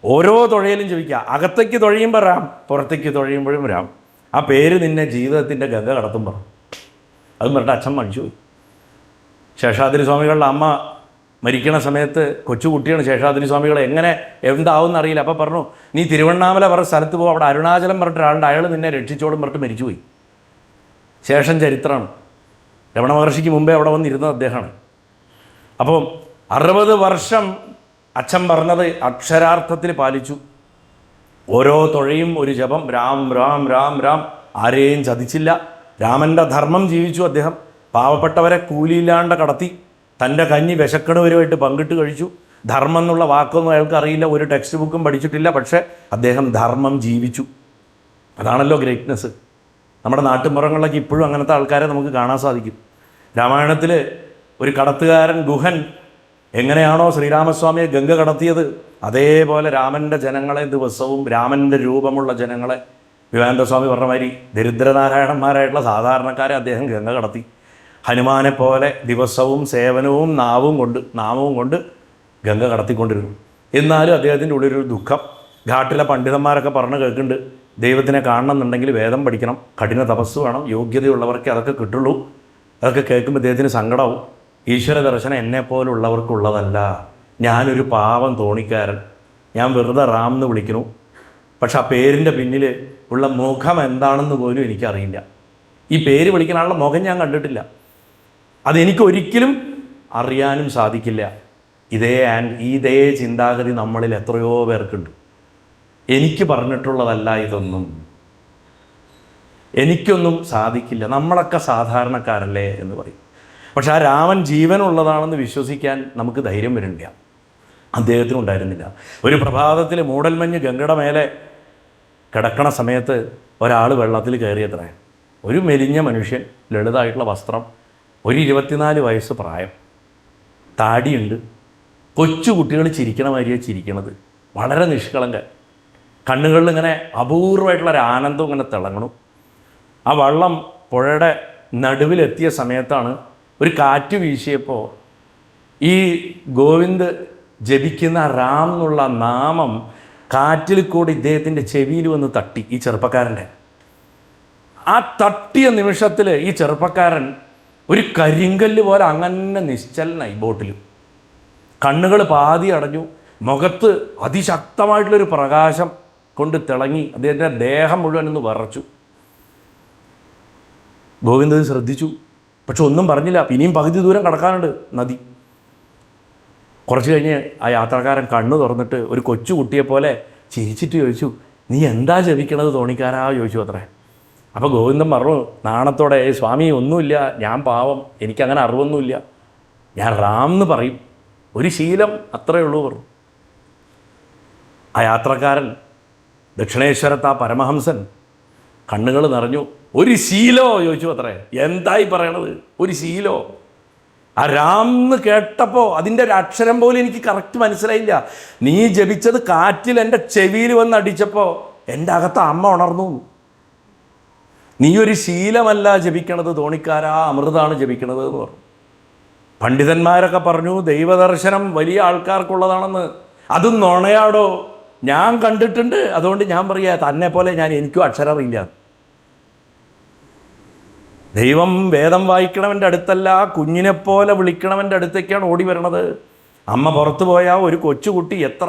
ഓരോ തുഴയിലും ജപിക്കുക. അകത്തേക്ക് തുഴയുമ്പോൾ രാം, പുറത്തേക്ക് തുഴയുമ്പോഴും രാം. ആ പേര് നിന്നെ ജീവിതത്തിൻ്റെ ഗംഗ കടത്തുമ്പോൾ. അതും പറഞ്ഞിട്ട് അച്ഛൻ മരിച്ചു പോയി. ശേഷാദ്രി സ്വാമികളുടെ അമ്മ മരിക്കണ സമയത്ത് കൊച്ചുകുട്ടിയാണ്. ശേഷാദ്രി സ്വാമികൾ എങ്ങനെ എന്താവും അറിയില്ല. അപ്പോൾ പറഞ്ഞു, നീ തിരുവണ്ണാമല പറഞ്ഞ സ്ഥലത്ത് പോകും, അവിടെ അരുണാചലം പറഞ്ഞിട്ട് ഒരാളുണ്ട്, അയാൾ നിന്നെ രക്ഷിച്ചോടും പറഞ്ഞിട്ട് മരിച്ചുപോയി. ശേഷം ചരിത്രമാണ്. രമണ മഹർഷിക്ക് മുമ്പേ അവിടെ വന്നിരുന്നത് അദ്ദേഹമാണ്. അപ്പം 60 വർഷം അച്ഛൻ പറഞ്ഞത് അക്ഷരാർത്ഥത്തിൽ പാലിച്ചു. ഓരോ തുഴയും ഒരു ജപം, രാം രാം രാം രാം. ആരെയും ചതിച്ചില്ല. രാമൻ്റെ ധർമ്മം ജീവിച്ചു അദ്ദേഹം. പാവപ്പെട്ടവരെ കൂലിയില്ലാണ്ട് കടത്തി, തൻ്റെ കഞ്ഞി വിശക്കണവരുമായിട്ട് പങ്കിട്ട് കഴിച്ചു. ധർമ്മം എന്നുള്ള വാക്കൊന്നും അയാൾക്ക് അറിയില്ല, ഒരു ടെക്സ്റ്റ് ബുക്കും പഠിച്ചിട്ടില്ല, പക്ഷേ അദ്ദേഹം ധർമ്മം ജീവിച്ചു. അതാണല്ലോ ഗ്രേറ്റ്നെസ്. നമ്മുടെ നാട്ടുമ്പുറങ്ങളിലൊക്കെ ഇപ്പോഴും അങ്ങനത്തെ ആൾക്കാരെ നമുക്ക് കാണാൻ സാധിക്കും. രാമായണത്തിൽ ഒരു കടത്തുകാരൻ ഗുഹൻ എങ്ങനെയാണോ ശ്രീരാമസ്വാമിയെ ഗംഗ കടത്തിയത്, അതേപോലെ രാമൻ്റെ ജനങ്ങളെ ദിവസവും, രാമൻ്റെ രൂപമുള്ള ജനങ്ങളെ, വിവേകാനന്ദസ്വാമി പറഞ്ഞ മാതിരി ദരിദ്രനാരായണന്മാരായിട്ടുള്ള സാധാരണക്കാരെ അദ്ദേഹം ഗംഗ കടത്തി. ഹനുമാനെ പോലെ ദിവസവും സേവനവും നാമവും കൊണ്ട് ഗംഗ കടത്തിക്കൊണ്ടിരുന്നു. എന്നാലും അദ്ദേഹത്തിൻ്റെ ഉള്ളിലൊരു ദുഃഖം. ഘാട്ടിലെ പണ്ഡിതന്മാരൊക്കെ പറഞ്ഞു കേൾക്കുന്നുണ്ട്, ദൈവത്തിനെ കാണണമെന്നുണ്ടെങ്കിൽ വേദം പഠിക്കണം, കഠിന തപസ് വേണം, യോഗ്യതയുള്ളവർക്ക് അതൊക്കെ കിട്ടുള്ളൂ. അതൊക്കെ കേൾക്കുമ്പോൾ അദ്ദേഹത്തിന് സങ്കടമാവും. ഈശ്വര ദർശനം എന്നെപ്പോലുള്ളവർക്കുള്ളതല്ല, ഞാനൊരു പാവം തോണിക്കാരൻ, ഞാൻ വെറുതെ റാം എന്ന് വിളിക്കുന്നു, പക്ഷെ ആ പേരിൻ്റെ പിന്നിൽ ഉള്ള മുഖം എന്താണെന്ന് പോലും എനിക്കറിയില്ല. ഈ പേര് വിളിക്കാനുള്ള മുഖം ഞാൻ കണ്ടിട്ടില്ല, അതെനിക്കൊരിക്കലും അറിയാനും സാധിക്കില്ല. ഇതേ ചിന്താഗതി നമ്മളിൽ എത്രയോ പേർക്കുണ്ട്. എനിക്ക് പറഞ്ഞിട്ടുള്ളതല്ല ഇതൊന്നും, എനിക്കൊന്നും സാധിക്കില്ല, നമ്മളൊക്കെ സാധാരണക്കാരല്ലേ എന്ന് പറയും. പക്ഷെ ആ രാമൻ ജീവനുള്ളതാണെന്ന് വിശ്വസിക്കാൻ നമുക്ക് ധൈര്യം വരുന്നില്ല. അദ്ദേഹത്തിനും ഉണ്ടായിരുന്നില്ല. ഒരു പ്രഭാതത്തിൽ മൂടൽമഞ്ഞ് ഗംഗയുടെ മേലെ കിടക്കണ സമയത്ത് ഒരാൾ വെള്ളത്തിൽ കയറിയത്രേ. ഒരു മെലിഞ്ഞ മനുഷ്യൻ, ലളിതമായിട്ടുള്ള വസ്ത്രം, ഒരു 24 വയസ്സ് പ്രായം, താടിയുണ്ട്, കൊച്ചു കുട്ടികൾ ചിരിക്കണ മാതിരിയാണ് ചിരിക്കണത്, വളരെ നിഷ്കളങ്കൻ. കണ്ണുകളിൽ ഇങ്ങനെ അപൂർവമായിട്ടുള്ളൊരു ആനന്ദം ഇങ്ങനെ തിളങ്ങണം. ആ വള്ളം പുഴയുടെ നടുവിലെത്തിയ സമയത്താണ് ഒരു കാറ്റ് വീശിയപ്പോൾ ഈ ഗോവിന്ദ് ജപിക്കുന്ന റാം എന്നുള്ള നാമം കാറ്റിൽ കൂടി ഇദ്ദേഹത്തിൻ്റെ ചെവിയിൽ വന്ന് തട്ടി, ഈ ചെറുപ്പക്കാരൻ്റെ. ആ തട്ടിയ നിമിഷത്തിൽ ഈ ചെറുപ്പക്കാരൻ ഒരു കരിങ്കല്ല് പോലെ അങ്ങനെ നിശ്ചലനായി ബോട്ടിൽ. കണ്ണുകൾ പാതി അടഞ്ഞു, മുഖത്ത് അതിശക്തമായിട്ടുള്ളൊരു പ്രകാശം കൊണ്ട് തിളങ്ങി, അദ്ദേഹത്തിൻ്റെ ദേഹം മുഴുവൻ ഒന്ന് വിറച്ചു. ഗോവിന്ദൻ ശ്രദ്ധിച്ചു, പക്ഷെ ഒന്നും പറഞ്ഞില്ല. ഇനിയും പകുതി ദൂരം കടക്കാനുണ്ട് നദി. കുറച്ച് കഴിഞ്ഞ് ആ യാത്രക്കാരൻ കണ്ണു തുറന്നിട്ട് ഒരു കൊച്ചു കുട്ടിയെപ്പോലെ ചിരിച്ചിട്ട് ചോദിച്ചു, നീ എന്താ ജപിക്കണത് തോണിക്കാരാ ചോദിച്ചു അത്രേ. അപ്പോൾ ഗോവിന്ദൻ പറഞ്ഞു നാണത്തോടെ, സ്വാമി ഒന്നുമില്ല, ഞാൻ പാവം, എനിക്കങ്ങനെ അറിവൊന്നുമില്ല, ഞാൻ റാം എന്ന് പറയും, ഒരു ശീലം അത്രയേ ഉള്ളൂ പറഞ്ഞു. ആ യാത്രക്കാരൻ ദക്ഷിണേശ്വരത്ത് ആ പരമഹംസൻ കണ്ണുകൾ നിറഞ്ഞു. ഒരു ശീലോ ചോദിച്ചു അത്രേ. എന്തായി പറയണത്, ഒരു ശീലോ? ആ രാം എന്ന് കേട്ടപ്പോൾ അതിൻ്റെ ഒരു അക്ഷരം പോലും എനിക്ക് കറക്റ്റ് മനസ്സിലായില്ല. നീ ജപിച്ചത് കാറ്റിൽ എൻ്റെ ചെവിയിൽ വന്ന് അടിച്ചപ്പോൾ എൻ്റെ അകത്ത് അമ്മ ഉണർന്നു. നീ ഒരു ശീലമല്ല ജപിക്കണത് തോണിക്കാരാ, അമൃതാണ് ജപിക്കണത് എന്ന് പറഞ്ഞു. പണ്ഡിതന്മാരൊക്കെ പറഞ്ഞു ദൈവദർശനം വലിയ ആൾക്കാർക്കുള്ളതാണെന്ന്. അതും നുണയാടോ, ഞാൻ കണ്ടിട്ടുണ്ട്, അതുകൊണ്ട് ഞാൻ പറയാ തന്നെ പോലെ എനിക്കും അക്ഷരം അറിയില്ല. ദൈവം വേദം വായിക്കണവൻ്റെ അടുത്തല്ല, കുഞ്ഞിനെപ്പോലെ വിളിക്കണവൻ്റെ അടുത്തേക്കാണ് ഓടി വരണത്. അമ്മ പുറത്തു പോയാൽ ഒരു കൊച്ചുകുട്ടി എത്ര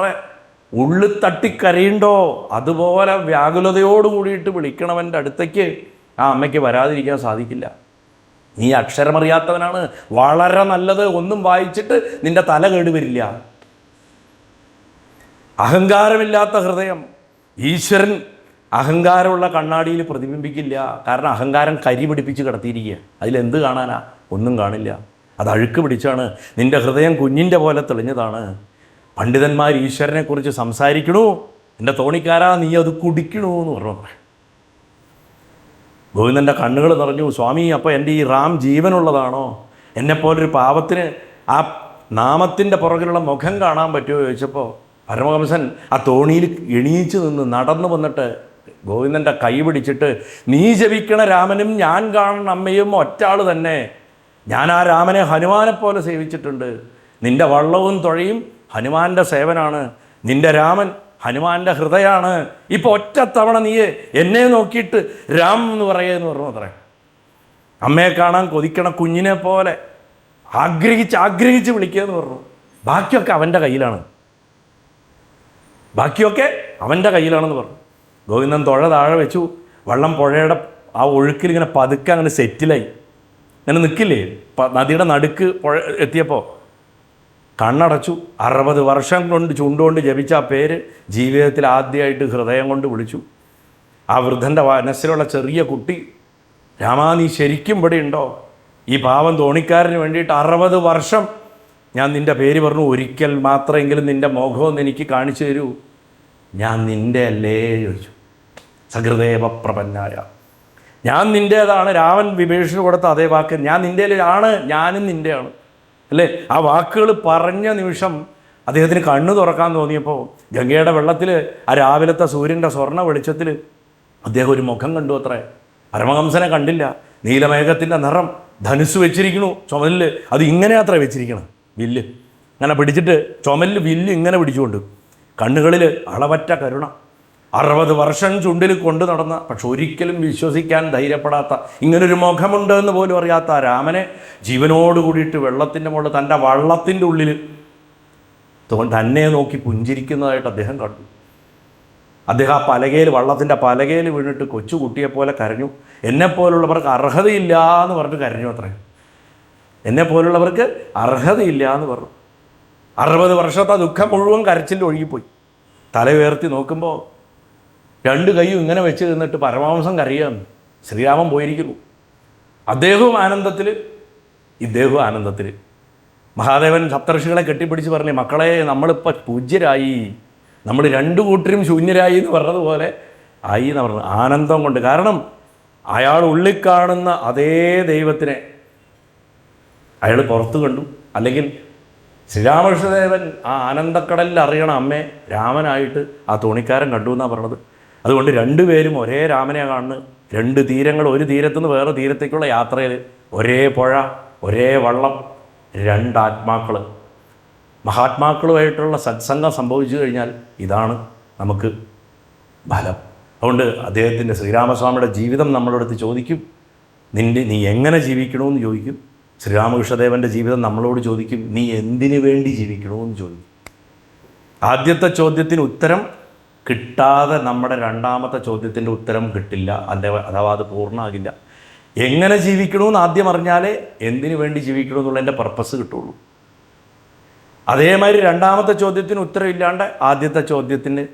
ഉള്ളിൽ തട്ടിക്കരയുണ്ടോ അതുപോലെ വ്യാകുലതയോട് കൂടിയിട്ട് വിളിക്കണവൻ്റെ അടുത്തേക്ക് ആ അമ്മയ്ക്ക് വരാതിരിക്കാൻ സാധിക്കില്ല. നീ അക്ഷരമറിയാത്തവനാണ്, വളരെ നല്ലത്, ഒന്നും വായിച്ചിട്ട് നിൻ്റെ തല കേടുവരില്ല. അഹങ്കാരമില്ലാത്ത ഹൃദയം ഈശ്വരൻ അഹങ്കാരമുള്ള കണ്ണാടിയിൽ പ്രതിബിംബിക്കില്ല. കാരണം അഹങ്കാരം കരി പിടിപ്പിച്ച് കിടത്തിയിരിക്കുക. അതിലെന്ത് കാണാനാ? ഒന്നും കാണില്ല. അത് അഴുക്ക് പിടിച്ചാണ്. നിൻ്റെ ഹൃദയം കുഞ്ഞിൻ്റെ പോലെ തെളിഞ്ഞതാണ്. പണ്ഡിതന്മാർ ഈശ്വരനെക്കുറിച്ച് സംസാരിക്കണു, എൻ്റെ തോണിക്കാരാ നീ അത് കുടിക്കണു എന്ന് പറഞ്ഞു. ഗോവിന്ദൻ്റെ കണ്ണുകൾ നിറഞ്ഞു. സ്വാമി, അപ്പോൾ എൻ്റെ ഈ റാം ജീവനുള്ളതാണോ? എന്നെപ്പോലൊരു പാവത്തിന് ആ നാമത്തിൻ്റെ പുറകിലുള്ള മുഖം കാണാൻ പറ്റുമോ ചോദിച്ചപ്പോൾ പരമഹംസൻ ആ തോണിയിൽ എണീച്ച് നിന്ന് നടന്നു വന്നിട്ട് ഗോവിന്ദൻ്റെ കൈ പിടിച്ചിട്ട്, നീ ജപിക്കണ രാമനും ഞാൻ കാണുന്ന അമ്മയും ഒറ്റാൾ തന്നെ. ഞാൻ ആ രാമനെ ഹനുമാനെ പോലെ സേവിച്ചിട്ടുണ്ട്. നിൻ്റെ വള്ളവും തുഴയും ഹനുമാൻ്റെ സേവനാണ്. നിൻ്റെ രാമൻ ഹനുമാൻ്റെ ഹൃദയമാണ്. ഇപ്പോൾ ഒറ്റത്തവണ നീ എന്നെ നോക്കിയിട്ട് രാം എന്ന് പറയുമെന്ന് പറഞ്ഞു അത്രേ. അമ്മയെ കാണാൻ കൊതിക്കണ കുഞ്ഞിനെ പോലെ ആഗ്രഹിച്ച് വിളിക്കുകയെന്ന് പറഞ്ഞു. ബാക്കിയൊക്കെ അവൻ്റെ കയ്യിലാണ്, ബാക്കിയൊക്കെ അവൻ്റെ കയ്യിലാണെന്ന് പറഞ്ഞു. ഗോവിന്ദൻ തുഴ താഴെ വെച്ചു. വള്ളം പുഴയുടെ ആ ഒഴുക്കിൽ ഇങ്ങനെ പതുക്കെ അങ്ങനെ സെറ്റിലായി. ഇങ്ങനെ നിൽക്കില്ലേ, നദിയുടെ നടുക്ക് പുഴ എത്തിയപ്പോൾ കണ്ണടച്ചു. 60 വർഷം കൊണ്ട് ചുണ്ടുകൊണ്ട് ജപിച്ച ആ പേര് ജീവിതത്തിൽ ആദ്യമായിട്ട് ഹൃദയം കൊണ്ട് വിളിച്ചു. ആ വൃദ്ധൻ്റെ മനസ്സിലുള്ള ചെറിയ കുട്ടി, രാമാ നീ ശരിക്കും ഇവിടെ ഉണ്ടോ? ഈ പാവം തോണിക്കാരന് വേണ്ടിയിട്ട് 60 വർഷം ഞാൻ നിൻ്റെ പേര് പറഞ്ഞു, ഒരിക്കൽ മാത്രമെങ്കിലും നിൻ്റെ മുഖമൊന്ന് എനിക്ക് കാണിച്ചു തരൂ. ഞാൻ നിൻ്റെ അല്ലേ ചോദിച്ചു. സഹൃദയവ പ്രപന്നായ, ഞാൻ നിൻ്റേതാണ്. രാമൻ വിഭീഷണന് കൊടുത്ത അതേ വാക്ക്, ഞാൻ നിൻ്റേലാണ്, ഞാനും നിൻ്റെയാണ് അല്ലേ? ആ വാക്കുകൾ പറഞ്ഞ നിമിഷം അദ്ദേഹത്തിന് കണ്ണു തുറക്കാൻ തോന്നിയപ്പോൾ ഗംഗയുടെ വെള്ളത്തിൽ ആ രാവിലത്തെ സൂര്യൻ്റെ സ്വർണ്ണ വെളിച്ചത്തിൽ അദ്ദേഹം ഒരു മുഖം കണ്ടു അത്രേ. പരമഹംസനെ കണ്ടില്ല. നീലമേഘത്തിൻ്റെ നിറം, ധനുസ് വെച്ചിരിക്കണു ചുമലിൽ. അത് ഇങ്ങനെ അത്ര വെച്ചിരിക്കണം, വില്ല് അങ്ങനെ പിടിച്ചിട്ട് ചുമലിൽ വില്ല് ഇങ്ങനെ പിടിച്ചുകൊണ്ട്, കണ്ണുകളിൽ അളവറ്റ കരുണ. 60 വർഷം ചുണ്ടിൽ കൊണ്ടു നടന്ന, പക്ഷെ ഒരിക്കലും വിശ്വസിക്കാൻ ധൈര്യപ്പെടാത്ത, ഇങ്ങനൊരു മുഖമുണ്ട് എന്ന് പോലും അറിയാത്ത ആ രാമനെ ജീവനോട് കൂടിയിട്ട് വെള്ളത്തിൻ്റെ മുകളിൽ തൻ്റെ വള്ളത്തിൻ്റെ ഉള്ളിൽ തന്നെ നോക്കി പുഞ്ചിരിക്കുന്നതായിട്ട് അദ്ദേഹം കണ്ടു. അദ്ദേഹം ആ പലകയിൽ, വള്ളത്തിൻ്റെ പലകയിൽ വീണിട്ട് കൊച്ചുകുട്ടിയെപ്പോലെ കരഞ്ഞു. എന്നെപ്പോലുള്ളവർക്ക് അർഹതയില്ല എന്ന് പറഞ്ഞിട്ട് കരഞ്ഞു അത്രേ. എന്നെപ്പോലുള്ളവർക്ക് അർഹതയില്ല എന്ന് പറഞ്ഞു. 60 വർഷത്തെ ദുഃഖം മുഴുവൻ കരച്ചിൽ ഒഴുകിപ്പോയി. തല ഉയർത്തി നോക്കുമ്പോൾ 2 കൈയും ഇങ്ങനെ വെച്ച് നിന്നിട്ട് പരമഹംസം കരയുകയാണ്. ശ്രീരാമൻ പോയിരിക്കുന്നു. അദ്ദേഹവും ആനന്ദത്തിൽ, ഇദ്ദേഹവും ആനന്ദത്തിൽ. മഹാദേവൻ സപ്തർഷികളെ കെട്ടിപ്പിടിച്ച് പറഞ്ഞു, മക്കളെ നമ്മളിപ്പോൾ പൂജ്യരായി, നമ്മൾ 2 കൂട്ടരും ശൂന്യരായി എന്ന് പറഞ്ഞതുപോലെ ആയി എന്ന് പറഞ്ഞു. ആനന്ദം കൊണ്ട്. കാരണം അയാൾ ഉള്ളിൽ കാണുന്ന അതേ ദൈവത്തിനെ അയാൾ പുറത്ത് കണ്ടു. അല്ലെങ്കിൽ ശ്രീരാമകൃഷ്ണദേവൻ ആ ആനന്ദക്കടലിൽ അറിയണ അമ്മയെ രാമനായിട്ട് ആ തോണിക്കാരൻ കണ്ടു എന്നാണ് പറഞ്ഞത്. അതുകൊണ്ട് 2 പേരും ഒരേ രാമനെയാണ് കാണുന്നത്. 2 തീരങ്ങൾ, ഒരു തീരത്തുനിന്ന് വേറെ തീരത്തേക്കുള്ള യാത്രയിൽ ഒരേ പുഴ, ഒരേ വള്ളം, 2 ആത്മാക്കൾ. മഹാത്മാക്കളുമായിട്ടുള്ള സത്സംഗം സംഭവിച്ചു കഴിഞ്ഞാൽ ഇതാണ് നമുക്ക് ഫലം. അതുകൊണ്ട് അദ്ദേഹത്തിൻ്റെ ശ്രീരാമസ്വാമിയുടെ ജീവിതം നമ്മളോടത്ത് ചോദിക്കും, നീ എങ്ങനെ ജീവിക്കണമെന്ന് ചോദിക്കും. ശ്രീരാമകൃഷ്ണദേവൻ്റെ ജീവിതം നമ്മളോട് ചോദിക്കും, നീ എന്തിനു വേണ്ടി ജീവിക്കണമെന്ന് ചോദിക്കും. ആദ്യത്തെ ചോദ്യത്തിന് ഉത്തരം കിട്ടാതെ നമ്മുടെ രണ്ടാമത്തെ ചോദ്യത്തിൻ്റെ ഉത്തരം കിട്ടില്ല, അഥവാ അത് പൂർണ്ണമാകില്ല. എങ്ങനെ ജീവിക്കണമെന്ന് ആദ്യം അറിഞ്ഞാലേ എന്തിനു വേണ്ടി ജീവിക്കണമെന്നുള്ളതിൻ്റെ പർപ്പസ് കിട്ടുള്ളൂ. അതേമാതിരി രണ്ടാമത്തെ ചോദ്യത്തിന് ഉത്തരവില്ലാണ്ട് ആദ്യത്തെ ചോദ്യത്തിന്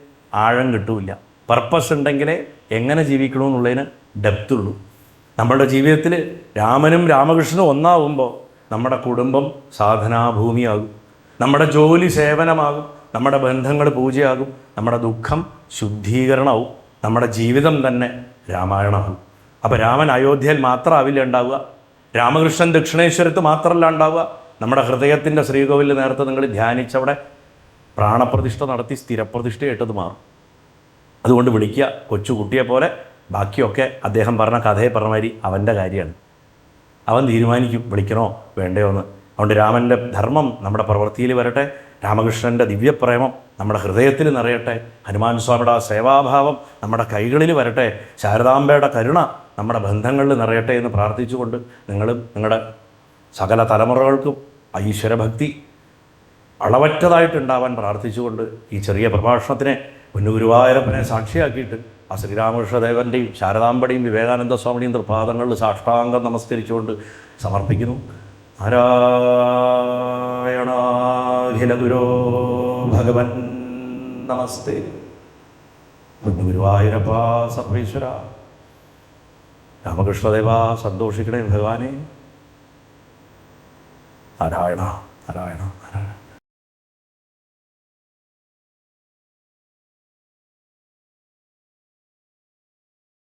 ആഴം കിട്ടൂല. പർപ്പസ് ഉണ്ടെങ്കിലേ എങ്ങനെ ജീവിക്കണമെന്നുള്ളതിന് ഡെപ്ത് ഉള്ളൂ. നമ്മളുടെ ജീവിതത്തിൽ രാമനും രാമകൃഷ്ണനും ഒന്നാവുമ്പോൾ നമ്മുടെ കുടുംബം സാധനാഭൂമിയാകും, നമ്മുടെ ജോലി സേവനമാകും, നമ്മുടെ ബന്ധങ്ങൾ പൂജയാകും, നമ്മുടെ ദുഃഖം ശുദ്ധീകരണമാവും, നമ്മുടെ ജീവിതം തന്നെ രാമായണമാകും. അപ്പോൾ രാമൻ അയോധ്യയിൽ മാത്രമാവില്ല ഉണ്ടാവുക, രാമകൃഷ്ണൻ ദക്ഷിണേശ്വരത്ത് മാത്രമല്ല ഉണ്ടാവുക, നമ്മുടെ ഹൃദയത്തിൻ്റെ ശ്രീകോവിലിൽ നേരത്തെ നിങ്ങൾ ധ്യാനിച്ചവിടെ പ്രാണപ്രതിഷ്ഠ നടത്തി സ്ഥിരപ്രതിഷ്ഠയായിട്ടത് മാറും. അതുകൊണ്ട് വിളിക്കുക കൊച്ചുകുട്ടിയെ പോലെ. ബാക്കിയൊക്കെ അദ്ദേഹം പറഞ്ഞ കഥയെ പറഞ്ഞ മാതിരി അവൻ്റെ കാര്യമാണ്. അവൻ തീരുമാനിക്കും വിളിക്കണോ വേണ്ടയോ എന്ന്. അതുകൊണ്ട് രാമൻ്റെ ധർമ്മം നമ്മുടെ പ്രവൃത്തിയിൽ വരട്ടെ, രാമകൃഷ്ണൻ്റെ ദിവ്യപ്രേമം നമ്മുടെ ഹൃദയത്തിൽ നിറയട്ടെ, ഹനുമാൻ സ്വാമിയുടെ സേവാഭാവം നമ്മുടെ കൈകളിൽ വരട്ടെ, ശാരദാംബയുടെ കരുണ നമ്മുടെ ബന്ധങ്ങളിൽ നിറയട്ടെ എന്ന് പ്രാർത്ഥിച്ചുകൊണ്ട് നിങ്ങളും നിങ്ങളുടെ സകല തലമുറകൾക്കും ഈശ്വരഭക്തി അളവറ്റതായിട്ടുണ്ടാവാൻ പ്രാർത്ഥിച്ചുകൊണ്ട് ഈ ചെറിയ പ്രഭാഷണത്തിനെ ഗുരുവായൂരപ്പനെ സാക്ഷിയാക്കിയിട്ട് ആ ശ്രീരാമകൃഷ്ണദേവൻ്റെയും ശാരദാംബയുടെയും വിവേകാനന്ദ സ്വാമിയുടെയും തൃപാദങ്ങളിൽ സാഷ്ടാംഗം നമസ്കരിച്ചുകൊണ്ട് സമർപ്പിക്കുന്നു. നാരായണാഖില ഗുരോ ഭഗവൻ നമസ്തേ. ഗുരുവായൂരപ്പ സർവേശ്വര രാമകൃഷ്ണദേവ സന്തോഷിക്കണേ ഭഗവാനെ. നാരായണ നാരായണ നാരായണ.